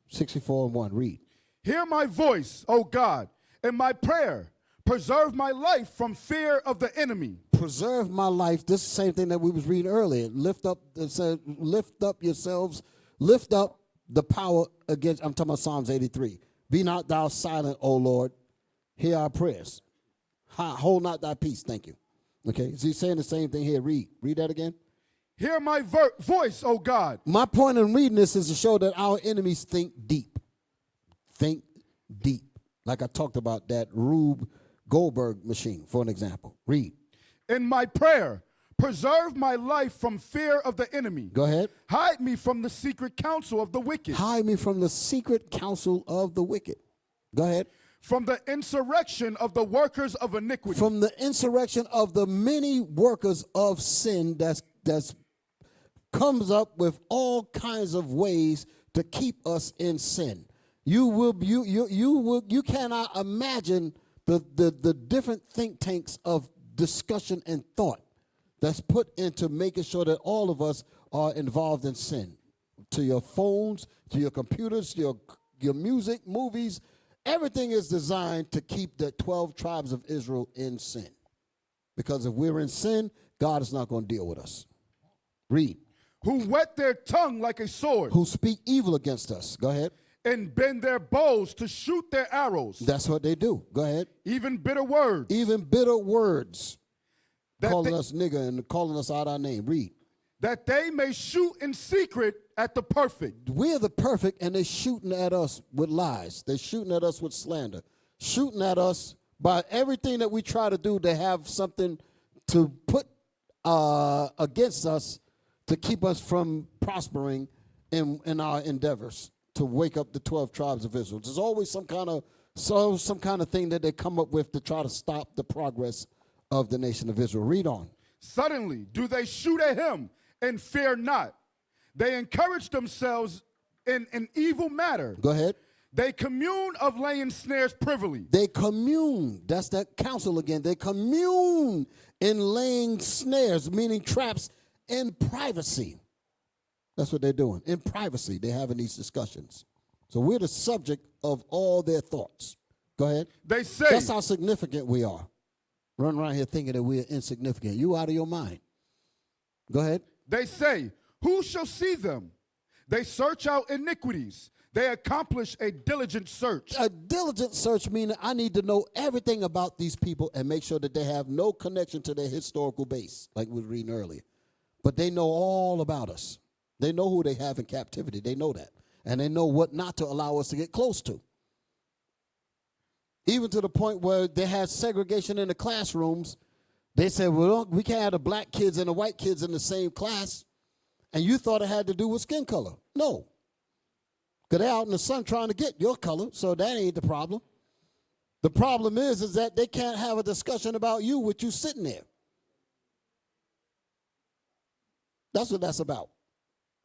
64 and 1. Read. Hear my voice, O God, and my prayer. Preserve my life from fear of the enemy. Preserve my life. This is the same thing that we was reading earlier. Lift up yourselves. Lift up the power against, I'm talking about Psalms 83. Be not thou silent, O Lord. Hear our prayers. Hold not thy peace. Thank you. Okay, so he's saying the same thing here. Read that again. Hear my voice, O God. My point in reading this is to show that our enemies think deep. Think deep. Like I talked about that Rube Goldberg machine, for an example. Read. In my prayer, preserve my life from fear of the enemy. Go ahead. Hide me from the secret counsel of the wicked. Hide me from the secret counsel of the wicked. Go ahead. From the insurrection of the workers of iniquity. From the insurrection of the many workers of sin that's comes up with all kinds of ways to keep us in sin. You cannot imagine the different think tanks of discussion and thought that's put into making sure that all of us are involved in sin. To your phones, to your computers, to your music, movies, everything is designed to keep the 12 tribes of Israel in sin. Because if we're in sin, God is not going to deal with us. Read. Who whet their tongue like a sword. Who speak evil against us. Go ahead. And bend their bows to shoot their arrows. That's what they do. Go ahead. Even bitter words. Even bitter words. That calling us nigger and calling us out our name. Read. That they may shoot in secret at the perfect. We're the perfect, and they're shooting at us with lies. They're shooting at us with slander. Shooting at us by everything that we try to do to have something to put against us to keep us from prospering in our endeavors to wake up the 12 tribes of Israel. There's always some kind of thing that they come up with to try to stop the progress of the nation of Israel. Read on. Suddenly do they shoot at him and fear not. They encourage themselves in an evil matter. Go ahead. They commune of laying snares privily. They commune. That's that counsel again. They commune in laying snares, meaning traps, in privacy. That's what they're doing. In privacy, they're having these discussions. So we're the subject of all their thoughts. Go ahead. They say. That's how significant we are. Run around here thinking that we're insignificant. You out of your mind. Go ahead. They say, who shall see them? They search out iniquities. They accomplish a diligent search. A diligent search meaning I need to know everything about these people and make sure that they have no connection to their historical base, like we were reading earlier. But they know all about us. They know who they have in captivity. They know that. And they know what not to allow us to get close to. Even to the point where they had segregation in the classrooms. They said, well, we can't have the black kids and the white kids in the same class. And you thought it had to do with skin color. No. Because they're out in the sun trying to get your color, so that ain't the problem. The problem is that they can't have a discussion about you with you sitting there. That's what that's about.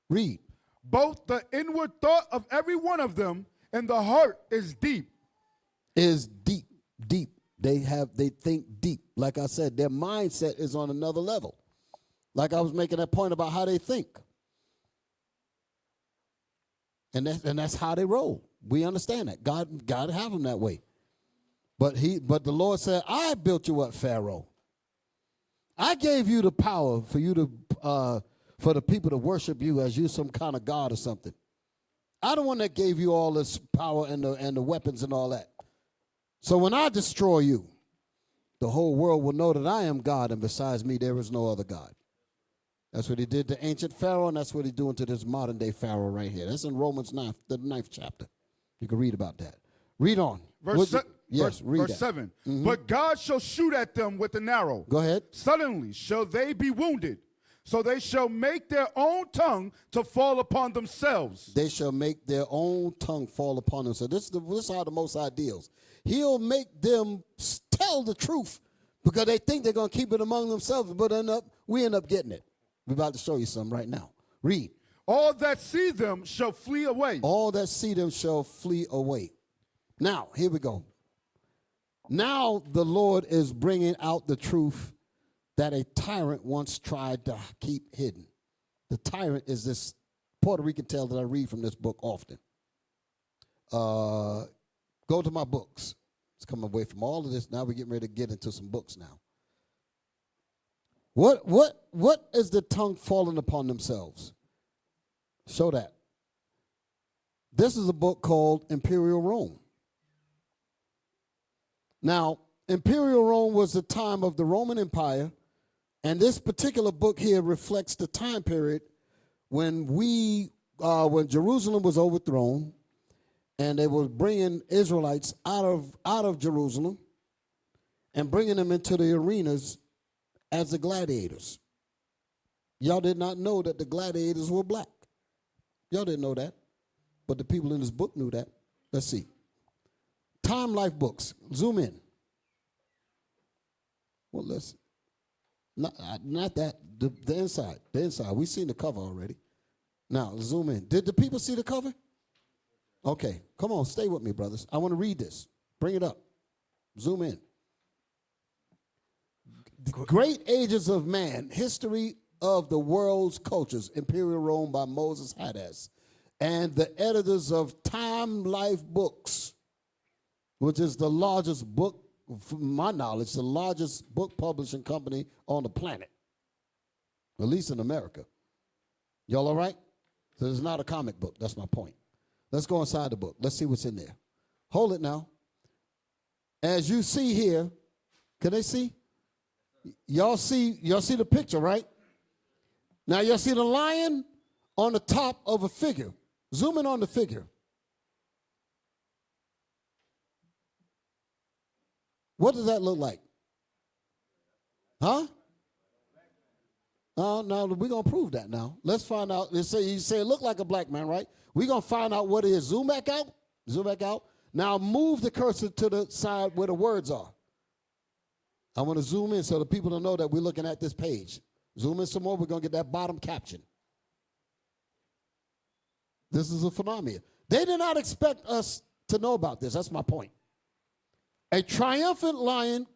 Read. Both the inward thought of every one of them and the heart is deep. Is deep, deep. They think deep. Like I said, their mindset is on another level. Like I was making that point about how they think. And that's how they roll. We understand that. God have them that way. But the Lord said, I built you up, Pharaoh. I gave you the power for you to for the people to worship you as you some kind of God or something. I the one that gave you all this power and the weapons and all that. So when I destroy you, the whole world will know that I am God, and besides me there is no other God. That's what he did to ancient Pharaoh, and that's what he's doing to this modern day Pharaoh right here. That's in Romans 9, the 9th chapter. You can read about that. Read on. Verse 7. Mm-hmm. But God shall shoot at them with an arrow. Go ahead. Suddenly shall they be wounded, so they shall make their own tongue to fall upon themselves. They shall make their own tongue fall upon them. So this is how the Most High deals. He'll make them tell the truth because they think they're going to keep it among themselves, but we end up getting it. We're about to show you something right now. Read. All that see them shall flee away. All that see them shall flee away. Now, here we go. Now the Lord is bringing out the truth that a tyrant once tried to keep hidden. The tyrant is this Puerto Rican tale that I read from this book often. Go to my books. It's coming away from all of this. Now we're getting ready to get into some books now. What is the tongue falling upon themselves? Show that. This is a book called Imperial Rome. Now, Imperial Rome was the time of the Roman Empire, and this particular book here reflects the time period when when Jerusalem was overthrown, and they were bringing Israelites out of Jerusalem and bringing them into the arenas as the gladiators. Y'all did not know that the gladiators were black. Y'all didn't know that, but the people in this book knew that. Let's see. Time Life books. Zoom in. Well, let's not that. The inside. The inside. We've seen the cover already. Now zoom in. Did the people see the cover? Okay, come on, stay with me, brothers. I want to read this. Bring it up. Zoom in. Great Ages of Man, History of the World's Cultures, Imperial Rome by Moses Haddad, and the editors of Time Life Books, which is the largest book, from my knowledge, the largest book publishing company on the planet, at least in America. Y'all all right? So it's not a comic book. That's my point. Let's go inside the book. Let's see what's in there. Hold it now. As you see here, can they see? Y'all see the picture, right? Now y'all see the lion on the top of a figure. Zoom in on the figure. What does that look like? Huh? Oh, no, we're going to prove that now. Let's find out. You say it looked like a black man, right? We're going to find out what it is. Zoom back out. Zoom back out. Now move the cursor to the side where the words are. I want to zoom in so the people don't know that we're looking at this page. Zoom in some more. We're going to get that bottom caption. This is a phenomenon. They did not expect us to know about this. That's my point. A triumphant lion.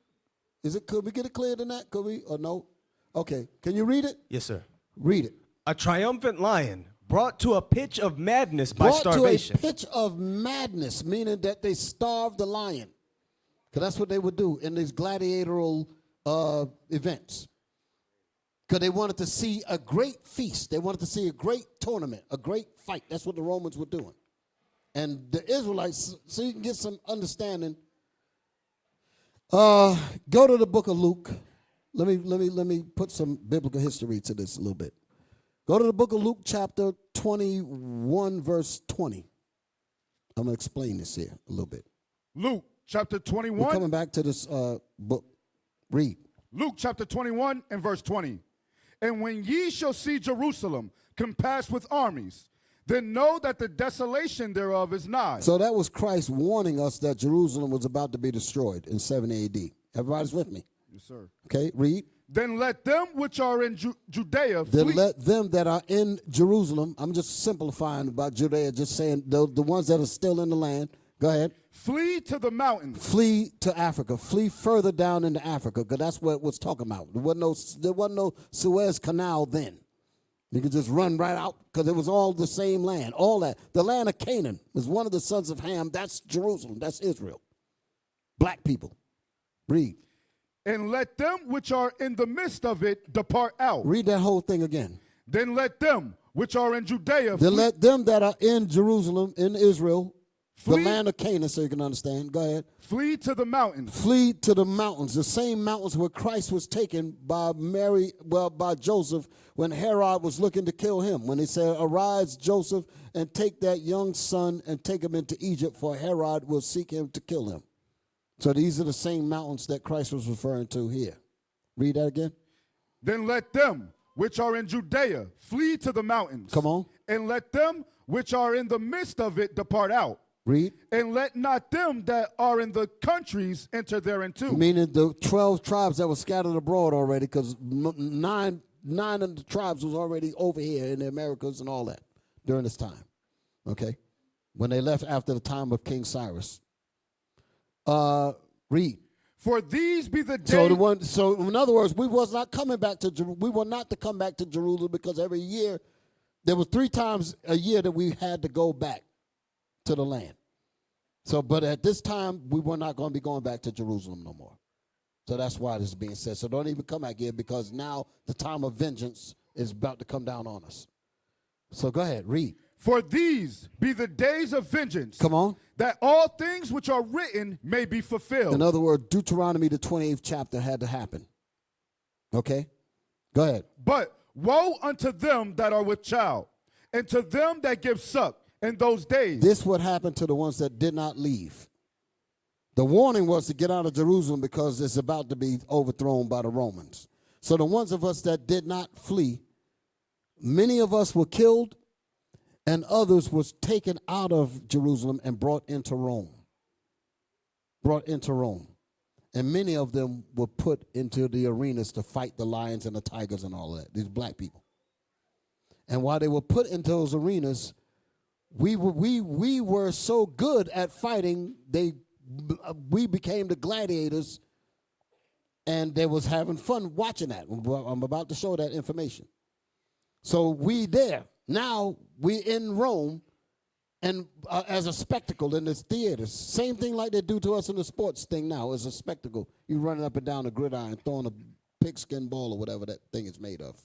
Could we get it clearer than that? Could we or no? Okay. Can you read it? Yes, sir. Read it. A triumphant lion brought to a pitch of madness by starvation. Brought to a pitch of madness, meaning that they starved the lion. Because that's what they would do in these gladiatorial events. Because they wanted to see a great feast. They wanted to see a great tournament, a great fight. That's what the Romans were doing. And the Israelites, so you can get some understanding. Go to the book of Luke. Let me put some biblical history to this a little bit. Go to the book of Luke, chapter 21, verse 20. I'm going to explain this here a little bit. Luke chapter 21. We're coming back to this book. Read. Luke chapter 21 and verse 20. And when ye shall see Jerusalem compassed with armies, then know that the desolation thereof is nigh. So that was Christ warning us that Jerusalem was about to be destroyed in 70 AD. Everybody's with me? Yes, sir. Okay, read. Then let them which are in Judea Then flee. let them that are in Jerusalem, I'm just simplifying about Judea, just saying the ones that are still in the land. Go ahead. Flee to the mountains. Flee to Africa. Flee further down into Africa, because that's what it was talking about. There wasn't no Suez Canal then. You could just run right out, because it was all the same land. All that. The land of Canaan was one of the sons of Ham. That's Jerusalem. That's Israel. Black people. Read. And let them which are in the midst of it depart out. Read that whole thing again. Then let them which are in Judea Then flee. let them that are in Jerusalem, in Israel, Flee. the land of Canaan, so you can understand. Go ahead. Flee to the mountains. Flee to the mountains, the same mountains where Christ was taken by by Joseph when Herod was looking to kill him. When he said, arise, Joseph, and take that young son and take him into Egypt, for Herod will seek him to kill him. So these are the same mountains that Christ was referring to here. Read that again. Then let them which are in Judea flee to the mountains. Come on. And let them which are in the midst of it depart out. Read. And let not them that are in the countries enter thereinto. Meaning the 12 tribes that were scattered abroad already, because nine of the tribes was already over here in the Americas and all that during this time. Okay? When they left after the time of King Cyrus. Read. For these be the days. So in other words, we was not coming back to we were not to come back to Jerusalem, because every year there was 3 times a year that we had to go back to the land. So, but at this time we were not going to be going back to Jerusalem no more. So that's why this is being said. So don't even come back here, because now the time of vengeance is about to come down on us. So go ahead, read. For these be the days of vengeance. Come on. That all things which are written may be fulfilled. In other words, Deuteronomy, the 28th chapter, had to happen. Okay? Go ahead. But woe unto them that are with child, and to them that give suck in those days. This would happen to the ones that did not leave. The warning was to get out of Jerusalem, because it's about to be overthrown by the Romans. So the ones of us that did not flee, many of us were killed, and others was taken out of Jerusalem and brought into Rome. Brought into Rome. And many of them were put into the arenas to fight the lions and the tigers and all that, these black people. And while they were put into those arenas, we were so good at fighting, we became the gladiators, and they was having fun watching that. I'm about to show that information. So we there. Now we in Rome, and as a spectacle in this theater. Same thing like they do to us in the sports thing now, as a spectacle. You running up and down the gridiron, throwing a pigskin ball or whatever that thing is made of.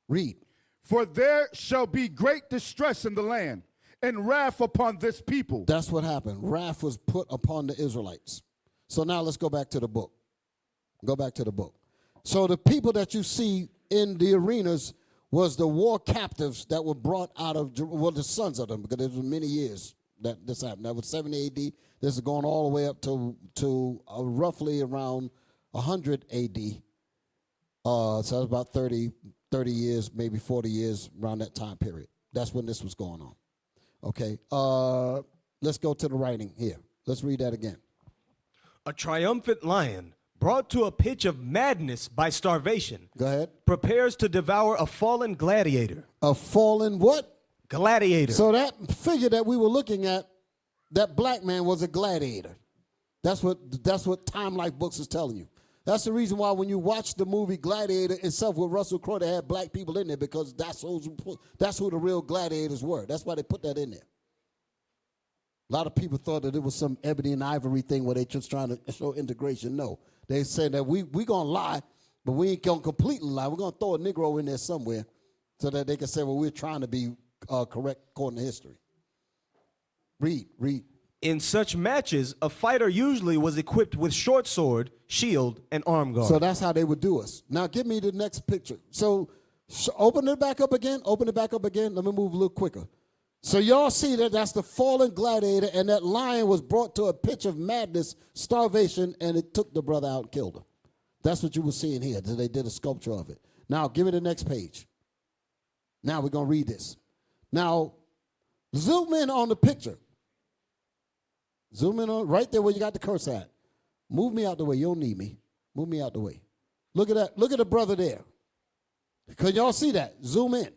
Read. For there shall be great distress in the land, and wrath upon this people. That's what happened. Wrath was put upon the Israelites. So now let's go back to the book. Go back to the book. So the people that you see in the arenas was the war captives that were brought out of, well, the sons of them, because there was many years that this happened. That was 70 AD. This is going all the way up to roughly around 100 AD. So that's about 30 years, maybe 40 years, around that time period. That's when this was going on. Okay, let's go to the writing here. Let's read that again. A triumphant lion, brought to a pitch of madness by starvation, Go ahead. prepares to devour a fallen gladiator. A fallen what? Gladiator. So that figure that we were looking at, that black man was a gladiator. That's what Time Life Books is telling you. That's the reason why when you watch the movie Gladiator itself with Russell Crowe, they had black people in there, because that's who the real gladiators were. That's why they put that in there. A lot of people thought that it was some ebony and ivory thing where they just trying to show integration. No. They said that we going to lie, but we ain't going to completely lie. We're going to throw a Negro in there somewhere so that they can say, well, we're trying to be correct according to history. Read. In such matches, a fighter usually was equipped with short sword, shield, and arm guard. So that's how they would do us. Now give me the next picture. So open it back up again. Open it back up again. Let me move a little quicker. So y'all see that that's the fallen gladiator, and that lion was brought to a pitch of madness, starvation, and it took the brother out and killed him. That's what you were seeing here. They did a sculpture of it. Now give me the next page. Now we're going to read this. Now zoom in on the picture. Zoom in on right there where you got the cursor at. Move me out the way. You don't need me. Move me out the way. Look at that. Look at the brother there. Can y'all see that? Zoom in.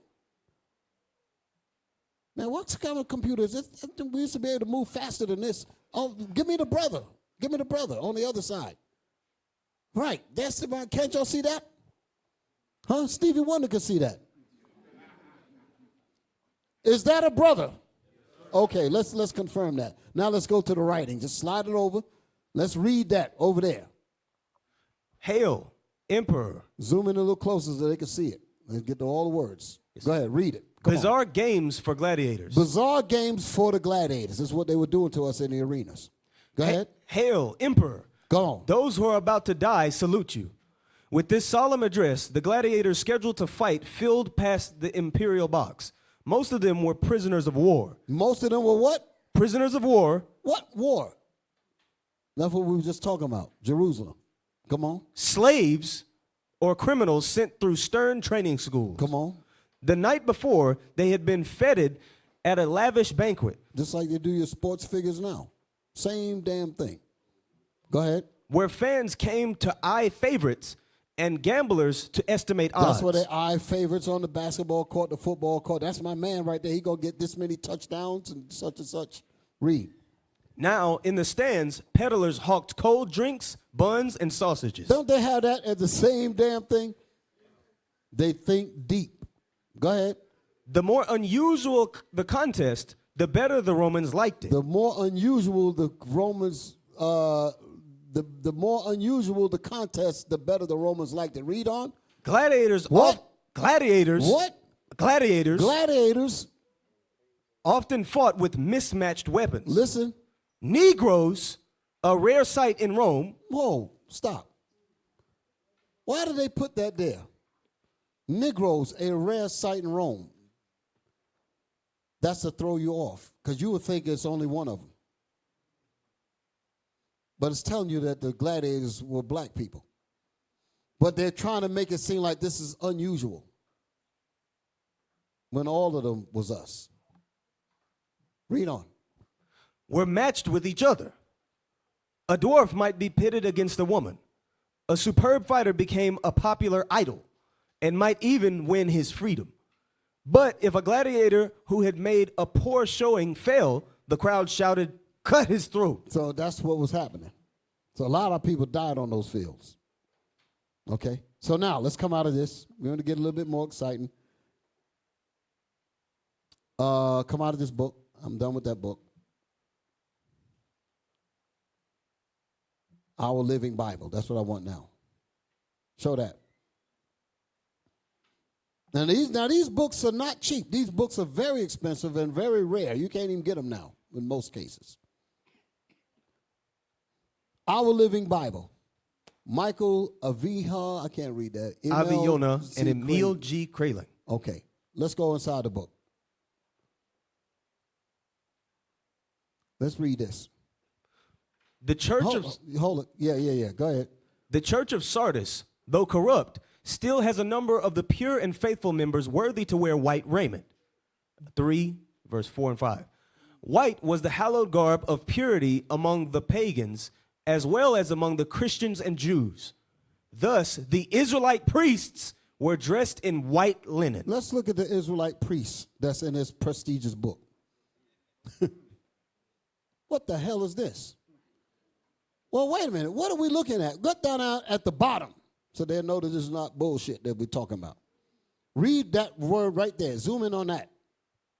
Man, what kind of computer is this? We used to be able to move faster than this. Oh, give me the brother. Give me the brother on the other side. Right. That's the man. Can't y'all see that? Huh? Stevie Wonder can see that. Is that a brother? Okay, let's confirm that. Now let's go to the writing. Just slide it over. Let's read that over there. Hail, Emperor. Zoom in a little closer so they can see it. Let's get to all the words. Go ahead, read it. Come on. Bizarre games for gladiators. Bizarre games for the gladiators. This is what they were doing to us in the arenas. Go ahead. Hail, Emperor. Go on. Those who are about to die salute you. With this solemn address, the gladiators scheduled to fight filled past the imperial box. Most of them were prisoners of war. Most of them were what? Prisoners of war. What war? That's what we were just talking about. Jerusalem. Come on. Slaves or criminals sent through stern training schools. Come on. The night before, they had been feted at a lavish banquet. Just like you do your sports figures now. Same damn thing. Go ahead. Where fans came to eye favorites and gamblers to estimate odds. That's where they eye favorites on the basketball court, the football court. That's my man right there. He gonna get this many touchdowns and such. Read. Now, in the stands, peddlers hawked cold drinks, buns, and sausages. Don't they have that as the same damn thing? They think deep. Go ahead. The more unusual the contest, the better the Romans liked it. The more unusual the Romans, the more unusual the contest, the better the Romans liked it. Read on. Gladiators. What? Gladiators. What? Gladiators. Gladiators. Often fought with mismatched weapons. Listen. Negroes, a rare sight in Rome. Whoa, stop. Why did they put that there? Negroes, a rare sight in Rome. That's to throw you off, because you would think it's only one of them. But it's telling you that the gladiators were black people. But they're trying to make it seem like this is unusual, when all of them was us. Read on. Were matched with each other. A dwarf might be pitted against a woman. A superb fighter became a popular idol and might even win his freedom. But if a gladiator who had made a poor showing fell, the crowd shouted, "Cut his throat." So that's what was happening. So a lot of people died on those fields. Okay? So now let's come out of this. We're going to get a little bit more exciting. Come out of this book. I'm done with that book. Our Living Bible. That's what I want now. Show that. Now these books are not cheap. These books are very expensive and very rare. You can't even get them now in most cases. Our Living Bible. Michael Aviha, I can't read that. Aviona and Emil G. Kraling. Okay, let's go inside the book. Let's read this. The church hold it. Yeah. Go ahead. The church of Sardis, though corrupt, still has a number of the pure and faithful members worthy to wear white raiment. 3, verse 4 and 5. White was the hallowed garb of purity among the pagans, as well as among the Christians and Jews. Thus, the Israelite priests were dressed in white linen. Let's look at the Israelite priests that's in this prestigious book. What the hell is this? Well, wait a minute. What are we looking at? Go down out at the bottom so they'll know that this is not bullshit that we're talking about. Read that word right there. Zoom in on that.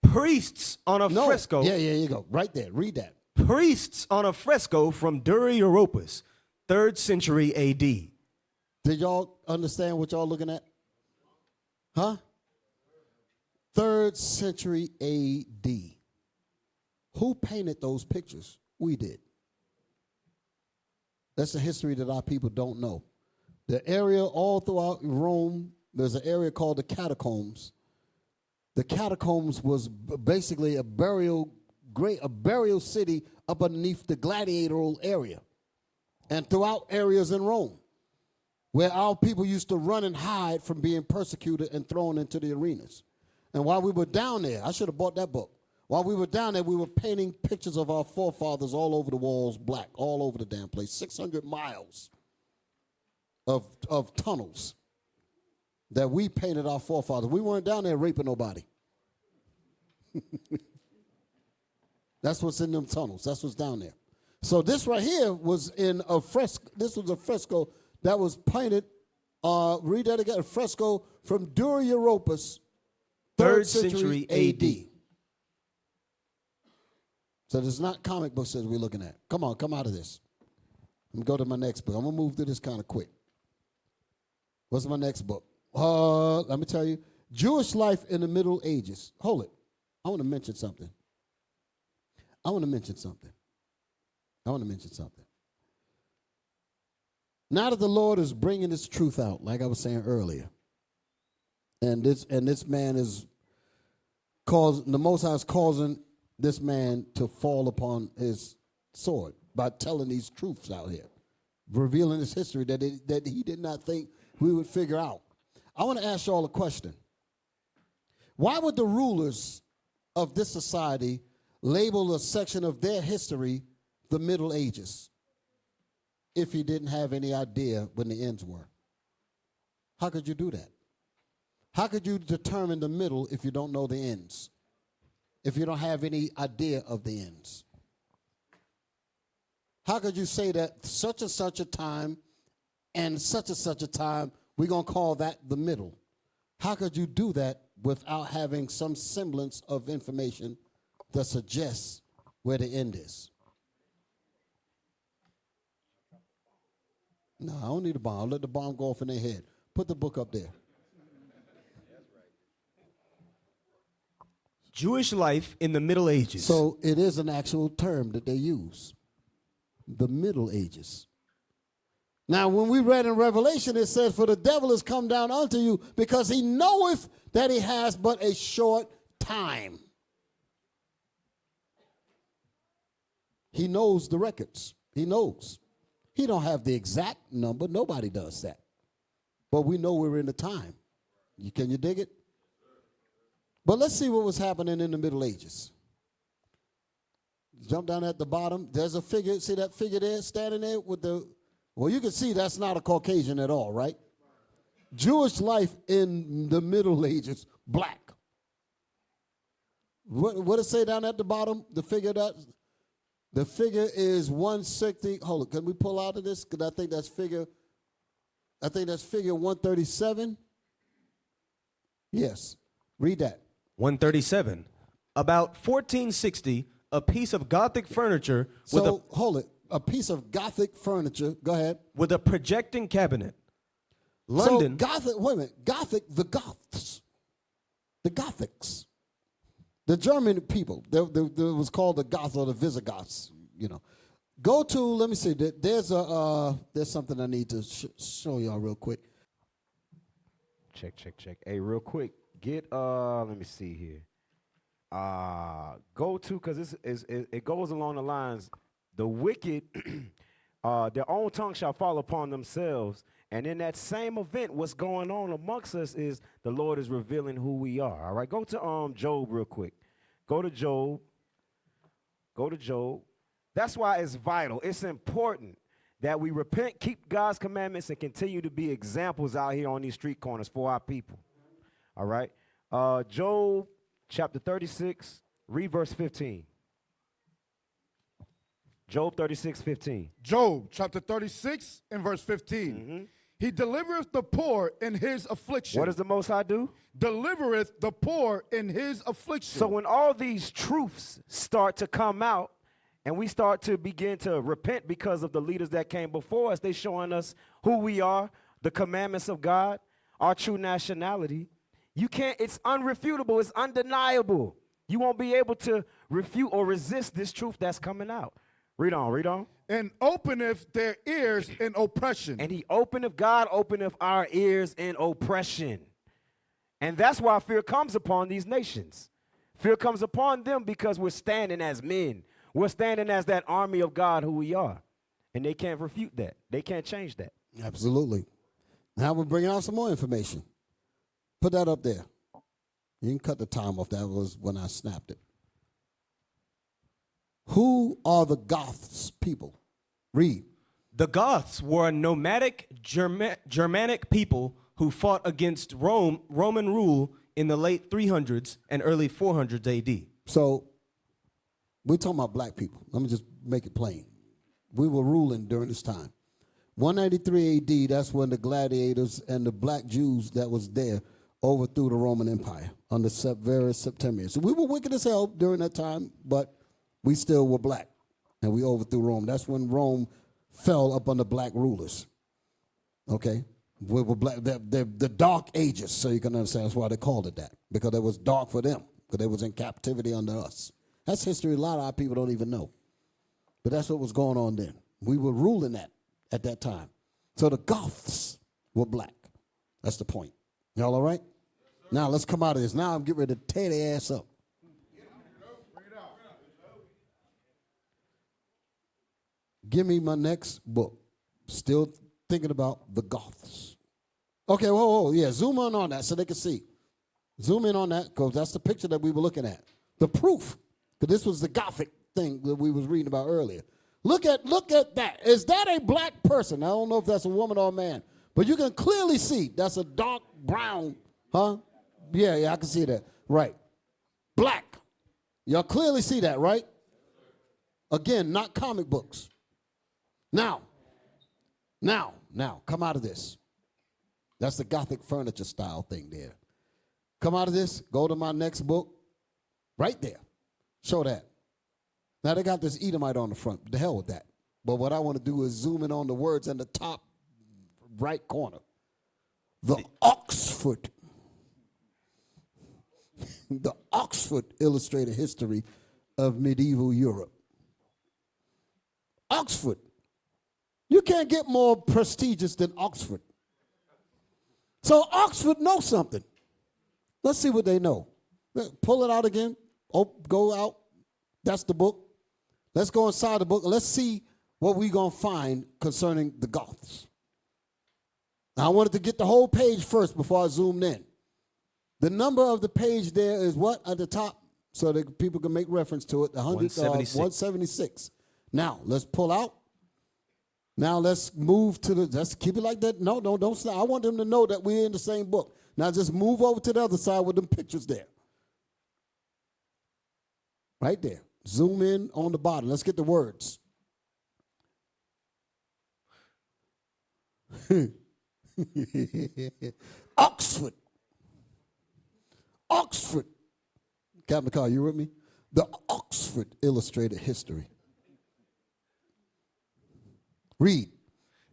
Priests on a fresco. Yeah, you go. Right there. Read that. Priests on a fresco from Dura Europus, 3rd century A.D. Did y'all understand what y'all looking at? Huh? 3rd century A.D. Who painted those pictures? We did. That's a history that our people don't know. The area all throughout Rome, there's an area called the catacombs. The catacombs was basically a burial city up underneath the gladiatorial area and throughout areas in Rome where our people used to run and hide from being persecuted and thrown into the arenas. And while we were down there, I should have bought that book. While we were down there, we were painting pictures of our forefathers all over the walls, black, all over the damn place. 600 miles of tunnels that we painted our forefathers. We weren't down there raping nobody. That's what's in them tunnels. That's what's down there. So this right here was in a fresco. This was a fresco that was painted, read that again, a fresco from Dura Europus, 3rd century A.D. So this is not comic books that we're looking at. Come on, come out of this. Let me go to my next book. I'm going to move through this kind of quick. What's my next book? Let me tell you. Jewish Life in the Middle Ages. Hold it. I want to mention something. Now that the Lord is bringing this truth out, like I was saying earlier, and this man is the Most High is causing this man to fall upon his sword by telling these truths out here, revealing this history that he did not think we would figure out. I want to ask y'all a question. Why would the rulers of this society label a section of their history the Middle Ages if he didn't have any idea when the ends were? How could you do that? How could you determine the middle if you don't know the ends? If you don't have any idea of the ends? How could you say that such and such a time and such a time, we're going to call that the middle? How could you do that without having some semblance of information that suggests where the end is? No, I don't need a bomb. I'll let the bomb go off in their head. Put the book up there. Jewish Life in the Middle Ages. So it is an actual term that they use. The Middle Ages. Now, when we read in Revelation, it says, for the devil is come down unto you because he knoweth that he has but a short time. He knows the records. He knows. He don't have the exact number. Nobody does that. But we know we're in the time. Can you dig it? But let's see what was happening in the Middle Ages. Jump down at the bottom. There's a figure. See that figure there standing there with the... Well, you can see that's not a Caucasian at all, right? Jewish life in the Middle Ages, black. What does it say down at the bottom? The figure is 160. Hold on, can we pull out of this? Because I think that's figure 137. Yes, read that. 137. About 1460, a piece of Gothic furniture hold it. A piece of Gothic furniture. Go ahead. With a projecting cabinet. London. So Gothic, wait a minute. Gothic, the Goths. The Gothics. The German people. There was called the Goths or the Visigoths, you know. Go to, let me see, there's something I need to show y'all real quick. Check. Hey, real quick, get, let me see here. Go to, because it goes along the lines, the wicked, their own tongue shall fall upon themselves. And in that same event, what's going on amongst us is the Lord is revealing who we are. All right, go to Job real quick. Go to Job. That's why it's vital. It's important that we repent, keep God's commandments, and continue to be examples out here on these street corners for our people. All right, Job chapter 36, read verse 15. Job 36:15. Job chapter 36 and verse 15. Mm-hmm. He delivereth the poor in his affliction. What does the Most High do? Delivereth the poor in his affliction. So when all these truths start to come out and we start to begin to repent because of the leaders that came before us, they showing us who we are, the commandments of God, our true nationality. You can't, it's unrefutable, it's undeniable You won't be able to refute or resist this truth that's coming out. Read on, read on. And openeth their ears in oppression. And God openeth our ears in oppression. And that's why fear comes upon these nations. Fear comes upon them because we're standing as men. We're standing as that army of God who we are. And they can't refute that. They can't change that. Absolutely. Now we're bringing out some more information. Put that up there. You can cut the time off. That was when I snapped it. Who are the Goths people? Read. The Goths were a nomadic Germanic people who fought against Roman rule in the late 300s and early 400s AD. So we're talking about black people. Let me just make it plain. We were ruling during this time. 193 AD, that's when the gladiators and the black Jews that was there overthrew the Roman Empire under various Septimians. So we were wicked as hell during that time, but we still were black, and we overthrew Rome. That's when Rome fell up under black rulers. Okay? We were black, the Dark Ages, so you can understand that's why they called it that, because it was dark for them, because they was in captivity under us. That's history a lot of our people don't even know. But that's what was going on then. We were ruling that at that time. So the Goths were black. That's the point. Y'all all right? Now let's come out of this. Now I'm getting ready to tear their ass up. Give me my next book. Still thinking about the Goths. Okay, whoa, yeah, zoom in on that so they can see. Zoom in on that because that's the picture that we were looking at. The proof, because this was the Gothic thing that we was reading about earlier. Look at that. Is that a black person? I don't know if that's a woman or a man, but you can clearly see that's a dark brown, huh? Yeah, I can see that. Right. Black. Y'all clearly see that, right? Again, not comic books. Now, come out of this. That's the Gothic furniture style thing there. Come out of this, go to my next book, right there. Show that. Now they got this Edomite on the front. The hell with that. But what I want to do is zoom in on the words in the top right corner. The Oxford. The Oxford Illustrated History of Medieval Europe. Oxford. You can't get more prestigious than Oxford. So Oxford knows something. Let's see what they know. Pull it out again. Go out. That's the book. Let's go inside the book. Let's see what we're going to find concerning the Goths. Now, I wanted to get the whole page first before I zoomed in. The number of the page there is what at the top? So that people can make reference to it. 176. Now, let's pull out. Now let's move to let's keep it like that. No, don't stop. I want them to know that we're in the same book. Now just move over to the other side with them pictures there. Right there. Zoom in on the bottom. Let's get the words. Oxford. Captain Carr, you with me? The Oxford Illustrated History. Read.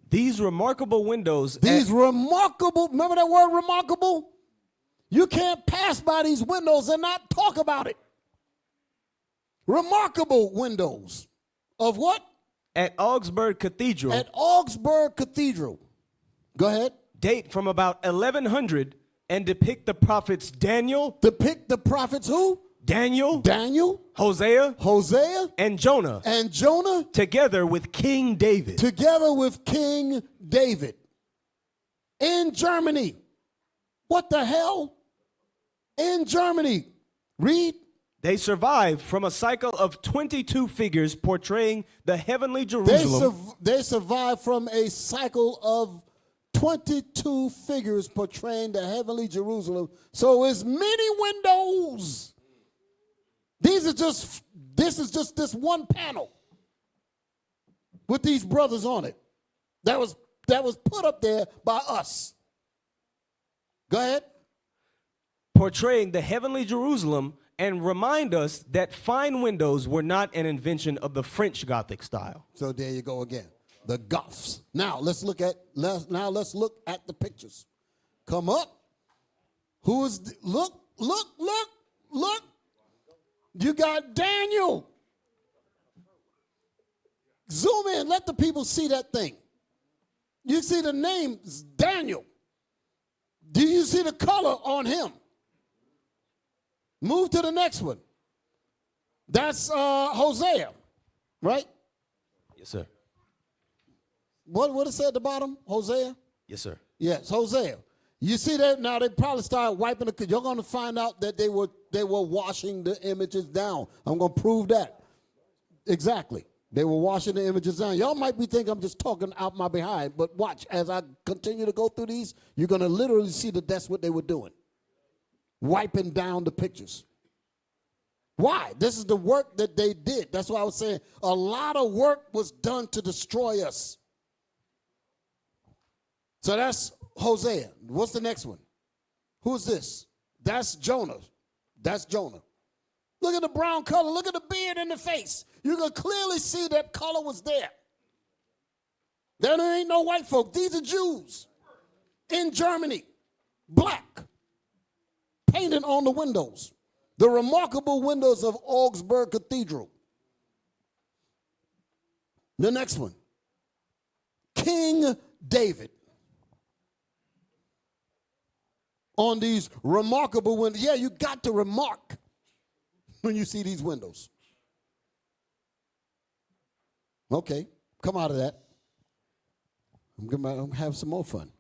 These remarkable windows. Remember that word remarkable? You can't pass by these windows and not talk about it. Remarkable windows. Of what? At Augsburg Cathedral. At Augsburg Cathedral. Go ahead. Date from about 1100 and depict the prophets Daniel. Depict the prophets who? Daniel, Hosea, and Jonah, together with King David. In Germany. What the hell? In Germany. Read. They survived from a cycle of 22 figures portraying the heavenly Jerusalem. They survived from a cycle of 22 figures portraying the heavenly Jerusalem. So it's many windows. This is just this one panel with these brothers on it that was put up there by us. Go ahead. Portraying the heavenly Jerusalem and remind us that fine windows were not an invention of the French Gothic style. So there you go again. The Goths. Now let's look at the pictures. Come up. Look. You got Daniel. Zoom in. Let the people see that thing. You see the name Daniel. Do you see the color on him? Move to the next one. That's Hosea, right? Yes, sir. What it say at the bottom? Hosea? Yes, sir. Yes, Hosea. You see that now? They probably started wiping the. You're going to find out that they were washing the images down. I'm going to prove that. Exactly. They were washing the images down. Y'all might be thinking I'm just talking out my behind, but watch as I continue to go through these. You're going to literally see that that's what they were doing, wiping down the pictures. Why? This is the work that they did. That's why I was saying a lot of work was done to destroy us. So that's Hosea. What's the next one? Who's this? That's Jonah. That's Jonah. Look at the brown color. Look at the beard in the face. You can clearly see that color was there. There ain't no white folk. These are Jews in Germany. Black. Painted on the windows. The remarkable windows of Augsburg Cathedral. The next one. King David. On these remarkable windows. Yeah, you got to remark when you see these windows. Okay, come out of that. I'm going to have some more fun.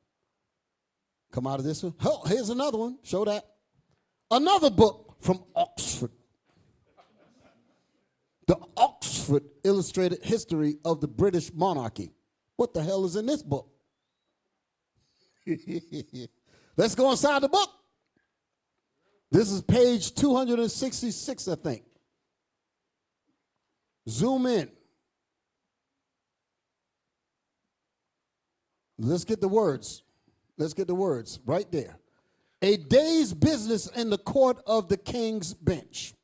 Come out of this one. Oh, here's another one. Show that. Another book from Oxford. The Oxford Illustrated History of the British Monarchy. What the hell is in this book? Let's go inside the book. This is page 266, I think. Zoom in. Let's get the words. Let's get the words right there. A day's business in the court of the king's bench.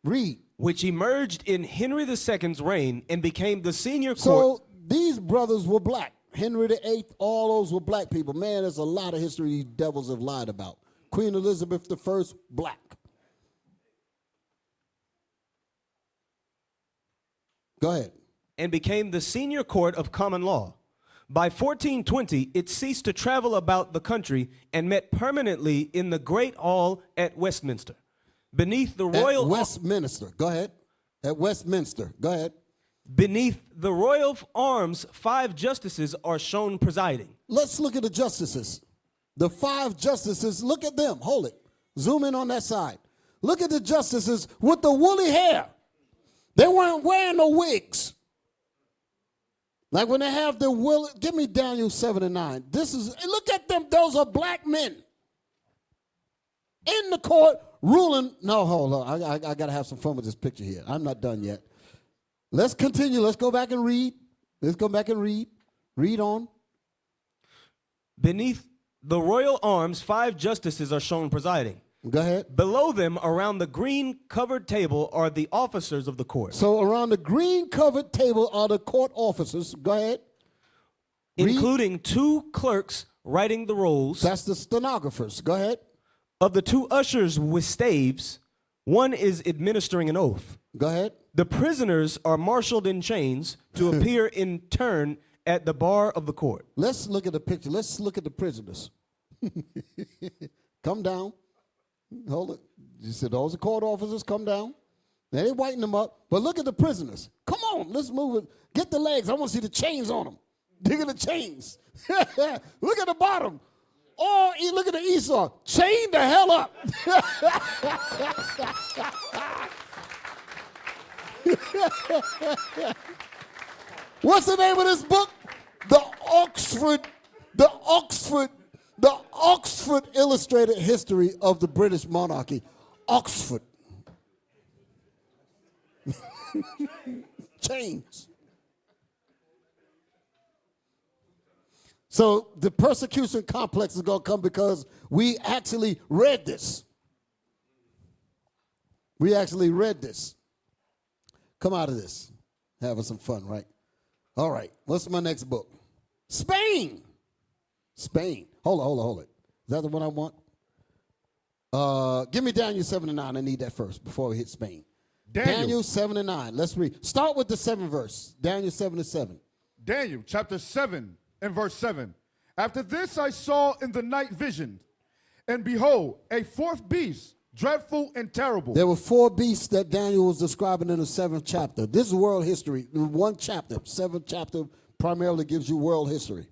Read. Which emerged in Henry II's reign and became the senior court. So these brothers were black. Henry VIII, all those were black people. Man, there's a lot of history these devils have lied about. Queen Elizabeth I, black. Go ahead. And became the senior court of common law. By 1420, it ceased to travel about the country and met permanently in the Great Hall at Westminster. Beneath the royal... At Westminster. Go ahead. At Westminster. Go ahead. Beneath the royal arms, 5 justices are shown presiding. Let's look at the justices. The 5 justices, look at them. Hold it. Zoom in on that side. Look at the justices with the woolly hair. They weren't wearing no wigs. Like when they have the woolly, give me Daniel 7 and 9. This is, look at them. Those are black men in the court ruling. No, hold on. I got to have some fun with this picture here. I'm not done yet. Let's continue. Let's go back and read. Let's go back and read. Read on. Beneath the royal arms, 5 justices are shown presiding. Go ahead. Below them, around the green covered table, are the officers of the court. So around the green covered table are the court officers. Go ahead. Including 2 clerks writing the rolls. That's the stenographers. Go ahead. Of the 2 ushers with staves, one is administering an oath. Go ahead. The prisoners are marshaled in chains to appear in turn at the bar of the court. Let's look at the picture. Let's look at the prisoners. Come down. Hold it. You said those are court officers. Come down. Now they whiten them up. But look at the prisoners. Come on. Let's move it. Get the legs. I want to see the chains on them. Dig at the chains. Look at the bottom. Oh, look at the Esau. Chain the hell up. What's the name of this book? The Oxford Illustrated History of the British Monarchy. Oxford. Chains. So the persecution complex is going to come because we actually read this. We actually read this. Come out of this. Having some fun, right? All right. What's my next book? Spain. Spain. Hold it. Is that the one I want? Give me Daniel 7 and 9. I need that first before we hit Spain. Daniel 7 and 9. Let's read. Start with the 7th verse. Daniel 7 and 7. Daniel chapter 7 and verse 7. After this I saw in the night vision, and behold, a fourth beast, dreadful and terrible. There were 4 beasts that Daniel was describing in the 7th chapter. This is world history. One chapter, 7th chapter, primarily gives you world history.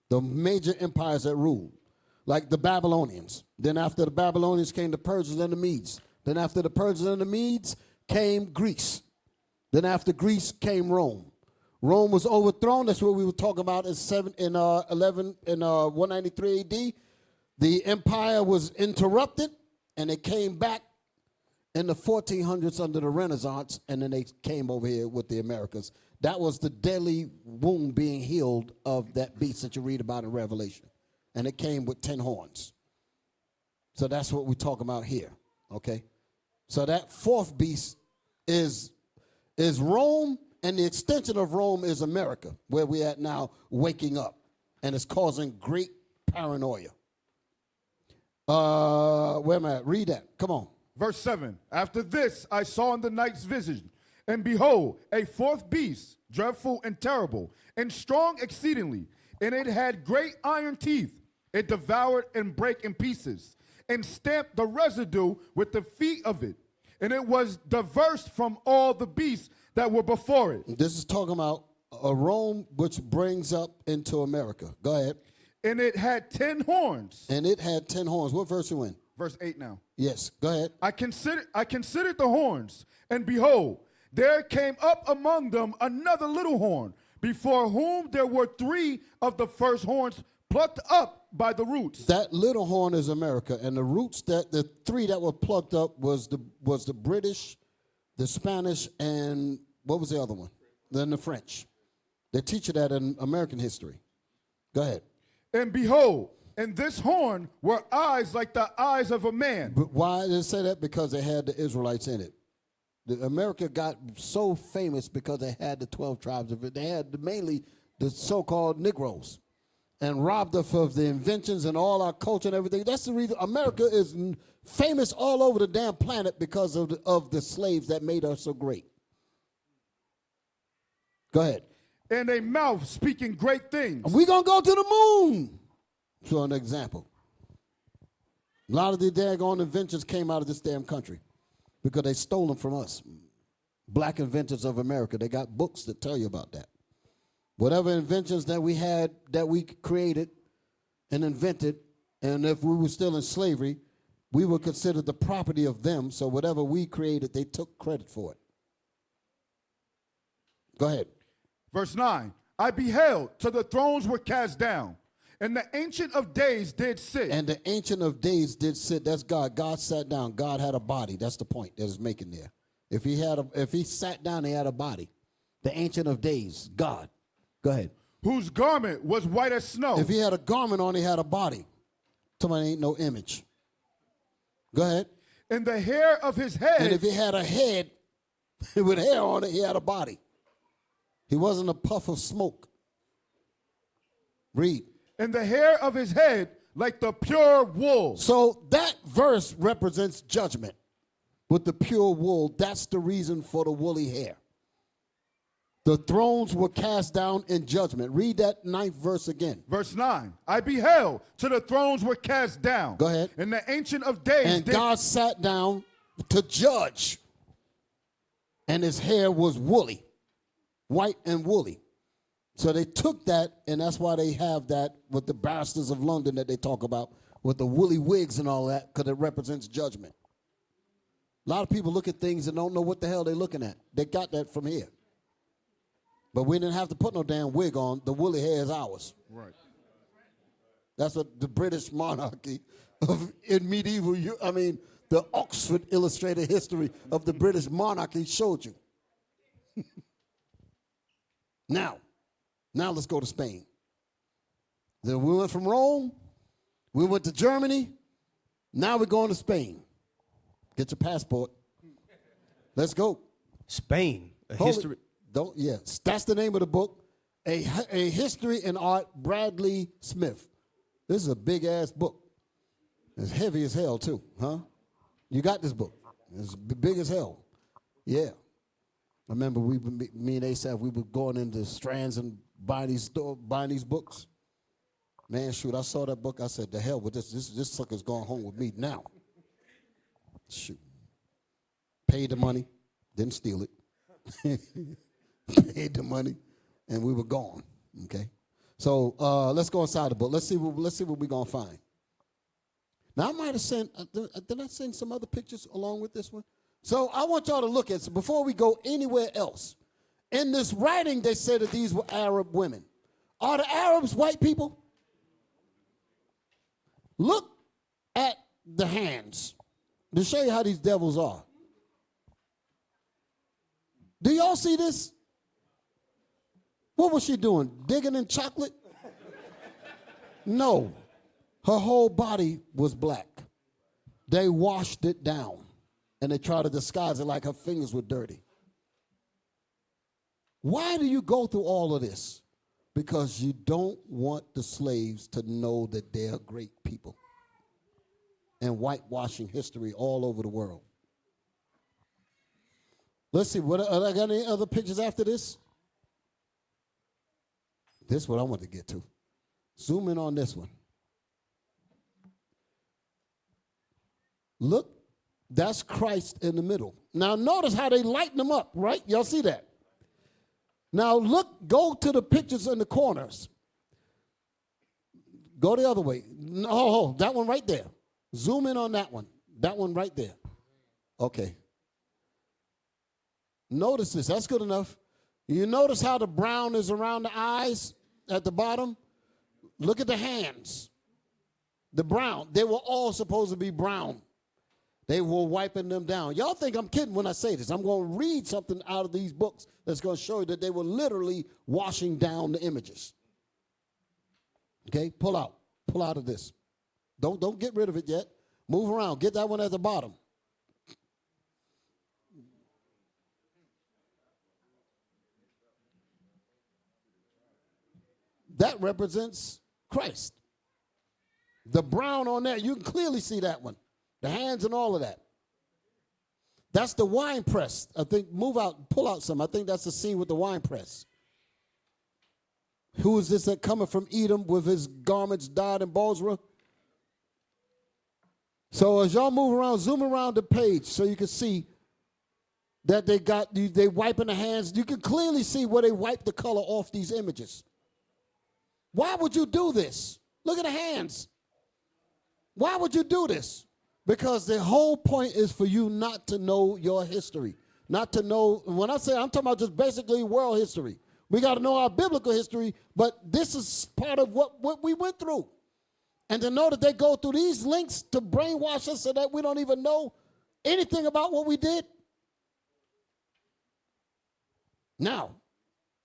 The major empires that ruled, like the Babylonians. Then after the Babylonians came the Persians and the Medes. Then after the Persians and the Medes came Greece. Then after Greece came Rome. Rome was overthrown. That's what we were talking about in 193 AD. The empire was interrupted, and it came back in the 1400s under the Renaissance, and then they came over here with the Americas. That was the deadly wound being healed of that beast that you read about in Revelation. And it came with 10 horns. So that's what we're talking about here, okay? So that fourth beast is Rome, and the extension of Rome is America, where we're at now, waking up, and it's causing great paranoia. Where am I at? Read that. Come on. Verse 7. After this I saw in the night's vision, and behold, a fourth beast, dreadful and terrible, and strong exceedingly, and it had great iron teeth. It devoured and brake in pieces, and stamped the residue with the feet of it. And it was diverse from all the beasts that were before it. This is talking about a Rome which brings up into America. Go ahead. And it had 10 horns. And it had 10 horns. What verse you in? Verse 8 now. Yes, go ahead. I considered the horns, and behold, there came up among them another little horn, before whom there were 3 of the first horns plucked up by the roots. That little horn is America, and the roots that the 3 that were plucked up was the British, the Spanish, and what was the other one? Then the French. They teach you that in American history. Go ahead. And behold, in this horn were eyes like the eyes of a man. But why did it say that? Because they had the Israelites in it. America got so famous because they had the 12 tribes of it. They had mainly the so-called Negroes, and robbed us of the inventions and all our culture and everything. That's the reason America is famous all over the damn planet, because of the slaves that made us so great. Go ahead. And a mouth speaking great things. We're going to go to the moon. For an example. A lot of the daggone inventions came out of this damn country because they stole them from us. Black inventors of America. They got books that tell you about that. Whatever inventions that we had, that we created and invented, and if we were still in slavery, we were considered the property of them. So whatever we created, they took credit for it. Go ahead. Verse 9, I beheld till the thrones were cast down, and the Ancient of Days did sit. And the Ancient of Days did sit. That's God. God sat down. God had a body. That's the point that it's making there. If he sat down, he had a body. The Ancient of Days, God. Go ahead. Whose garment was white as snow. If he had a garment on, he had a body. Somebody ain't no image. Go ahead. And the hair of his head. And if he had a head with hair on it, he had a body. He wasn't a puff of smoke. Read. And the hair of his head like the pure wool. So that verse represents judgment. With the pure wool, that's the reason for the woolly hair. The thrones were cast down in judgment. Read that 9th verse again. Verse 9. I beheld till the thrones were cast down. Go ahead. And the Ancient of Days and God sat down to judge. And his hair was woolly. White and woolly. So they took that, and that's why they have that with the barristers of London that they talk about, with the woolly wigs and all that, because it represents judgment. A lot of people look at things and don't know what the hell they're looking at. They got that from here. But we didn't have to put no damn wig on. The woolly hair is ours. Right. That's what the British monarchy in medieval, the Oxford Illustrated History of the British monarchy showed you. Now let's go to Spain. Then we went from Rome, we went to Germany, now we're going to Spain. Get your passport. Let's go. Spain, history. That's the name of the book, A History in Art, Bradley Smith. This is a big-ass book. It's heavy as hell, too, huh? You got this book. It's big as hell. Yeah. I remember me and Asaph, we were going into Strands and buying these books. Man, shoot, I saw that book. I said, the hell with this. This sucker's going home with me now. Shoot. Paid the money. Didn't steal it. Paid the money. And we were gone. Okay? So let's go inside the book. Let's see what we're going to find. Now, I might have sent, did I send some other pictures along with this one? So I want y'all to look at, so before we go anywhere else, in this writing, they said that these were Arab women. Are the Arabs white people? Look at the hands to show you how these devils are. Do y'all see this? What was she doing? Digging in chocolate? No. Her whole body was black. They washed it down, and they tried to disguise it like her fingers were dirty. Why do you go through all of this? Because you don't want the slaves to know that they're great people. And whitewashing history all over the world. Let's see, I got any other pictures after this? This is what I want to get to. Zoom in on this one. Look, that's Christ in the middle. Now notice how they lighten them up, right? Y'all see that? Now look, go to the pictures in the corners. Go the other way. Oh, that one right there. Zoom in on that one. That one right there. Okay. Notice this. That's good enough. You notice how the brown is around the eyes at the bottom? Look at the hands. The brown. They were all supposed to be brown. They were wiping them down. Y'all think I'm kidding when I say this. I'm going to read something out of these books that's going to show you that they were literally washing down the images. Okay, pull out. Pull out of this. Don't get rid of it yet. Move around. Get that one at the bottom. That represents Christ. The brown on there, you can clearly see that one. The hands and all of that. That's the wine press. I think, move out, pull out some. I think that's the scene with the wine press. Who is this that coming from Edom with his garments dyed in Bozrah? So as y'all move around, zoom around the page so you can see that they wiping the hands. You can clearly see where they wipe the color off these images. Why would you do this? Look at the hands. Why would you do this? Because the whole point is for you not to know your history. Not to know, when I say, I'm talking about just basically world history. We got to know our biblical history, but this is part of what we went through. And to know that they go through these links to brainwash us so that we don't even know anything about what we did. Now,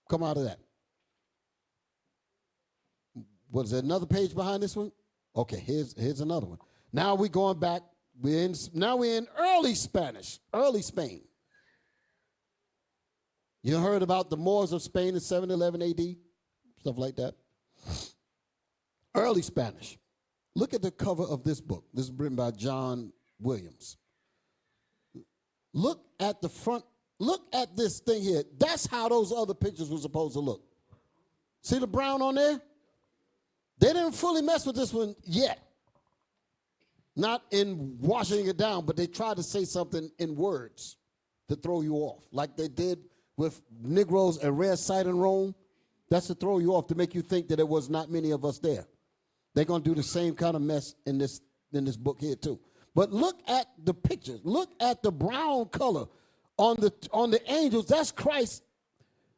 come out of that. Was there another page behind this one? Okay, here's another one. Now we're going back. We're in early Spanish, early Spain. You heard about the Moors of Spain in 711 AD, stuff like that. Early Spanish. Look at the cover of this book. This is written by John Williams. Look at the front. Look at this thing here. That's how those other pictures were supposed to look. See the brown on there? They didn't fully mess with this one yet. Not in washing it down, but they tried to say something in words to throw you off, like they did with Negroes at rare sight in Rome. That's to throw you off, to make you think that there was not many of us there. They're going to do the same kind of mess in this book here too. But look at the pictures. Look at the brown color on the angels. That's Christ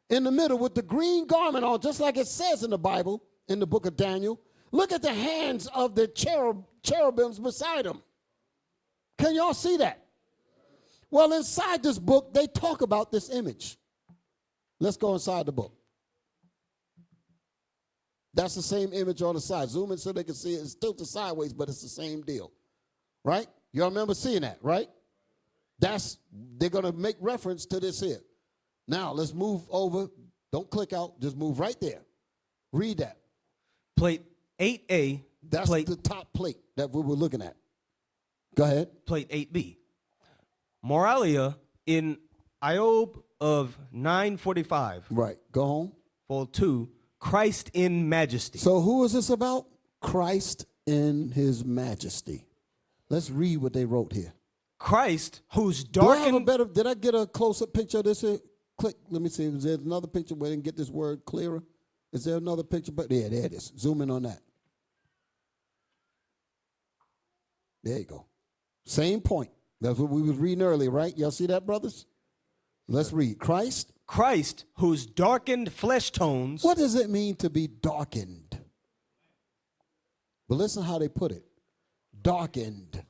in the middle with the green garment on, just like it says in the Bible, in the book of Daniel. Look at the hands of the cherubims beside him. Can y'all see that? Well, inside this book, they talk about this image. Let's go inside the book. That's the same image on the side. Zoom in so they can see it. It's tilted sideways, but it's the same deal. Right? Y'all remember seeing that, right? They're going to make reference to this here. Now, let's move over. Don't click out. Just move right there. Read that. Plate 8A. That's the top plate that we were looking at. Go ahead. Plate 8B. Moralia in Iob of 945. Right. Go home. Fold 2. Christ in majesty. So who is this about? Christ in his majesty. Let's read what they wrote here. Christ, who's Do I have a darkened. better, did I get a close-up picture of this here? Click, let me see. Is there another picture where I can get this word clearer? Is there another picture? But yeah, there it is. Zoom in on that. There you go. Same point. That's what we was reading earlier, right? Y'all see that, brothers? Let's read. Christ, whose darkened flesh tones. What does it mean to be darkened? But listen how they put it. Darkened.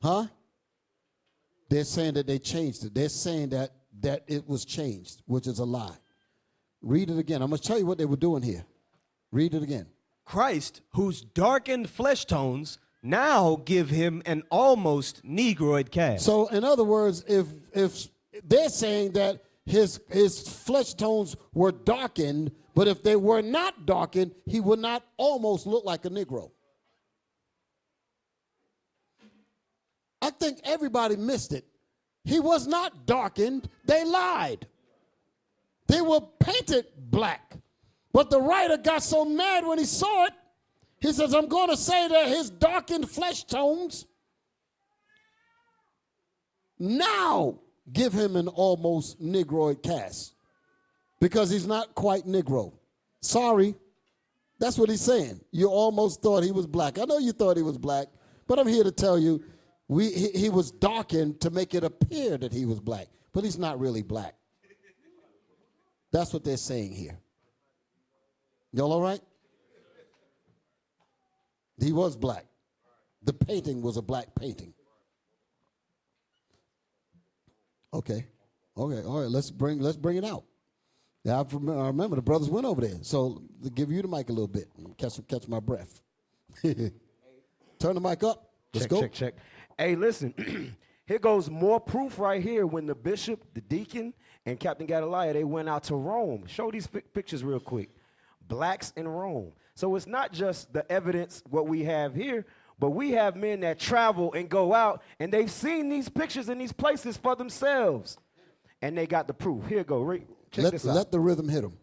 Huh? They're saying that they changed it. They're saying that it was changed, which is a lie. Read it again. I'm going to tell you what they were doing here. Read it again. Christ, whose darkened flesh tones now give him an almost negroid cast. So, in other words, if they're saying that his flesh tones were darkened, but if they were not darkened, he would not almost look like a Negro. I think everybody missed it. He was not darkened. They lied. They were painted black. But the writer got so mad when he saw it, he says, I'm going to say that his darkened flesh tones now give him an almost Negroid cast because he's not quite Negro. Sorry. That's what he's saying. You almost thought he was black. I know you thought he was black, but I'm here to tell you he was darkened to make it appear that he was black, but he's not really black. That's what they're saying here. Y'all all right? He was black. The painting was a black painting. Okay. Okay. All right. Let's bring it out. Yeah, I remember the brothers went over there. So to give you the mic a little bit. Catch my breath. Turn the mic up. Let's go. Check. Hey, listen. Here goes more proof right here when the bishop, the deacon, and Captain Gastonia, they went out to Rome. Show these pictures real quick. Blacks in Rome. So it's not just the evidence, what we have here, but we have men that travel and go out, and they've seen these pictures in these places for themselves. And they got the proof. Here go. Check this out. Let the rhythm hit them.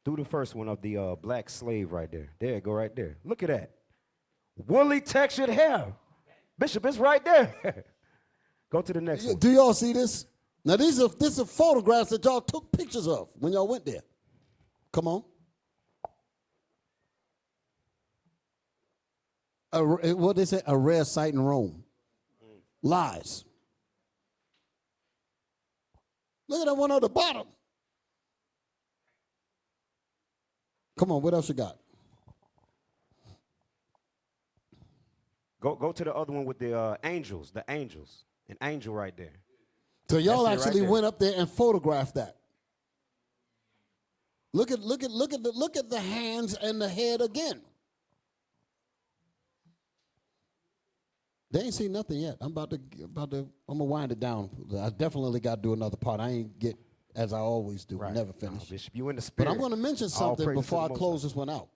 Do the first one of the black slave right there. There you go, right there. Look at that. Woolly textured hair. Bishop, it's right there. Go to the next one. Do y'all see this? Now, these are photographs that y'all took pictures of when y'all went there. Come on. What they say? A rare sight in Rome. Lies. Look at that one on the bottom. Come on, what else you got? Go to the other one with the angels. The angels. An angel right there. So y'all actually right went up there and photographed that. Look at the hands and the head again. They ain't seen nothing yet. I'm gonna wind it down. I definitely got to do another part. I ain't get as I always do. Right. Never finish. Bishop, you in the spirit. But I'm going to mention something before I close High. this one out.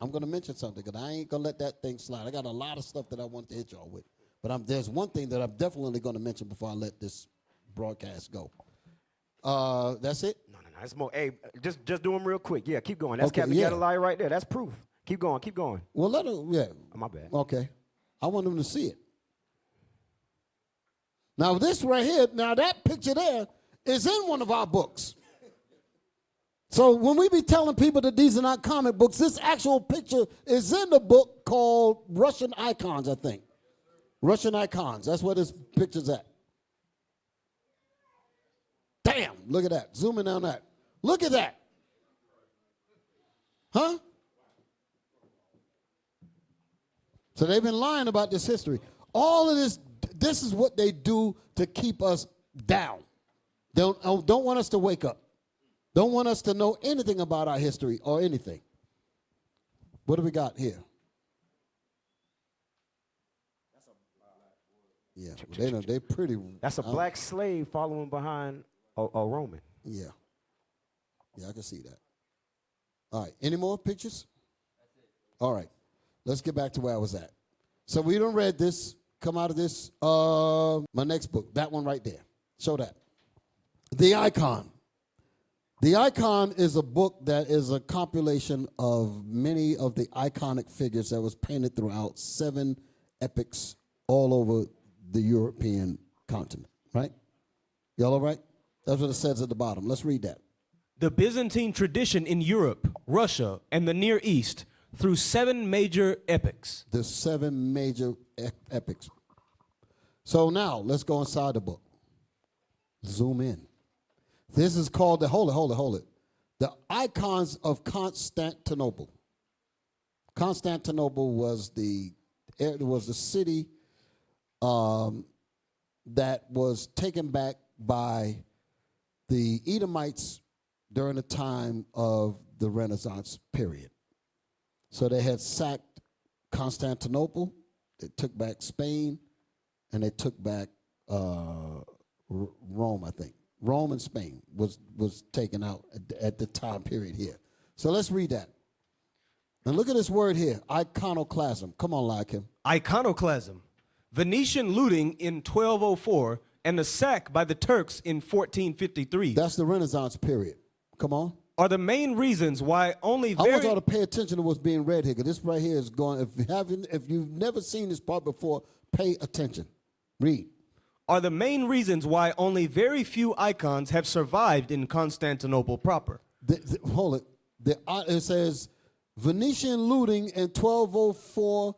I'm going to mention something because I ain't going to let that thing slide. I got a lot of stuff that I want to hit y'all with. But there's one thing that I'm definitely going to mention before I let this broadcast go. That's it? No. It's more. Hey, just do them real quick. Yeah, keep going. That's Okay, Captain yeah. Gastonia right there. That's proof. Keep going. Well, let her, yeah. Oh, my bad. Okay. I want them to see it. Now, this right here, that picture there is in one of our books. So when we be telling people that these are not comic books, this actual picture is in the book called Russian Icons, I think. Russian Icons. That's where this picture's at. Damn, look at that. Zoom in on that. Look at that. Huh? So they've been lying about this history. All of this is what they do to keep us down. Don't want us to wake up. Don't want us to know anything about our history or anything. What do we got here? Yeah, they're pretty. That's a black slave following behind a Roman. Yeah. Yeah, I can see that. All right. Any more pictures? All right. Let's get back to where I was at. So we done read this. Come out of this. My next book. That one right there. Show that. The Icon. The Icon is a book that is a compilation of many of the iconic figures that was painted throughout 7 epics all over the European continent. Right? Y'all all right? That's what it says at the bottom. Let's read that. The Byzantine tradition in Europe, Russia, and the Near East through 7 major epics. The 7 major epics. So now, let's go inside the book. Zoom in. This is called hold it. The Icons of Constantinople. Constantinople was the city that was taken back by the Edomites during the time of the Renaissance period. So they had sacked Constantinople, they took back Spain, and they took back Rome, I think. Rome and Spain was taken out at the time period here. So let's read that. And look at this word here, iconoclasm. Come on, like him. Iconoclasm. Venetian looting in 1204 and the sack by the Turks in 1453. That's the Renaissance period. Come on. Are the main reasons why only I want y'all to pay attention to what's being read here, because this right here is going, if you've never seen this part before, pay attention. Read. Are the main reasons why only very few icons have survived in Constantinople proper. Hold it. It says Venetian looting in 1204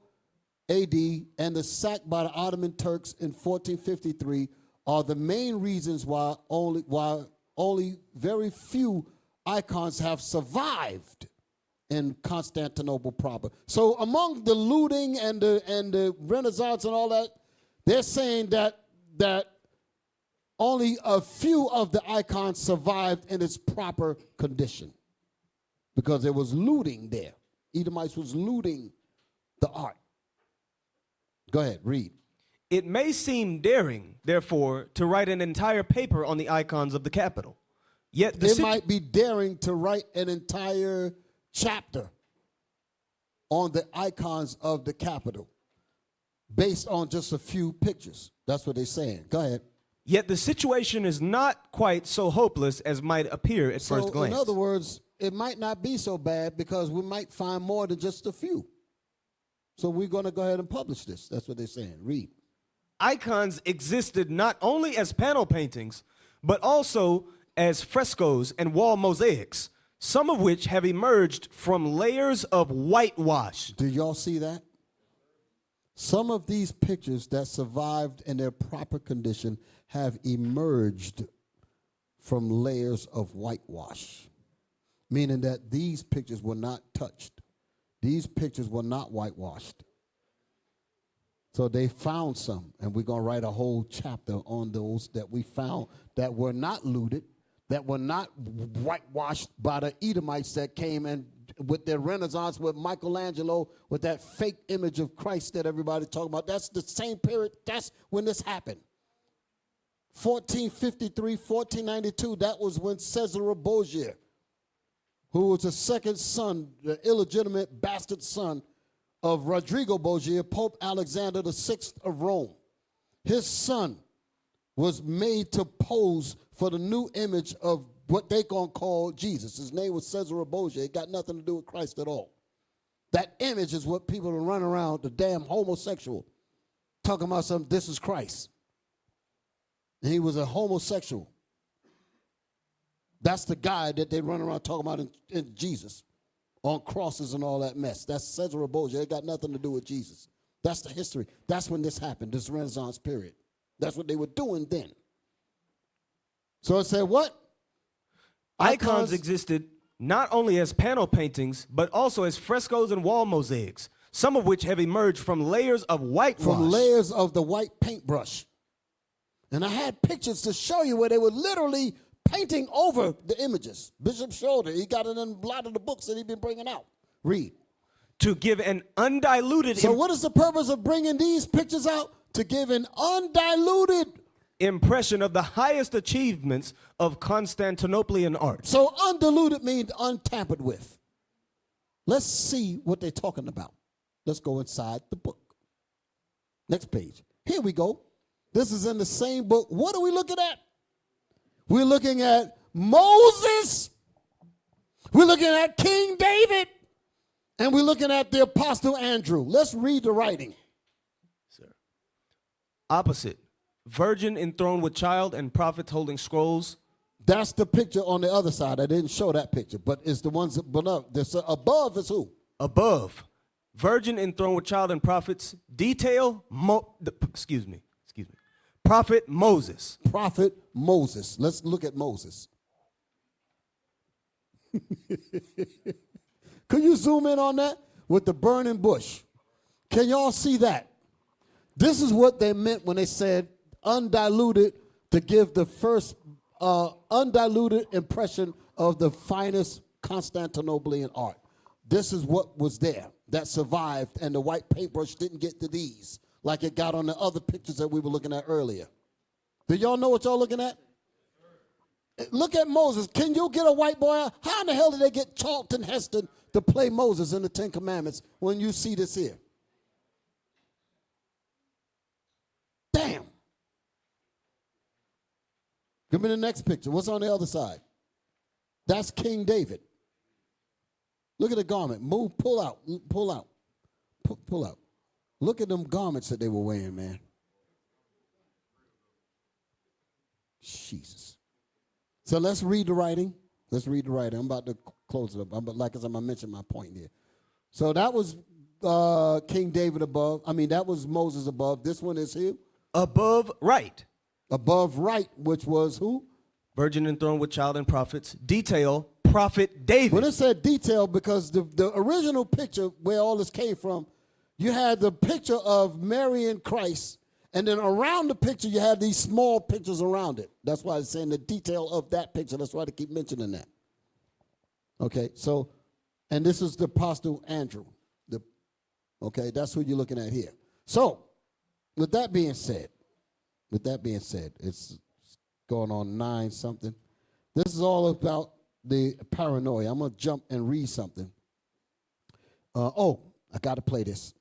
AD and the sack by the Ottoman Turks in 1453 are the main reasons why only very few icons have survived in Constantinople proper. So among the looting and the Renaissance and all that, they're saying that only a few of the icons survived in its proper condition because there was looting there. Edomites was looting the art. Go ahead, read. It may seem daring, therefore, to write an entire paper on the icons of the capital. Yet it might be daring to write an entire chapter on the icons of the capital based on just a few pictures. That's what they're saying. Go ahead. Yet the situation is not quite so hopeless as might appear at first glance. In other words, it might not be so bad because we might find more than just a few. So we're going to go ahead and publish this. That's what they're saying. Read. Icons existed not only as panel paintings, but also as frescoes and wall mosaics, some of which have emerged from layers of whitewash. Do y'all see that? Some of these pictures that survived in their proper condition have emerged from layers of whitewash, meaning that these pictures were not touched. These pictures were not whitewashed. So they found some, and we're going to write a whole chapter on those that we found that were not looted, that were not whitewashed by the Edomites that came in with their Renaissance, with Michelangelo, with that fake image of Christ that everybody's talking about. That's the same period. That's when this happened. 1453, 1492, that was when Cesare Borgia, who was the second son, the illegitimate bastard son of Rodrigo Borgia, Pope Alexander VI of Rome. His son was made to pose for the new image of what they gonna call Jesus. His name was Cesare Borgia. It got nothing to do with Christ at all. That image is what people are running around, the damn homosexual, talking about something, this is Christ. And he was a homosexual. That's the guy that they run around talking about in Jesus, on crosses and all that mess. That's Cesare Borgia. It got nothing to do with Jesus. That's the history. That's when this happened, this Renaissance period. That's what they were doing then. So it said what? Icons existed not only as panel paintings, but also as frescoes and wall mosaics, some of which have emerged from layers of whitewash. From layers of the white paintbrush. And I had pictures to show you where they were literally painting over the images. Bishop Shoulder, he got it in a lot of the books that he's been bringing out. Read. To give an undiluted... So what is the purpose of bringing these pictures out? To give an undiluted impression of the highest achievements of Constantinopolitan art. So undiluted means untampered with. Let's see what they're talking about. Let's go inside the book. Next page. Here we go. This is in the same book. What are we looking at? We're looking at Moses. We're looking at King David. And we're looking at the Apostle Andrew. Let's read the writing. Sir. Opposite. Virgin enthroned with child and prophets holding scrolls. That's the picture on the other side. I didn't show that picture, but it's the ones below. Above is who? Above. Virgin enthroned with child and prophets. Detail. Prophet Moses. Prophet Moses. Let's look at Moses. Could you zoom in on that with the burning bush? Can y'all see that? This is what they meant when they said undiluted, to give the first undiluted impression of the finest Constantinopolitan art. This is what was there that survived, and the white paintbrush didn't get to these like it got on the other pictures that we were looking at earlier. Do y'all know what y'all looking at? Look at Moses. Can you get a white boy? How in the hell did they get Charlton Heston to play Moses in the Ten Commandments when you see this here? Damn. Give me the next picture. What's on the other side? That's King David. Look at the garment. Move, pull out, pull out, pull out. Look at them garments that they were wearing, man. Jesus. So let's read the writing. Let's read the writing. I'm about to close it up. Like as I mentioned my point here. So that was King David above. I mean, that was Moses above. This one is who? Above right. Above right, which was who? Virgin enthroned with child and prophets. Detail, Prophet David. When it said detail, because the original picture where all this came from, you had the picture of Mary and Christ, and then around the picture you had these small pictures around it. That's why it's saying the detail of that picture. That's why they keep mentioning that. Okay, so, and this is the Apostle Andrew. Okay, that's who you're looking at here. So, with that being said, it's going on 9 something. This is all about the paranoia. I'm going to jump and read something. I got to play this.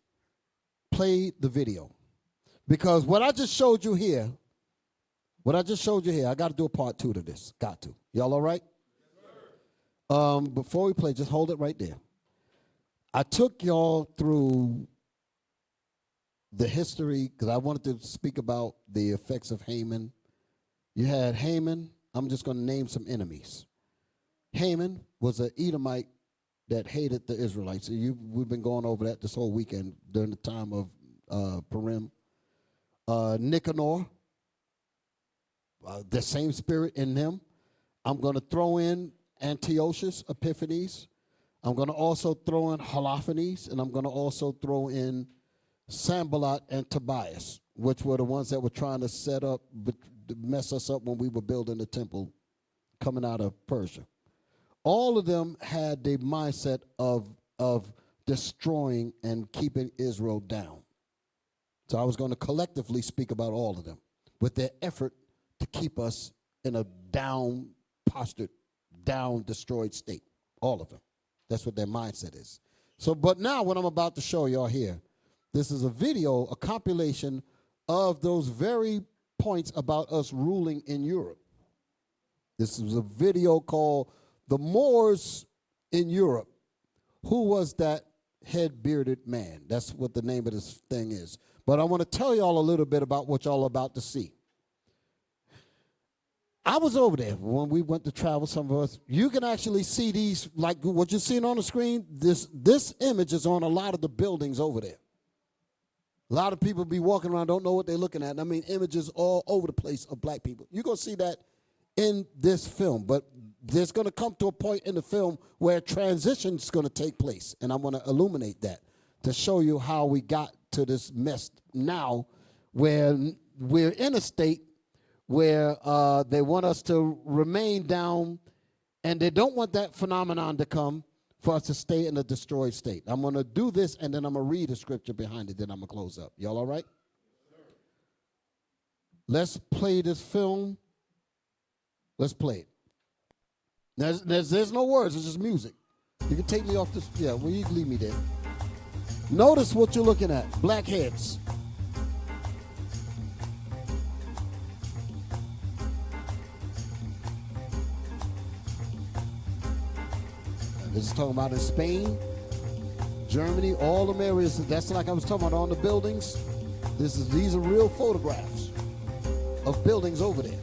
Play the video. Because what I just showed you here, I got to do a part 2 to this. Got to. Y'all all right? Before we play, just hold it right there. I took y'all through the history because I wanted to speak about the effects of Haman. You had Haman. I'm just going to name some enemies. Haman was an Edomite that hated the Israelites. We've been going over that this whole weekend during the time of Purim. Nicanor, the same spirit in them. I'm going to throw in Antiochus Epiphanes. I'm going to also throw in Holofernes, and I'm going to also throw in Sanballat and Tobias, which were the ones that were trying to set up, mess us up when we were building the temple coming out of Persia. All of them had the mindset of destroying and keeping Israel down. So I was going to collectively speak about all of them with their effort to keep us in a down postured, down destroyed state. All of them. That's what their mindset is. So, but now what I'm about to show y'all here, this is a video, a compilation of those very points about us ruling in Europe. This is a video called The Moors in Europe. Who was that head-bearded man? That's what the name of this thing is. But I want to tell y'all a little bit about what y'all are about to see. I was over there when we went to travel, some of us. You can actually see these, like what you're seeing on the screen. This image is on a lot of the buildings over there. A lot of people be walking around, don't know what they're looking at. I mean, images all over the place of black people. You're going to see that in this film, but there's going to come to a point in the film where transition is going to take place, and I'm going to illuminate that to show you how we got to this mess now where we're in a state where they want us to remain down, and they don't want that phenomenon to come for us to stay in a destroyed state. I'm going to do this, and then I'm going to read a scripture behind it, then I'm going to close up. Y'all all right? Let's play this film. Let's play it. There's no words. It's just music. You can take me off this. Yeah, well, you can leave me there. Notice what you're looking at. Blackheads. This is talking about in Spain, Germany, all them areas. That's like I was talking about on the buildings. These are real photographs of buildings over there.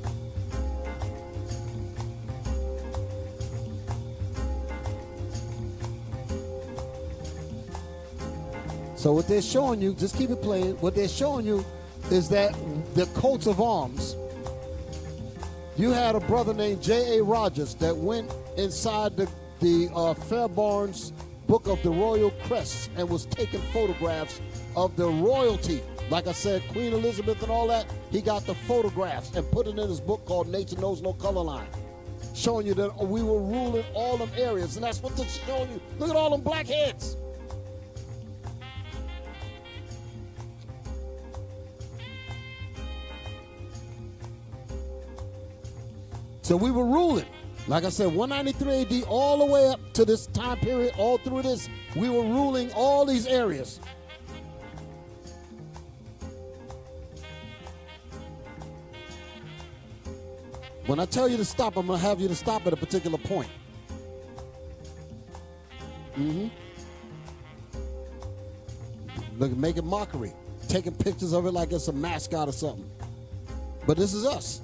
So what they're showing you, just keep it playing. What they're showing you is that the coats of arms. You had a brother named J.A. Rogers that went inside the Fairbairn's Book of the Royal Crests and was taking photographs of the royalty. Like I said, Queen Elizabeth and all that, he got the photographs and put it in his book called Nature Knows No Color Line, showing you that we were ruling all them areas. And that's what they're showing you. Look at all them blackheads. So we were ruling. Like I said, 193 AD all the way up to this time period, all through this, we were ruling all these areas. When I tell you to stop, I'm going to have you to stop at a particular point. Look, making mockery, taking pictures of it like it's a mascot or something. But this is us.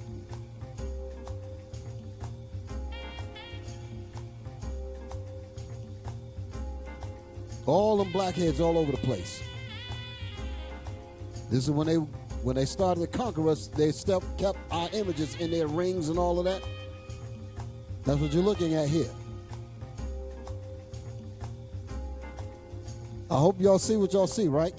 All them blackheads all over the place. This is when they started to conquer us, they kept our images in their rings and all of that. That's what you're looking at here. I hope y'all see what y'all see, right?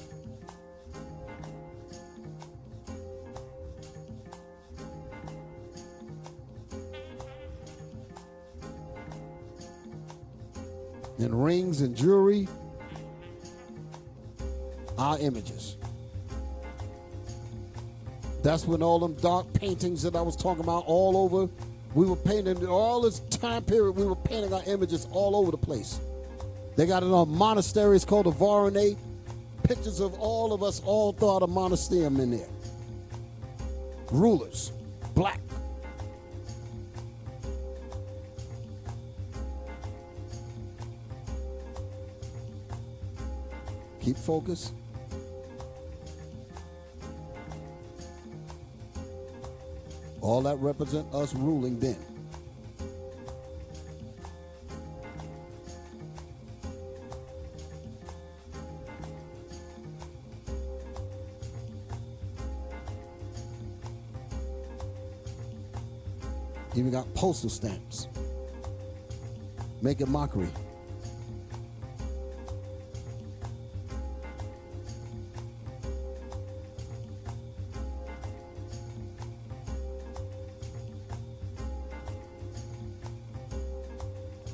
And rings and jewelry. Our images. That's when all them dark paintings that I was talking about all over, we were painting all this time period, we were painting our images all over the place. They got it on monasteries called the Varane, pictures of all of us all throughout a monastery in there. Rulers, black. Keep focused. All that represent us ruling then. Even got postal stamps. Making mockery.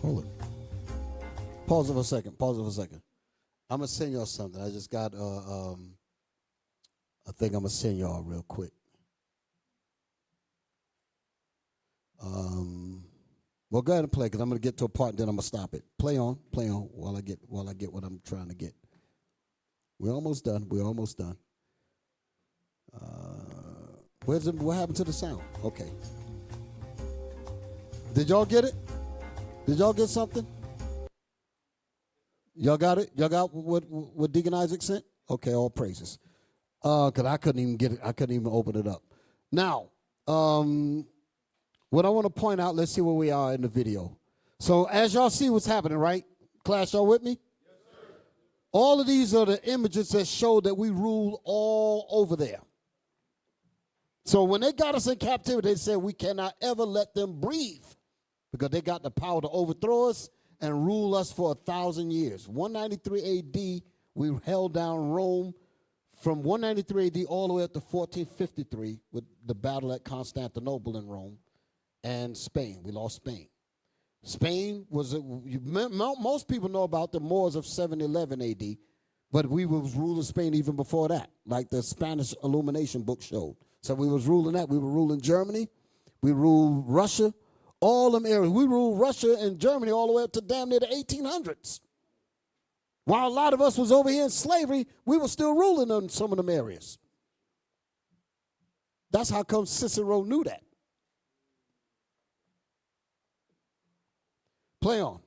Hold it. Pause it for a second. Pause it for a second. I'm going to send y'all something. I just got, I think I'm going to send y'all real quick. Well, go ahead and play because I'm going to get to a part and then I'm going to stop it. Play on while I get what I'm trying to get. We're almost done. What happened to the sound? Okay. Did y'all get it? Did y'all get something? Y'all got it? Y'all got what Deacon Isaac sent? Okay, all praises. Because I couldn't even get it. I couldn't even open it up. Now, what I want to point out, let's see where we are in the video. So as y'all see what's happening, right? Class, y'all with me? Yes, sir. All of these are the images that show that we rule all over there. So when they got us in captivity, they said we cannot ever let them breathe because they got the power to overthrow us and rule us for 1,000 years. 193 AD, we held down Rome from 193 AD all the way up to 1453 with the battle at Constantinople in Rome. And Spain, we lost Spain. Spain was, most people know about the Moors of 711 AD, But we was ruling Spain even before that, like the Spanish Illumination book showed. So we was ruling that. We were ruling Germany. We ruled Russia, all them areas. We ruled Russia and Germany all the way up to damn near the 1800s. While a lot of us was over here in slavery, we were still ruling on some of them areas. That's how come Cicero knew that. Play on.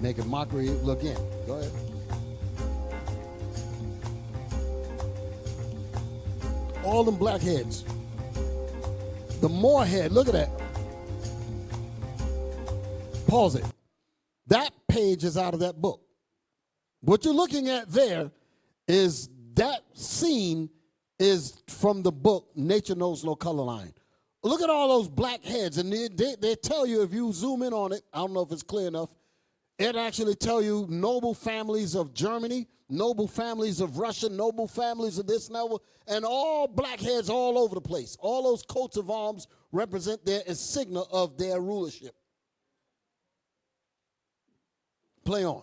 Making mockery again. Go ahead. All them black heads. The more head, look at that. Pause it. That page is out of that book. What you're looking at there is that scene is from the book Nature Knows No Color Line. Look at all those black heads, and they tell you, if you zoom in on it, I don't know if it's clear enough, it actually tell you noble families of Germany, noble families of Russia, noble families of this and all black heads all over the place. All those coats of arms represent their insignia of their rulership. Play on.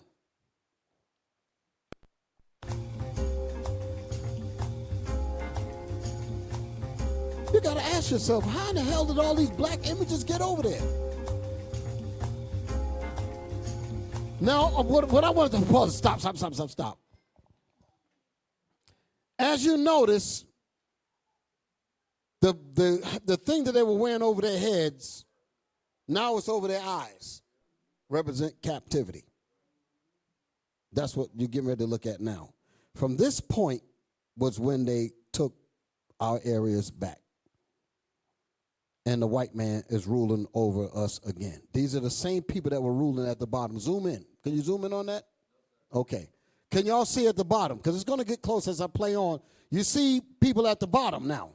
You got to ask yourself, how in the hell did all these black images get over there? Now, what I wanted to pause, stop. As you notice, the thing that they were wearing over their heads, now it's over their eyes, represent captivity. That's what you're getting ready to look at now. From this point was when they took our areas back. And the white man is ruling over us again. These are the same people that were ruling at the bottom. Zoom in. Can you zoom in on that? Okay. Can y'all see at the bottom? Because it's going to get close as I play on. You see people at the bottom now.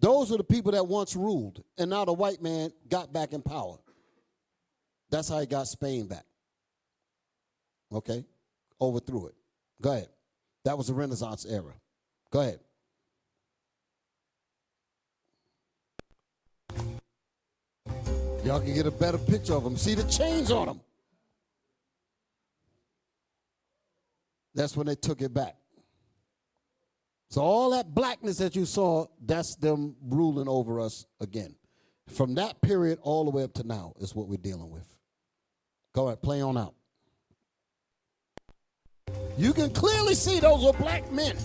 Those are the people that once ruled. And now the white man got back in power. That's how he got Spain back. Okay? Overthrew it. Go ahead. That was the Renaissance era. Go ahead. Y'all can get a better picture of them. See the chains on them. That's when they took it back. So all that blackness that you saw, that's them ruling over us again. From that period all the way up to now is what we're dealing with. Go ahead, play on out. You can clearly see those are black men.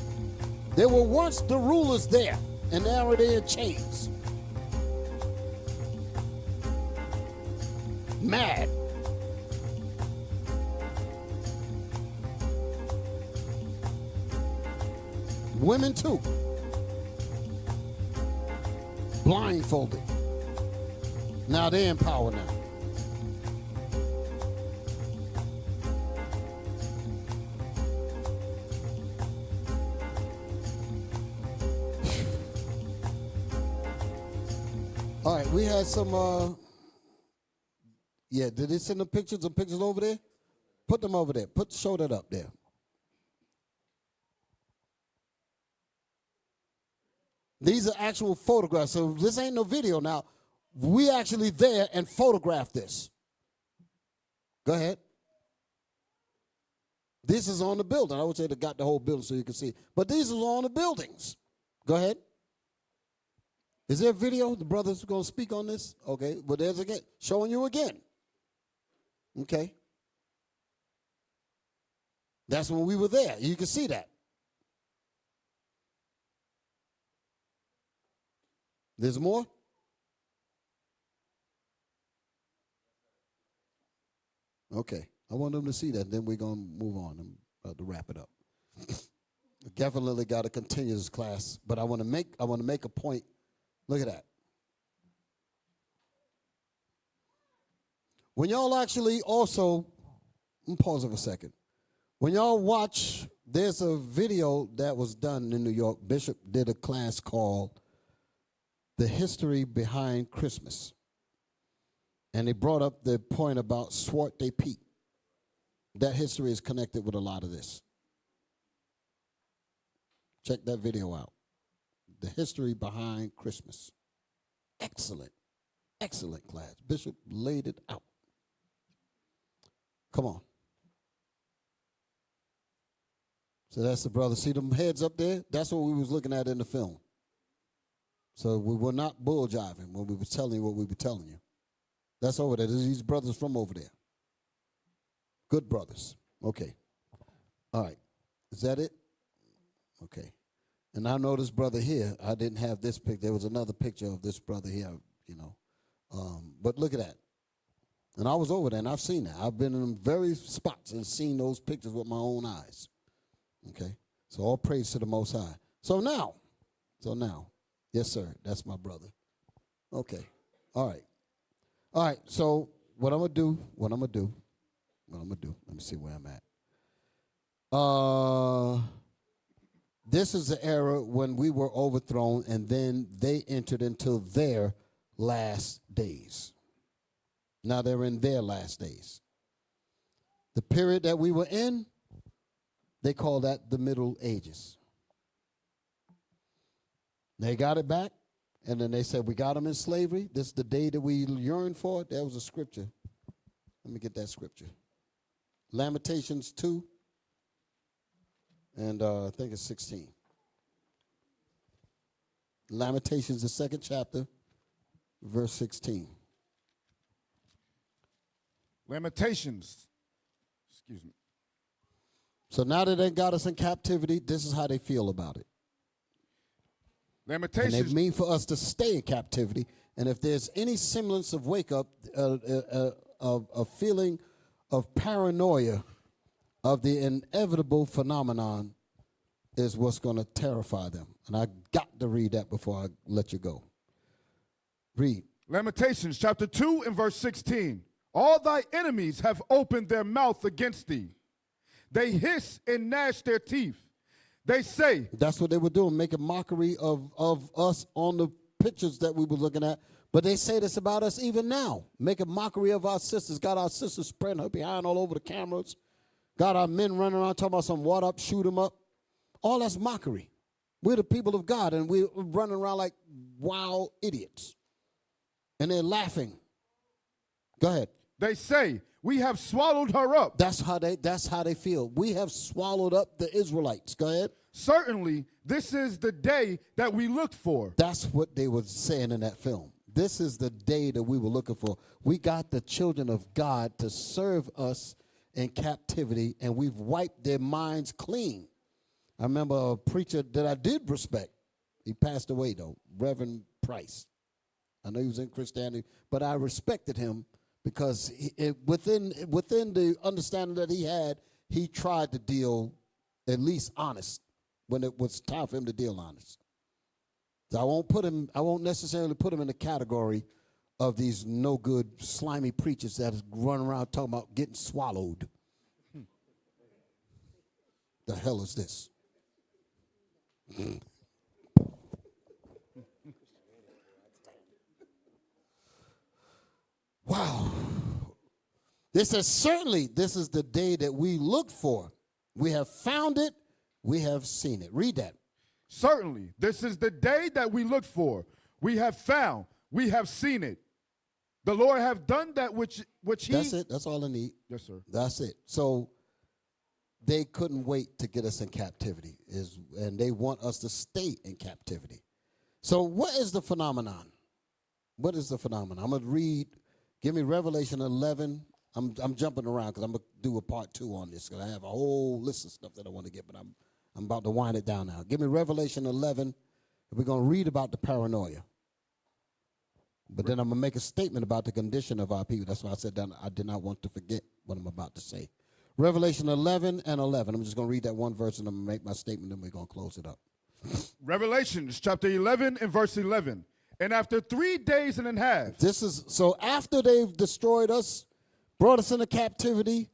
They were once the rulers there, and now they're in chains. Mad. Women too. Blindfolded. Now they're in power now. All right, we had some yeah, did they send the pictures over there? Put them over there. Show that up there. These are actual photographs. So this ain't no video now. We actually there and photographed this. Go ahead. This is on the building. I would say they got the whole building so you can see. But these are on the buildings. Go ahead. Is there a video? The brothers going to speak on this? Okay. But there's again. Showing you again. Okay. That's when we were there. You can see that. There's more? Okay. I want them to see that. Then we're going to move on. I'm about to wrap it up. Definitely got to continue this class, but I want to make a point. Look at that. When y'all actually also, I'm pausing for a second. When y'all watch, there's a video that was done in New York. Bishop did a class called The History Behind Christmas. And he brought up the point about Zwarte Piet. that history is connected with a lot of this. Check that video out. The history behind Christmas. Excellent, excellent class. Bishop laid it out. Come on. So that's the brother. See them heads up there? That's what we was looking at in the film. So we were not bull jiving when we were telling you what we were telling you. That's over there. These brothers from over there. Good brothers. Okay. All right. Is that it? Okay. And I know this brother here. I didn't have this picture. There was another picture of this brother here, you know. But look at that. And I was over there, and I've seen that. I've been in various spots and seen those pictures with my own eyes. Okay? So all praise to the Most High. So now, yes, sir, that's my brother. Okay. All right. All right, so what I'm going to do, let me see where I'm at. This is the era when we were overthrown, and then they entered into their last days. Now they're in their last days. The period that we were in, they call that the Middle Ages. They got it back, and then they said, we got them in slavery. This is the day that we yearn for. That was a scripture. Let me get that scripture. Lamentations 2, and I think it's 16. Lamentations, the 2nd chapter, verse 16. Lamentations. Excuse me. So now that they got us in captivity, this is how they feel about it. Lamentations. And they mean for us to stay in captivity. And if there's any semblance of wake up, a feeling of paranoia of the inevitable phenomenon is what's going to terrify them. And I got to read that before I let you go. Read. Lamentations chapter 2 and verse 16. All thy enemies have opened their mouth against thee. They hiss and gnash their teeth. They say. That's what they were doing, making mockery of us on the pictures that we were looking at. But they say this about us even now, making mockery of our sisters. Got our sisters spreading her behind all over the cameras. Got our men running around talking about some what up, shoot them up. All that's mockery. We're the people of God, and we're running around like wild idiots. And they're laughing. Go ahead. They say, we have swallowed her up. That's how they feel. We have swallowed up the Israelites. Go ahead. Certainly, this is the day that we looked for. That's what they were saying in that film. This is the day that we were looking for. We got the children of God to serve us in captivity, and we've wiped their minds clean. I remember a preacher that I did respect. He passed away, though, Reverend Price. I know he was in Christianity, but I respected him because within the understanding that he had, he tried to deal at least honest when it was time for him to deal honest. So I won't necessarily put him in the category of these no good, slimy preachers that run around talking about getting swallowed. The hell is this? Wow. This is certainly, this is the day that we look for. We have found it. We have seen it. Read that. Certainly, this is the day that we looked for. We have found. We have seen it. The Lord have done that which he. That's it. That's all I need. Yes, sir. That's it. So they couldn't wait to get us in captivity, and they want us to stay in captivity. So what is the phenomenon? What is the phenomenon? I'm going to read. Give me Revelation 11. I'm jumping around because I'm going to do a part 2 on this because I have a whole list of stuff that I want to get, but I'm about to wind it down now. Give me Revelation 11, and we're going to read about the paranoia. But then I'm going to make a statement about the condition of our people. That's why I said that I did not want to forget what I'm about to say. Revelation 11 and 11. I'm just going to read that one verse, and I'm going to make my statement, and we're going to close it up. Revelations chapter 11 and verse 11. And after 3 days and a half. This is, so after they've destroyed us, brought us into captivity,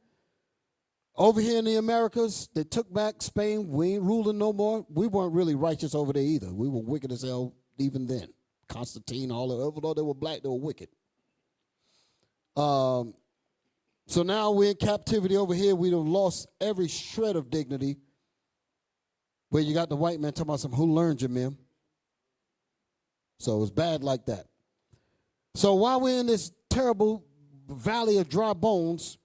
over here in the Americas, they took back Spain. We ain't ruling no more. We weren't really righteous over there either. We were wicked as hell even then. Constantine, all of them, although they were black, they were wicked. So So now we're in captivity over here. We've lost every shred of dignity. Where you got the white man talking about some, who learned you, ma'am? So it was bad like that. So while we're in this terrible valley of dry bones,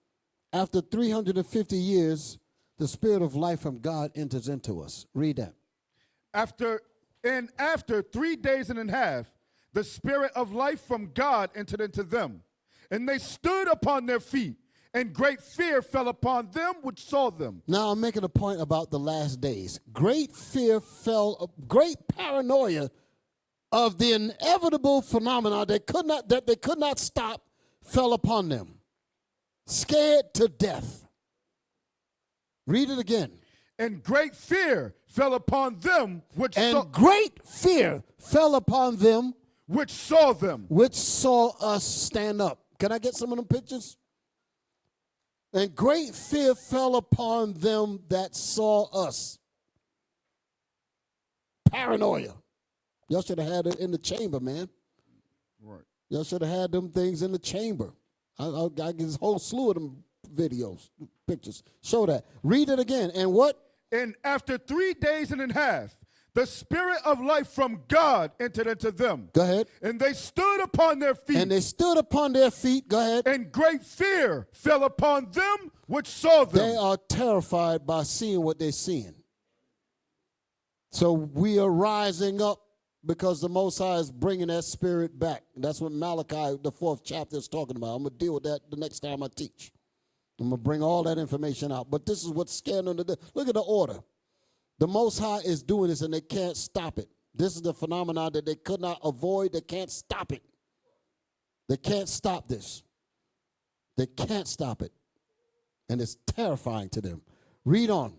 after 350 years, the spirit of life from God enters into us. Read that. After 3 days and a half, the spirit of life from God entered into them, and they stood upon their feet, and great fear fell upon them which saw them. Now I'm making a point about the last days. Great fear fell, great paranoia of the inevitable phenomena that they could not stop fell upon them. Scared to death. Read it again. And great fear fell upon them which great fear fell upon them which saw them. Which saw us stand up. Can I get some of them pictures? And great fear fell upon them that saw us. Paranoia. Y'all should have had it in the chamber, man. Right. Y'all should have had them things in the chamber. I get this whole slew of them videos, pictures. Show that. Read it again. And what? And after 3 days and a half, the spirit of life from God entered into them. Go ahead. And they stood upon their feet. And they stood upon their feet. Go ahead. And great fear fell upon them which saw them. They are terrified by seeing what they're seeing. So we are rising up because the Most High is bringing that spirit back. That's what Malachi, the 4th chapter, is talking about. I'm going to deal with that the next time I teach. I'm going to bring all that information out. But this is what's scaring them to death. Look at the order. The Most High is doing this, and they can't stop it. This is the phenomenon that they could not avoid. They can't stop it. They can't stop this. They can't stop it. And it's terrifying to them. Read on.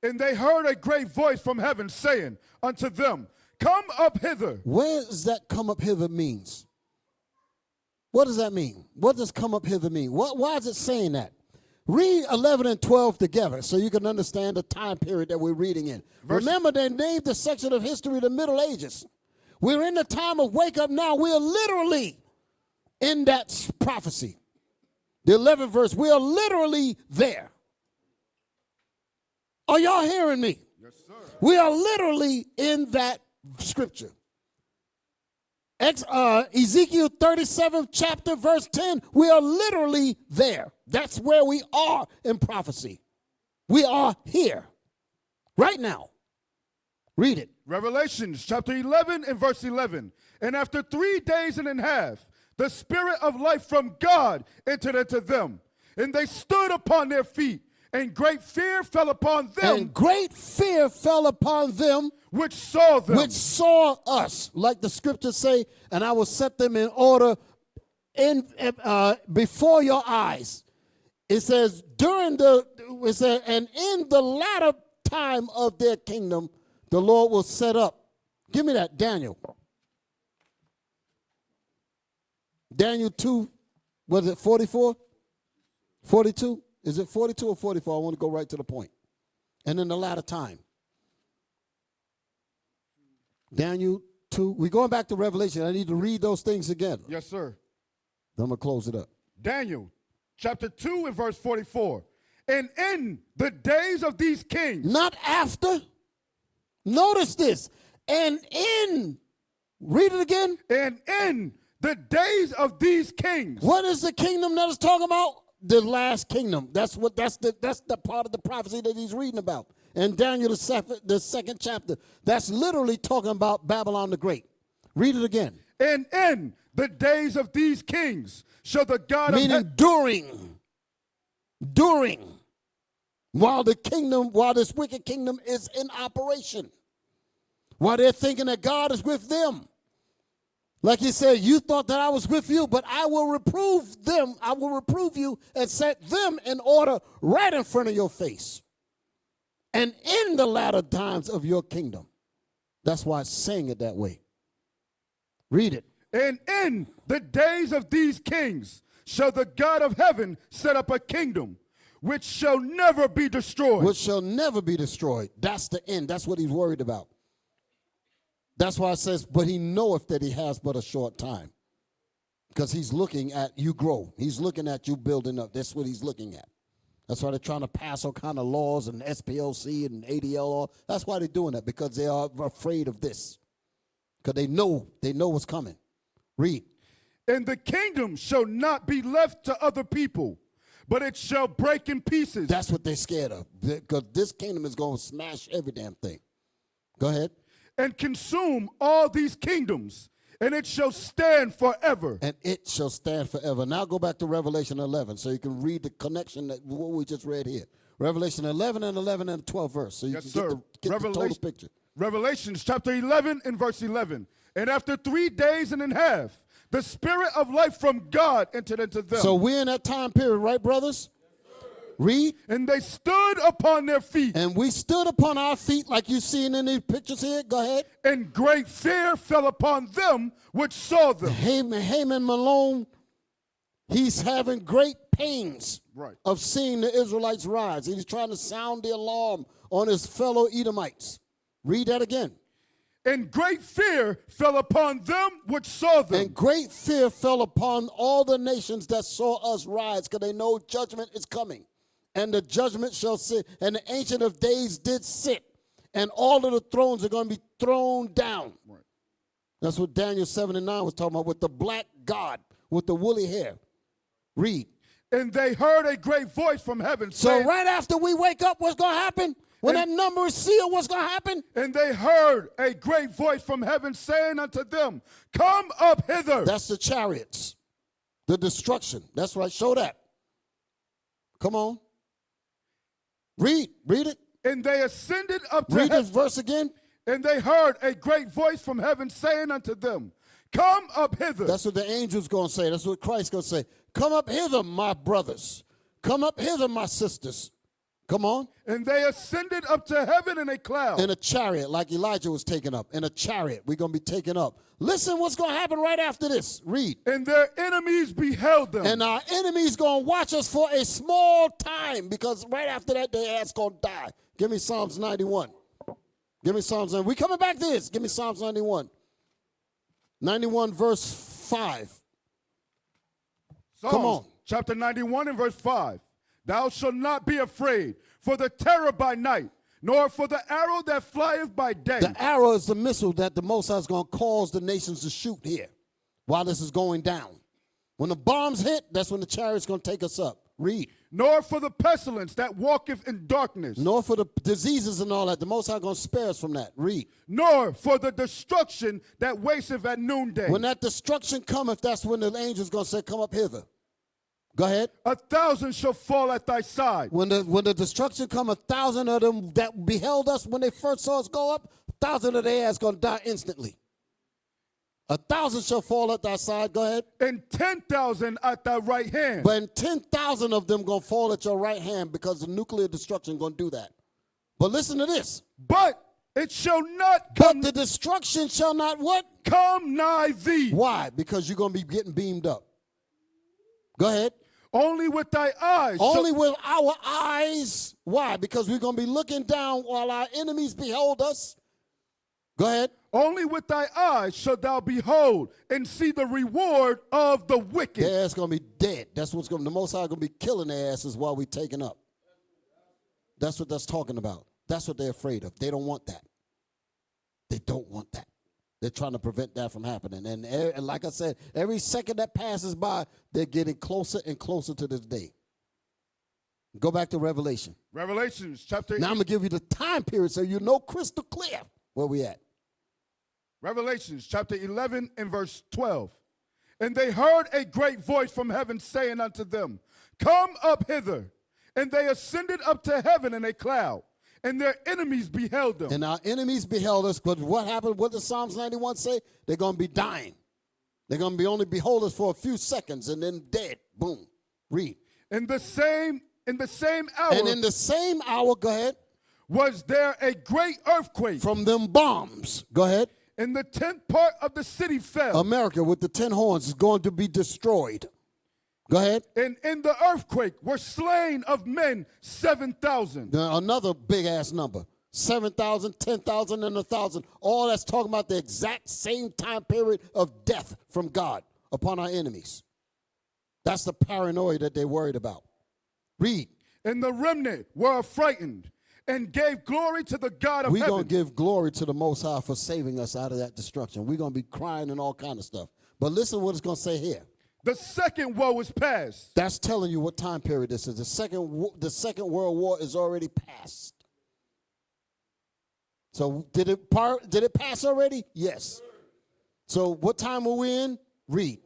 And they heard a great voice from heaven saying unto them, come up hither. Where does that come up hither means? What does that mean? What does come up hither mean? Why is it saying that? Read 11 and 12 together so you can understand the time period that we're reading in. Remember, they named the section of history the Middle Ages. We're in the time of wake up now. We're literally in that prophecy. The 11th verse, we are literally there. Are y'all hearing me? Yes, sir. We are literally in that scripture. Ezekiel 37th chapter verse 10, we are literally there. That's where we are in prophecy. We are here right now. Read it. Revelations chapter 11 and verse 11. And after 3 days and a half, the spirit of life from God entered into them, and they stood upon their feet, and great fear fell upon them. And great fear fell upon them which saw them. Which saw us, like the scriptures say, and I will set them in order before your eyes. It says, and in the latter time of their kingdom, the Lord will set up. Give me that, Daniel. Daniel 2, was it 44? 42? Is it 42 or 44? I want to go right to the point. And in the latter time. Daniel 2. We're going back to Revelation. I need to read those things again. Yes, sir. Then I'm going to close it up. Daniel chapter 2 and verse 44. And in the days of these kings. Not after. Notice this. And in. Read it again. And in the days of these kings. What is the kingdom that is talking about? The last kingdom. That's the part of the prophecy that he's reading about. And Daniel, the second chapter, that's literally talking about Babylon the Great. Read it again. And in the days of these kings shall the God of meaning during, while this wicked kingdom is in operation, while they're thinking that God is with them. Like he said, you thought that I was with you, but I will reprove them. I will reprove you and set them in order right in front of your face. And in the latter times of your kingdom. That's why it's saying it that way. Read it. And in the days of these kings shall the God of heaven set up a kingdom which shall never be destroyed. Which shall never be destroyed. That's the end. That's what he's worried about. That's why it says, but he knoweth that he has but a short time. Because he's looking at you grow. He's looking at you building up. That's what he's looking at. That's why they're trying to pass all kind of laws and SPLC and ADL. That's why they're doing that, because they are afraid of this. Because they know what's coming. Read. And the kingdom shall not be left to other people, but it shall break in pieces. That's what they're scared of, because this kingdom is going to smash every damn thing. Go ahead. And consume all these kingdoms, and it shall stand forever. And it shall stand forever. Now go back to Revelation 11 so you can read the connection that what we just read here. Revelation 11 and 12 verse. So you Yes, can sir. get the total picture. Revelations chapter 11 and verse 11. And after 3 days and a half, the spirit of life from God entered into them. So we're in that time period, right, brothers? Read. And they stood upon their feet. And we stood upon our feet like you've seen in these pictures here. Go ahead. And great fear fell upon them which saw them. Haman Malone, he's having great pains of seeing the Israelites rise. He's trying to sound the alarm on his fellow Edomites. Read that again. And great fear fell upon them which saw them. And great fear fell upon all the nations that saw us rise, because they know judgment is coming. And the judgment shall sit, and the Ancient of Days did sit, and all of the thrones are going to be thrown down. Right. That's what Daniel 7 and 9 was talking about, with the black god with the woolly hair. Read. And they heard a great voice from heaven saying, so right after we wake up, what's going to happen? When that number is sealed, what's going to happen? And they heard a great voice from heaven saying unto them, come up hither. That's the chariots, the destruction. That's right. Show that. Come on. Read it. And they ascended up to heaven. Read this verse again. And they heard a great voice from heaven saying unto them, come up hither. That's what the angel's going to say. That's what Christ's going to say. Come up hither, my brothers. Come up hither, my sisters. Come on. And they ascended up to heaven in a cloud. In a chariot, like Elijah was taken up. In a chariot, we're going to be taken up. Listen what's going to happen right after this. Read. And their enemies beheld them. And our enemies going to watch us for a small time, because right after that, their ass going to die. Give me Psalms 91. Give me Psalms 91. We coming back to this. Give me Psalms 91. 91 verse 5. Psalms, come on. Chapter 91 and verse 5. Thou shalt not be afraid for the terror by night, nor for the arrow that flieth by day. The arrow is the missile that the Most High is going to cause the nations to shoot here while this is going down. When the bombs hit, that's when the chariot's going to take us up. Read. Nor for the pestilence that walketh in darkness. Nor for the diseases and all that. The Most High going to spare us from that. Read. Nor for the destruction that wasteth at noonday. When that destruction cometh, that's when the angel's going to say, come up hither. Go ahead. 1,000 shall fall at thy side. When the destruction come, 1,000 of them that beheld us when they first saw us go up, 1,000 of their ass going to die instantly. 1,000 shall fall at thy side. Go ahead. And 10,000 at thy right hand. But 10,000 of them going to fall at your right hand, because the nuclear destruction going to do that. But listen to this. But it shall not come. But the destruction shall not what? Come nigh thee. Why? Because you're going to be getting beamed up. Go ahead. Only with thy eyes. Only with our eyes. Why? Because we're going to be looking down while our enemies behold us. Go ahead. Only with thy eyes shalt thou behold and see the reward of the wicked. Their ass going to be dead. That's what's going to, the Most High going to be killing their asses while we're taking up. That's what that's talking about. That's what they're afraid of. They don't want that. They don't want that. They're trying to prevent that from happening. And like I said, every second that passes by, they're getting closer and closer to this day. Go back to Revelation. Revelations chapter 8. Now I'm going to give you the time period so you know crystal clear where we at. Revelations chapter 11 and verse 12. And they heard a great voice from heaven saying unto them, come up hither. And they ascended up to heaven in a cloud. And their enemies beheld them. And our enemies beheld us. But what happened? What does Psalms 91 say? They're going to be dying. They're going to be only behold us for a few seconds and then dead. Boom. Read. In the same hour. And in the same hour, go ahead. Was there a great earthquake. From them bombs. Go ahead. And the 10th part of the city fell. America with the 10 horns is going to be destroyed. Go ahead. And in the earthquake were slain of men 7,000. Another big-ass number. 7,000, 10,000, and 1,000. All that's talking about the exact same time period of death from God. upon our enemies. That's the paranoia that they're worried about. Read. And the remnant were frightened and gave glory to the God of We're heaven. going to give glory to the Most High for saving us out of that destruction. We're going to be crying and all kind of stuff. But listen what it's going to say here. The second woe is past. That's telling you what time period this is. The Second World War is already past. So did it pass already? Yes. So what time are we in? Read.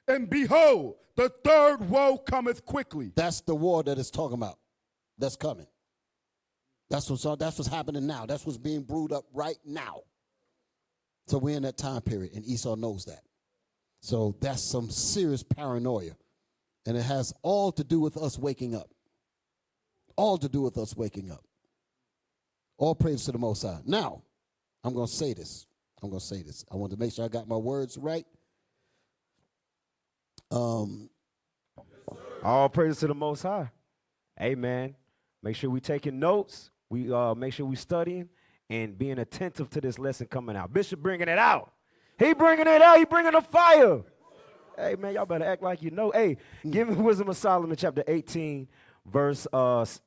And behold, the third woe cometh quickly. That's the war that it's talking about. That's coming. That's what's happening now. That's what's being brewed up right now. So we're in that time period, and Esau knows that. So that's some serious paranoia. And it has all to do with us waking up. All to do with us waking up. All praise to the Most High. Now, I'm going to say this. I want to make sure I got my words right. All praise to the Most High. Amen. Make sure we taking notes. We make sure we studying and being attentive to this lesson coming out. Bishop bringing it out. He bringing it out. He bringing the fire. Hey, man, y'all better act like you know. Hey, give me Wisdom of Solomon chapter 18, verse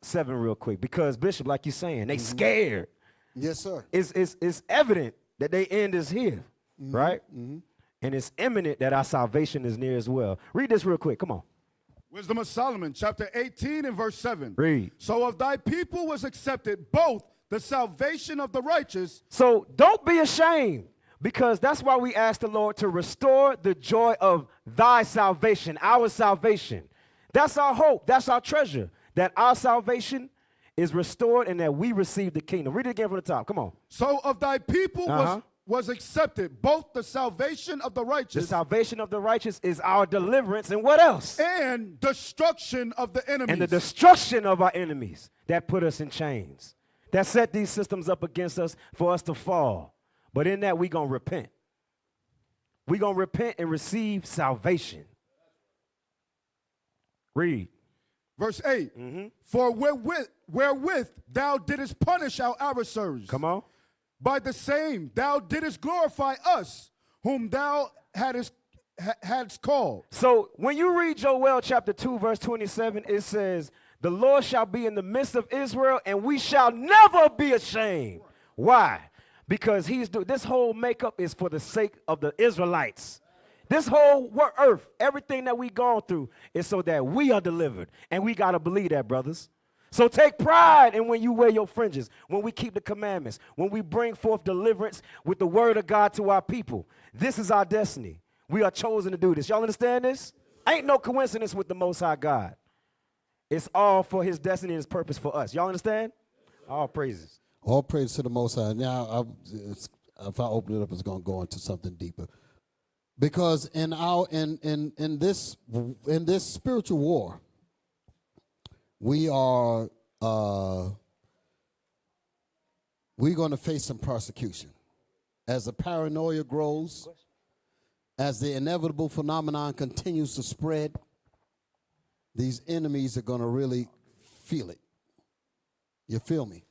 7 real quick. Because, Bishop, like you're saying, they scared. Yes, sir. It's evident that their end is here, right? And it's imminent that our salvation is near as well. Read this real quick. Come on. Wisdom of Solomon, chapter 18 and verse 7. Read. So of thy people was accepted both the salvation of the righteous. So don't be ashamed, because that's why we ask the Lord to restore the joy of thy salvation, our salvation. That's our hope. That's our treasure, that our salvation is restored and that we receive the kingdom. Read it again from the top. Come on. So of thy people was accepted both the salvation of the righteous. The salvation of the righteous is our deliverance, and what else? And destruction of the enemies. And the destruction of our enemies that put us in chains, that set these systems up against us for us to fall. But in that, we're going to repent. We're going to repent and receive salvation. Read. Verse 8. For wherewith thou didst punish our adversaries. Come on. By the same thou didst glorify us, whom thou hadst called. So when you read Joel chapter 2, verse 27, it says, the Lord shall be in the midst of Israel, and we shall never be ashamed. Why? Because this whole makeup is for the sake of the Israelites. This whole earth, everything that we gone through is so that we are delivered. And we got to believe that, brothers. So take pride in when you wear your fringes, when we keep the commandments, when we bring forth deliverance with the word of God to our people. This is our destiny. We are chosen to do this. Y'all understand this? Ain't no coincidence with the Most High God. It's all for his destiny and his purpose for us. Y'all understand? All praises. All praise to the Most High. Now, if I open it up, it's going to go into something deeper. Because in this spiritual war, we're going to face some persecution. As the paranoia grows, as the inevitable phenomenon continues to spread, these enemies are going to really feel it. You feel me?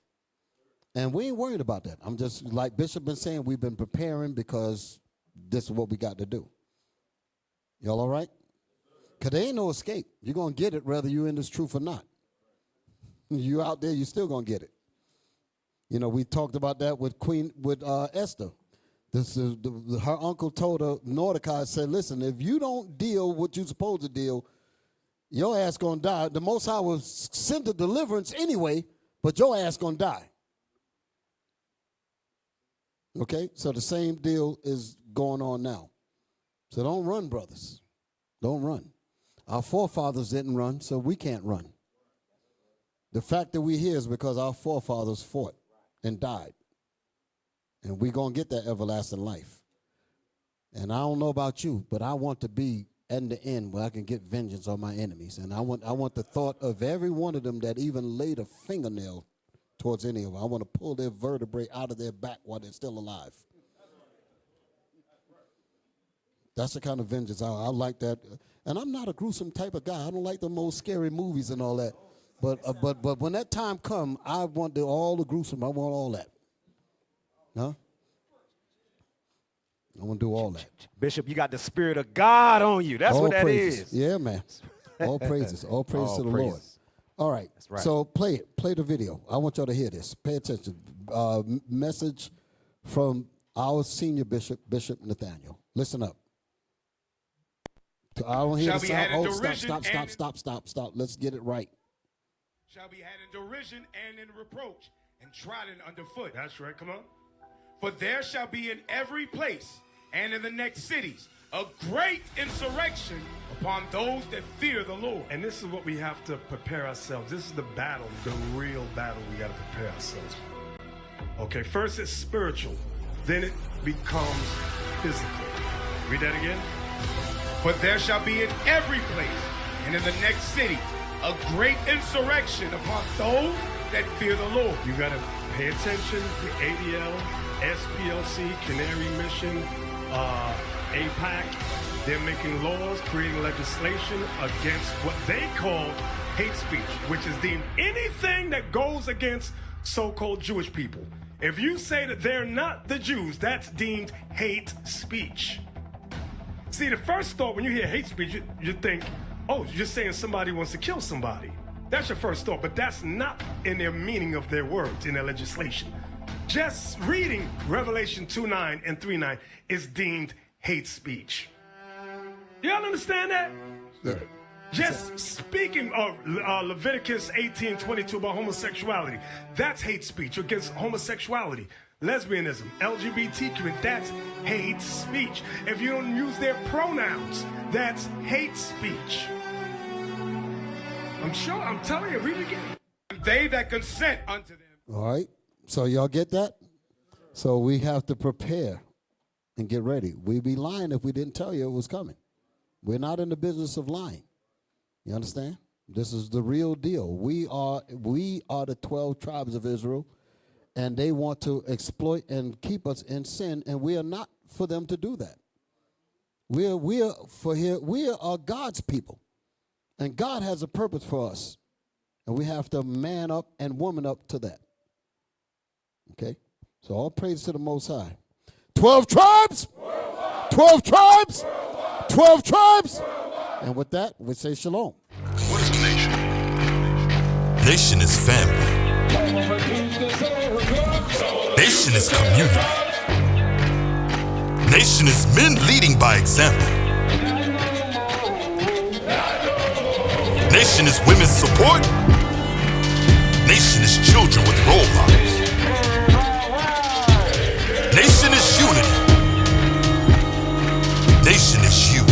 And we ain't worried about that. I'm just, like Bishop been saying, we've been preparing because this is what we got to do. Y'all all right? Because there ain't no escape. You're going to get it whether you're in this truth or not. You out there, you're still going to get it. You know, we talked about that with Esther. Her uncle told her, Mordecai said, listen, if you don't deal what you're supposed to deal, your ass going to die. The Most High will send the deliverance anyway, but your ass going to die. Okay, so the same deal is going on now. So don't run, brothers. Don't run. Our forefathers didn't run, so we can't run. The fact that we're here is because our forefathers fought and died. And we're going to get that everlasting life. And I don't know about you, but I want to be at the end where I can get vengeance on my enemies. And I want the thought of every one of them that even laid a fingernail towards any of them. I want to pull their vertebrae out of their back while they're still alive. That's the kind of vengeance I like that. And I'm not a gruesome type of guy. I don't like the most scary movies and all that. But when that time comes, I want all the gruesome. I want all that. Huh? I'm going to do all that. Bishop, you got the Spirit of God on you. That's all what that praises. is. Yeah, man. All praises. All praises All to the praises. Lord. All right. That's right. So play it. Play the video. I want y'all to hear this. Pay attention. Message from our senior bishop, Bishop Nathaniel. Listen up. I don't hear Shall the be sound. had in Oh, derision stop. Let's get it right. Shall be had in derision and in reproach, and trodden underfoot. That's right. Come on. For there shall be in every place and in the next cities a great insurrection upon those that fear the Lord. And this is what we have to prepare ourselves. This is the battle, the real battle we got to prepare ourselves for. Okay, first it's spiritual, then it becomes physical. Read that again. For there shall be in every place and in the next city a great insurrection upon those that fear the Lord. You got to pay attention. The ADL, SPLC, Canary Mission, APAC, they're making laws, creating legislation against what they call hate speech, which is deemed anything that goes against so-called Jewish people. If you say that they're not the Jews, that's deemed hate speech. See, the first thought when you hear hate speech, you think, oh, you're saying somebody wants to kill somebody. That's your first thought, but that's not in their meaning of their words, in their legislation. Just reading Revelation 2:9 and 3:9 is deemed hate speech. Y'all understand that? Yeah. Just speaking of Leviticus 18:22 about homosexuality, that's hate speech against homosexuality. Lesbianism, LGBTQ, that's hate speech. If you don't use their pronouns, that's hate speech. I'm telling you, read it again. And they that consent unto them. All right. So y'all get that? So we have to prepare and get ready. We'd be lying if we didn't tell you it was coming. We're not in the business of lying. You understand? This is the real deal. We are the 12 tribes of Israel, and they want to exploit and keep us in sin, and we are not for them to do that. We are God's people, and God has a purpose for us, and we have to man up and woman up to that. Okay? So all praise to the Most High. 12 tribes! 12 tribes! 12 tribes! And with that, we say shalom. What is a nation? Nation is family. Nation is community. Nation is men leading by example. Nation is women's support. Nation is children with role models. Nation is unity. Nation is you.